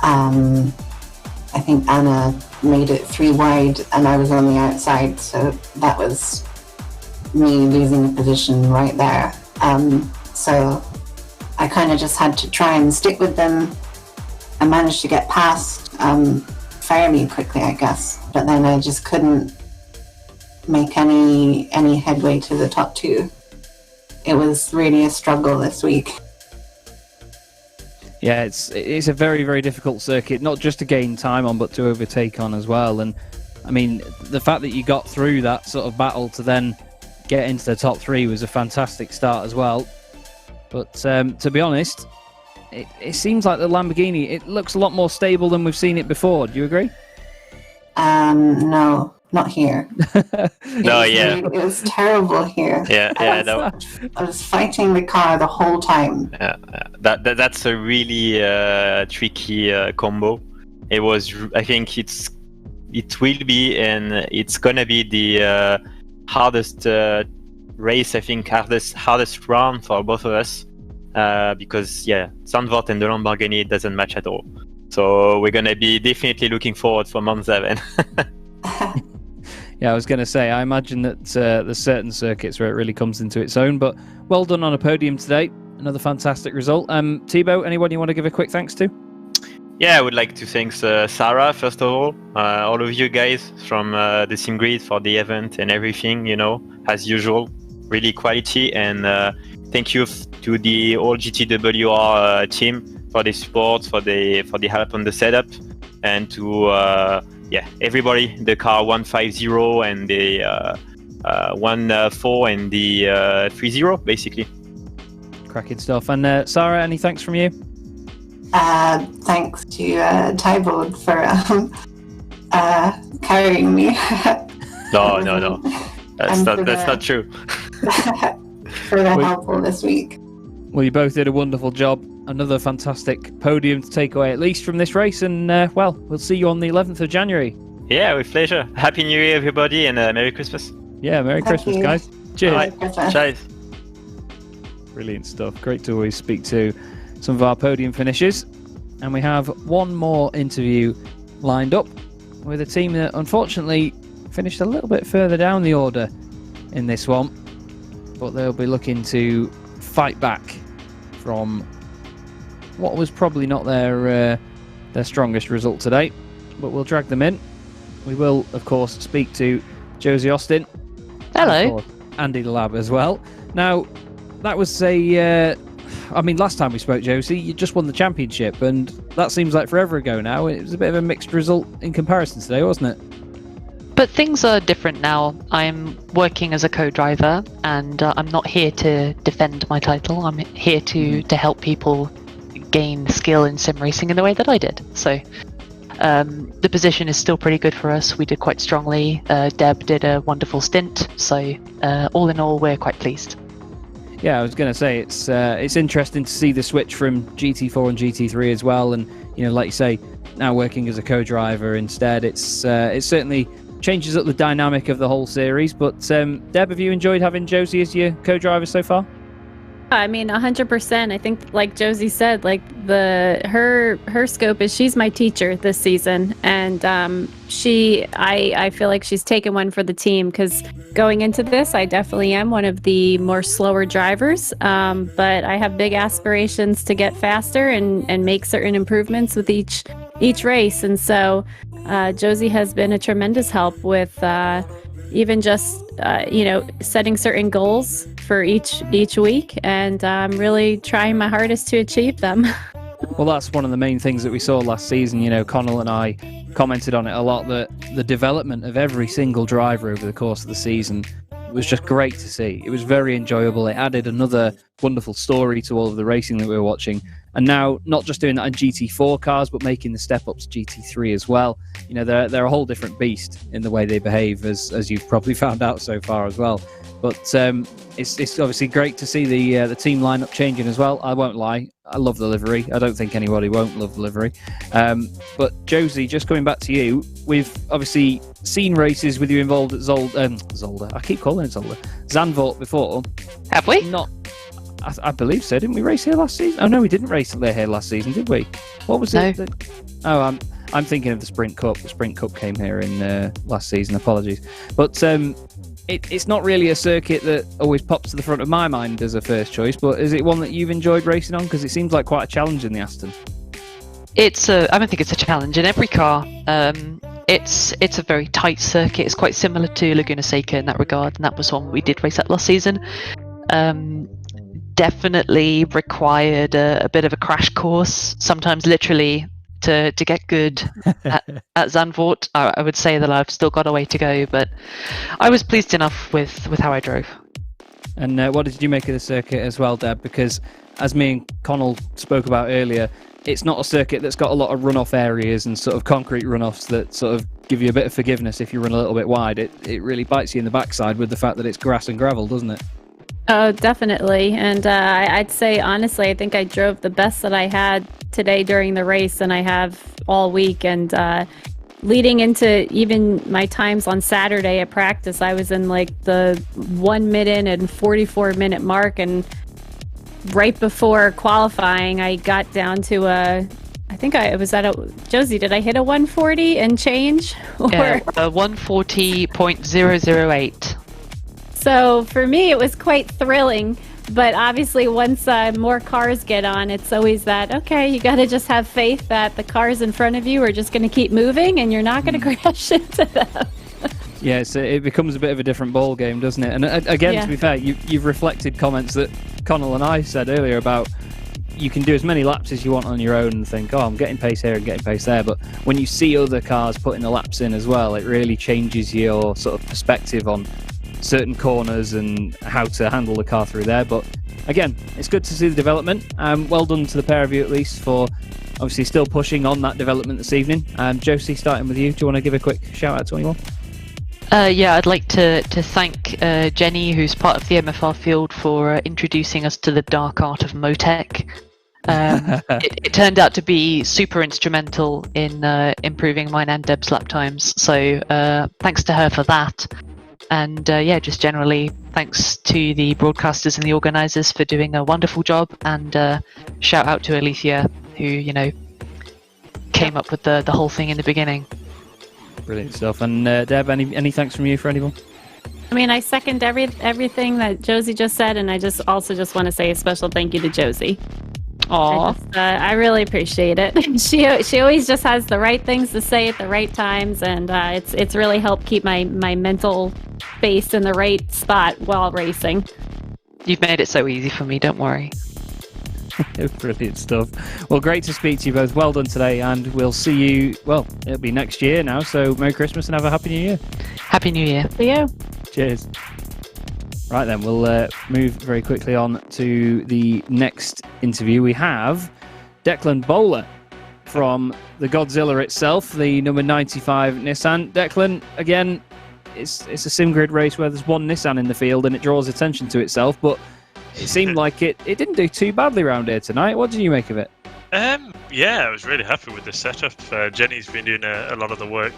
I think Anna made it 3 wide and I was on the outside, so that was me losing a position right there. So I kind of just had to try and stick with them. I managed to get past fairly quickly, I guess, but then I just couldn't make any headway to the top 2. It was really a struggle this week. Yeah, it's a very, very difficult circuit, not just to gain time on, but to overtake on as well. And I mean, the fact that you got through that sort of battle to then get into the top 3 was a fantastic start as well. But to be honest, it seems like the Lamborghini, it looks a lot more stable than we've seen it before. Do you agree? No, not here. It was terrible here. I was fighting the car the whole time. Yeah, that's a really tricky combo. It was. I think it will be, and it's gonna be the hardest race. I think hardest round for both of us, because Zandvoort and the Lamborghini doesn't match at all. So we're gonna be definitely looking forward for Monza then. Yeah, I was going to say, I imagine that there's certain circuits where it really comes into its own, but well done on a podium today. Another fantastic result. Thibaut, anyone you want to give a quick thanks to? Yeah, I would like to thank Sarah, first all of you guys from the Sim Grid for the event and everything, as usual, really quality. And thank you to the whole GTWR team for the support, for the help on the setup, and to everybody, the car 150 and the 14 and the 30, basically. Cracking stuff. And Sarah, any thanks from you? Thanks to Tybold for carrying me. No. That's not true. For the help all this week. Well, you both did a wonderful job. Another fantastic podium to take away, at least from this race. And, well, we'll see you on the 11th of January. Yeah, with pleasure. Happy New Year, everybody, and Merry Christmas. Yeah, Merry Christmas, you. guys. Cheers. All right. Cheers. Brilliant stuff. Great to always speak to some of our podium finishers. And we have one more interview lined up with a team that unfortunately finished a little bit further down the order in this one. But they'll be looking to fight back from what was probably not their strongest result today. But we'll drag them in. We will, of course, speak to Josie Austin. Hello. And, of course, Andy the Lab as well. Now, that was last time we spoke, Josie, you just won the championship, and that seems like forever ago now. It was a bit of a mixed result in comparison today, wasn't it? But things are different now. I'm working as a co-driver, and I'm not here to defend my title. I'm here to help people gain skill in sim racing in the way that I did. So the position is still pretty good for us. We did quite strongly. Deb did a wonderful stint. So all in all, we're quite pleased. Yeah, I was going to say it's interesting to see the switch from GT4 and GT3 as well, and like you say, now working as a co-driver instead, it certainly changes up the dynamic of the whole series. But Deb, have you enjoyed having Josie as your co-driver so far? I mean, 100%. I think, like Josie said, like her scope is she's my teacher this season, and I feel like she's taken one for the team, because going into this, I definitely am one of the more slower drivers, but I have big aspirations to get faster and make certain improvements with each race, and so Josie has been a tremendous help with even just setting certain goals for each week, and I'm really trying my hardest to achieve them. Well, that's one of the main things that we saw last season. Connell and I commented on it a lot, that the development of every single driver over the course of the season was just great to see. It was very enjoyable. It added another wonderful story to all of the racing that we were watching. And now, not just doing that in GT4 cars, but making the step up to GT3 as well. They're a whole different beast in the way they behave, as you've probably found out so far as well. But it's obviously great to see the team lineup changing as well. I won't lie, I love the livery. I don't think anybody won't love the livery. But Josie, just coming back to you, we've obviously seen races with you involved at Zolder. I keep calling it Zolder. Zandvoort before. Have we? Not. I believe so. Didn't we race here last season? Oh no, we didn't race here last season, did we? What was it? No. I'm thinking of the Sprint Cup. The Sprint Cup came here in last season. Apologies, but it's not really a circuit that always pops to the front of my mind as a first choice. But is it one that you've enjoyed racing on? Because it seems like quite a challenge in the Aston. I don't think it's a challenge in every car. It's a very tight circuit. It's quite similar to Laguna Seca in that regard, and that was one we did race at last season. Definitely required a bit of a crash course, sometimes literally, to get good at Zandvoort. I would say that I've still got a way to go, but I was pleased enough with how I drove. And what did you make of the circuit as well, Deb? Because as me and Connell spoke about earlier, it's not a circuit that's got a lot of runoff areas and sort of concrete runoffs that sort of give you a bit of forgiveness if you run a little bit wide. It really bites you in the backside with the fact that it's grass and gravel, doesn't it? Oh, definitely. And I'd say, honestly, I think I drove the best that I had today during the race, and I have all week. And leading into even my times on Saturday at practice, I was in like the 1 minute and 44-minute mark. And right before qualifying, I got down to Josie, did I hit a 140 and change? Yeah, 140.008. So for me, it was quite thrilling. But obviously, once more cars get on, it's always that, okay, you got to just have faith that the cars in front of you are just going to keep moving and you're not going to crash into them. Yeah, so it becomes a bit of a different ball game, doesn't it? And again, to be fair, you've reflected comments that Connell and I said earlier about you can do as many laps as you want on your own and think, oh, I'm getting pace here and getting pace there. But when you see other cars putting the laps in as well, it really changes your sort of perspective on certain corners and how to handle the car through there. But again, it's good to see the development. Well done to the pair of you, at least, for obviously still pushing on that development this evening. Josie, starting with you, do you want to give a quick shout out to anyone? Yeah, I'd like to thank Jenny, who's part of the MFR field, for introducing us to the dark art of Motec. It turned out to be super instrumental in improving mine and Deb's lap times, so thanks to her for that. And yeah, just generally thanks to the broadcasters and the organisers for doing a wonderful job, and shout out to Alicia, who, you know, came up with the whole thing in the beginning. Brilliant stuff. And Deb, any thanks from you for anyone? I mean, I second everything that Josie just said, and I just want to say a special thank you to Josie. Aww. I really appreciate it. She always just has the right things to say at the right times, and it's really helped keep my mental space in the right spot while racing. You've made it so easy for me, don't worry. Brilliant stuff. Well, great to speak to you both. Well done today, and we'll see you, well, it'll be next year now, so Merry Christmas and have a Happy New Year. Happy New Year. See you. Cheers. Right then, we'll move very quickly on to the next interview. We have Declan Bowler from the Godzilla itself, the number 95 Nissan. Declan, again, it's a sim grid race where there's one Nissan in the field and it draws attention to itself, but it seemed like it didn't do too badly around here tonight. What did you make of it? Yeah, I was really happy with the setup. Jenny's been doing a lot of the work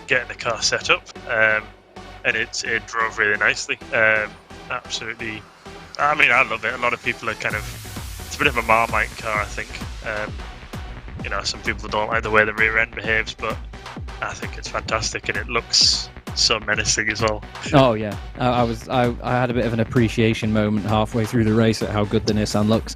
getting the car set up, and it drove really nicely. Absolutely, I mean, I love it. A lot of people are it's a bit of a Marmite car, I think. You know, some people don't like the way the rear end behaves, but I think it's fantastic, and it looks so menacing as well. Oh yeah, I had a bit of an appreciation moment halfway through the race at how good the Nissan looks.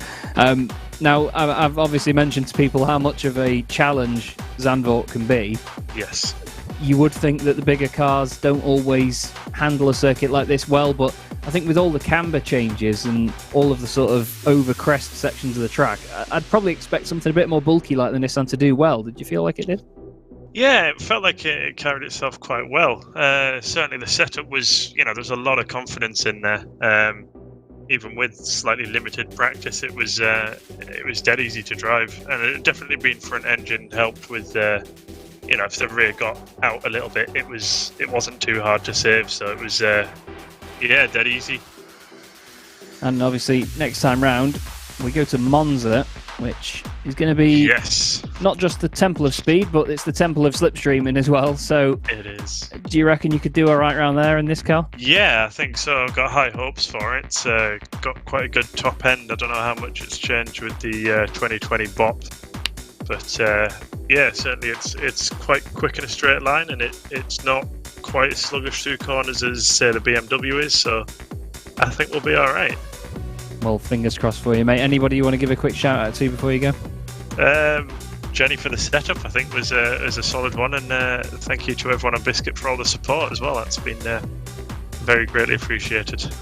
Now I've obviously mentioned to people how much of a challenge Zandvoort can be. Yes. You would think that the bigger cars don't always handle a circuit like this well, but I think with all the camber changes and all of the sort of over crest sections of the track, I'd probably expect something a bit more bulky like the Nissan to do well. Did you feel like it did? Yeah, it felt like it carried itself quite well. Certainly the setup was, you know, there's a lot of confidence in there. Even with slightly limited practice, it was dead easy to drive, and it definitely being front engine helped with, you know, if the rear got out a little bit, it wasn't too hard to save, so it was, yeah, dead easy. And obviously next time round we go to Monza, which is going to be not just the temple of speed, but it's the temple of slipstreaming as well. So it is. Do you reckon you could do all right around there in this car? Yeah, I think so. I've got high hopes for it. It's got quite a good top end. I don't know how much it's changed with the 2020 BOP, but yeah, certainly it's quite quick in a straight line, and it's not quite as sluggish through corners as, say, the BMW is. So I think we'll be all right. Well, fingers crossed for you, mate. Anybody you want to give a quick shout out to before you go? Jenny for the setup, I think, was a solid one, and thank you to everyone on Biscuit for all the support as well. That's been very greatly appreciated.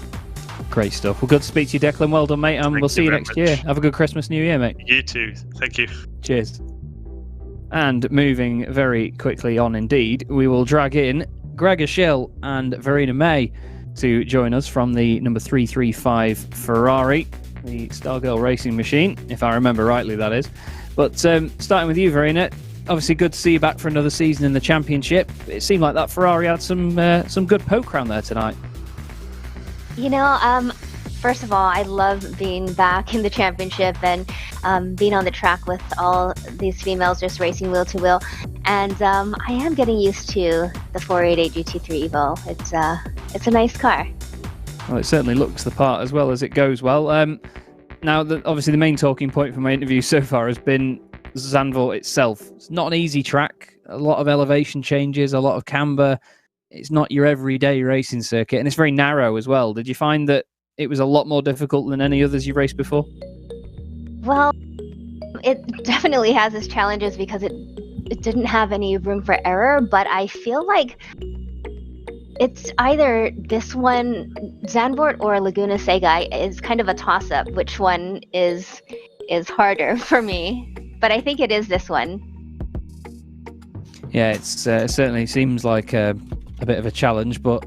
Great stuff. Well, good to speak to you, Declan. Well done, mate, and we'll see you next year. Have a good Christmas, New Year, mate. You too. Thank you. Cheers. And moving very quickly on, indeed, we will drag in Gregor Schill and Verena May to join us from the number 335 Ferrari, the Stargirl racing machine, if I remember rightly, that is. But starting with you, Verena, obviously good to see you back for another season in the championship. It seemed like that Ferrari had some good poke around there tonight. You know, first of all, I love being back in the championship and being on the track with all these females just racing wheel to wheel. And I am getting used to the 488 GT3 Evo. It's a nice car. Well, it certainly looks the part as well as it goes well. Now, obviously, the main talking point for my interview so far has been Zandvoort itself. It's not an easy track. A lot of elevation changes, a lot of camber. It's not your everyday racing circuit, and it's very narrow as well. Did you find that it was a lot more difficult than any others you've raced before? Well, it definitely has its challenges because it didn't have any room for error, but I feel like it's either this one, Zandvoort, or Laguna Seca is kind of a toss-up. Which one is harder for me? But I think it is this one. Yeah, it certainly seems like a bit of a challenge, but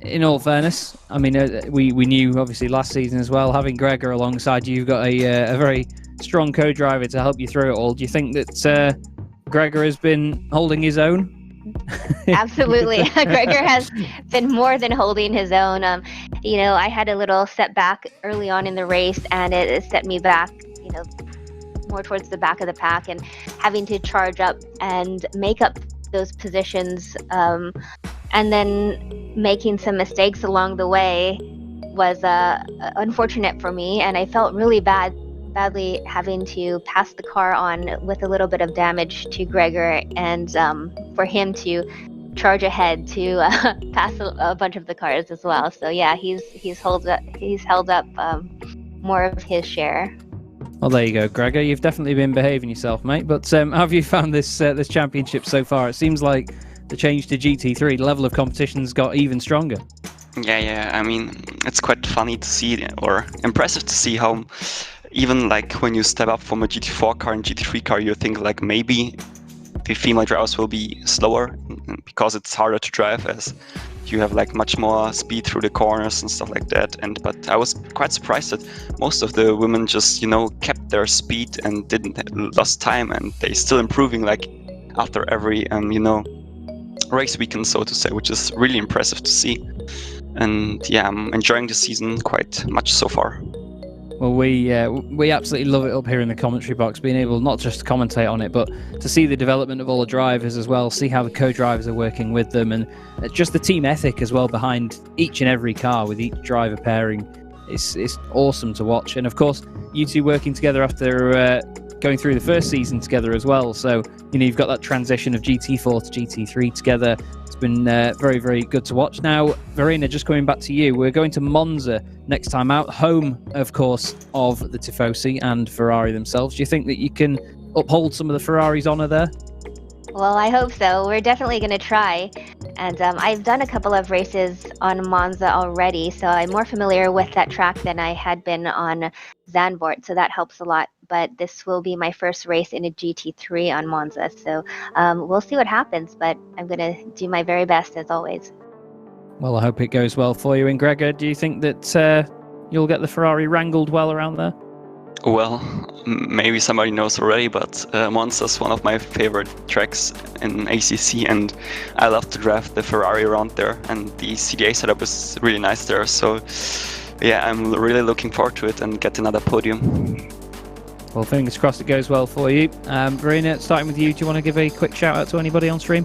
in all fairness, I mean, we knew obviously last season as well, having Gregor alongside you, you've got a very strong co-driver to help you through it all. Do you think that Gregor has been holding his own? Absolutely. Gregor has been more than holding his own. I had a little setback early on in the race, and it set me back, more towards the back of the pack, and having to charge up and make up those positions, and then making some mistakes along the way was unfortunate for me, and I felt really badly having to pass the car on with a little bit of damage to Gregor, and for him to charge ahead to pass a bunch of the cars as well. So yeah, he's held up more of his share. Well, there you go, Gregor. You've definitely been behaving yourself, mate. But how have you found this championship so far? It seems like the change to GT3, the level of competition's got even stronger. Yeah. I mean, it's quite funny to see, or impressive to see how even like when you step up from a GT4 car and GT3 car, you think like maybe the female drivers will be slower because it's harder to drive, as you have like much more speed through the corners and stuff like that. But I was quite surprised that most of the women just kept their speed and didn't lost time, and they still improving like after every race weekend, so to say, which is really impressive to see. And yeah, I'm enjoying the season quite much so far. Well, we absolutely love it up here in the commentary box, being able not just to commentate on it, but to see the development of all the drivers as well, see how the co-drivers are working with them, and just the team ethic as well behind each and every car with each driver pairing. It's awesome to watch. And of course, you two working together after going through the first season together as well. So, you've got that transition of GT4 to GT3 together. It's been very, very good to watch. Now, Verena, just coming back to you, we're going to Monza next time out, home, of course, of the Tifosi and Ferrari themselves. Do you think that you can uphold some of the Ferrari's honour there? Well, I hope so. We're definitely going to try. And I've done a couple of races on Monza already, so I'm more familiar with that track than I had been on Zandvoort, so that helps a lot. But this will be my first race in a GT3 on Monza, so we'll see what happens, but I'm going to do my very best as always. Well, I hope it goes well for you. And Gregor, do you think that you'll get the Ferrari wrangled well around there? Well, maybe somebody knows already, but Monza is one of my favorite tracks in ACC, and I love to drive the Ferrari around there, and the CDA setup is really nice there. So yeah, I'm really looking forward to it and get another podium. Well, fingers crossed it goes well for you. Verena, starting with you, do you want to give a quick shout out to anybody on stream?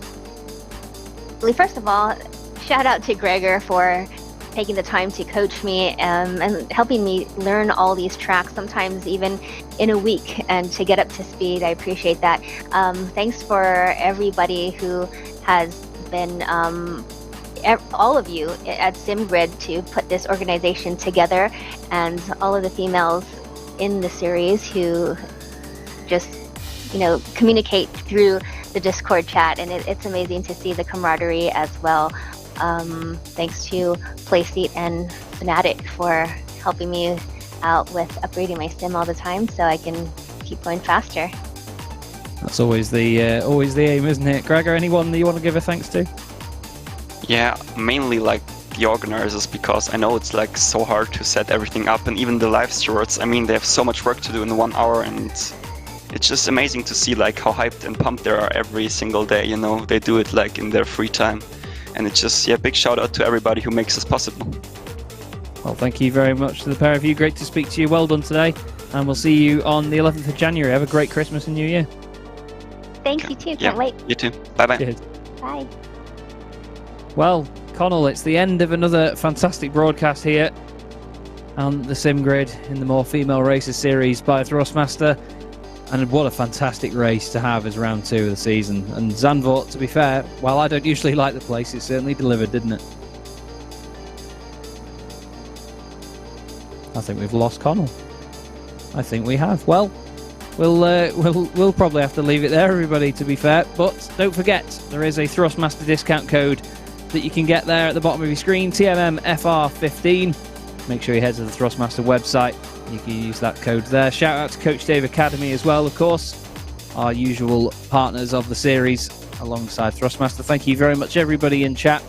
First of all, shout out to Gregor for taking the time to coach me and helping me learn all these tracks, sometimes even in a week, and to get up to speed. I appreciate that. Thanks for everybody who has been, all of you at SimGrid, to put this organization together, and all of the females in the series who just communicate through the Discord chat, and it's amazing to see the camaraderie as well. Thanks to Playseat and Fnatic for helping me out with upgrading my sim all the time so I can keep going faster. That's always the aim, isn't it? Gregor, anyone that you want to give a thanks to? Yeah, mainly like the organizers, because I know it's like so hard to set everything up, and even the live stewards. I mean, they have so much work to do in 1 hour, and it's just amazing to see like how hyped and pumped they are every single day. They do it like in their free time. And it's just, big shout out to everybody who makes this possible. Well, thank you very much to the pair of you. Great to speak to you. Well done today. And we'll see you on the 11th of January. Have a great Christmas and New Year. Thanks, you too. Can't wait. You too. Bye-bye. Cheers. Bye. Well, Connell, it's the end of another fantastic broadcast here on the SimGrid in the More Female Races series by Thrustmaster. And what a fantastic race to have as round 2 of the season. And Zandvoort, to be fair, while I don't usually like the place, it certainly delivered, didn't it? I think we've lost Connell. I think we have. Well, we'll probably have to leave it there, everybody, to be fair. But don't forget, there is a Thrustmaster discount code that you can get there at the bottom of your screen, TMMFR15. Make sure you head to the Thrustmaster website. You can use that code there. Shout out to Coach Dave Academy as well, of course, our usual partners of the series alongside Thrustmaster. Thank you very much, everybody in chat.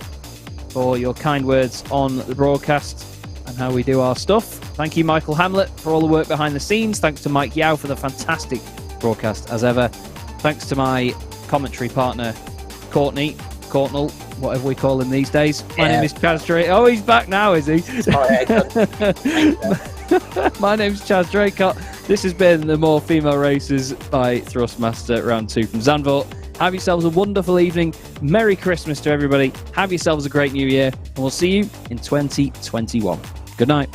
for your kind words on the broadcast and how we do our stuff. Thank you, Michael Hamlet, for all the work behind the scenes. Thanks to Mike Yao for the fantastic broadcast as ever. Thanks to my commentary partner, Courtney, Courtnell, whatever we call him these days. My name is Chaz Drake. Oh, he's back now, is he? My name's Chaz Draycott. This has been the More Female Races by Thrustmaster Round 2 from Zandvoort. Have yourselves a wonderful evening. Merry Christmas to everybody. Have yourselves a great new year. And we'll see you in 2021. Good night.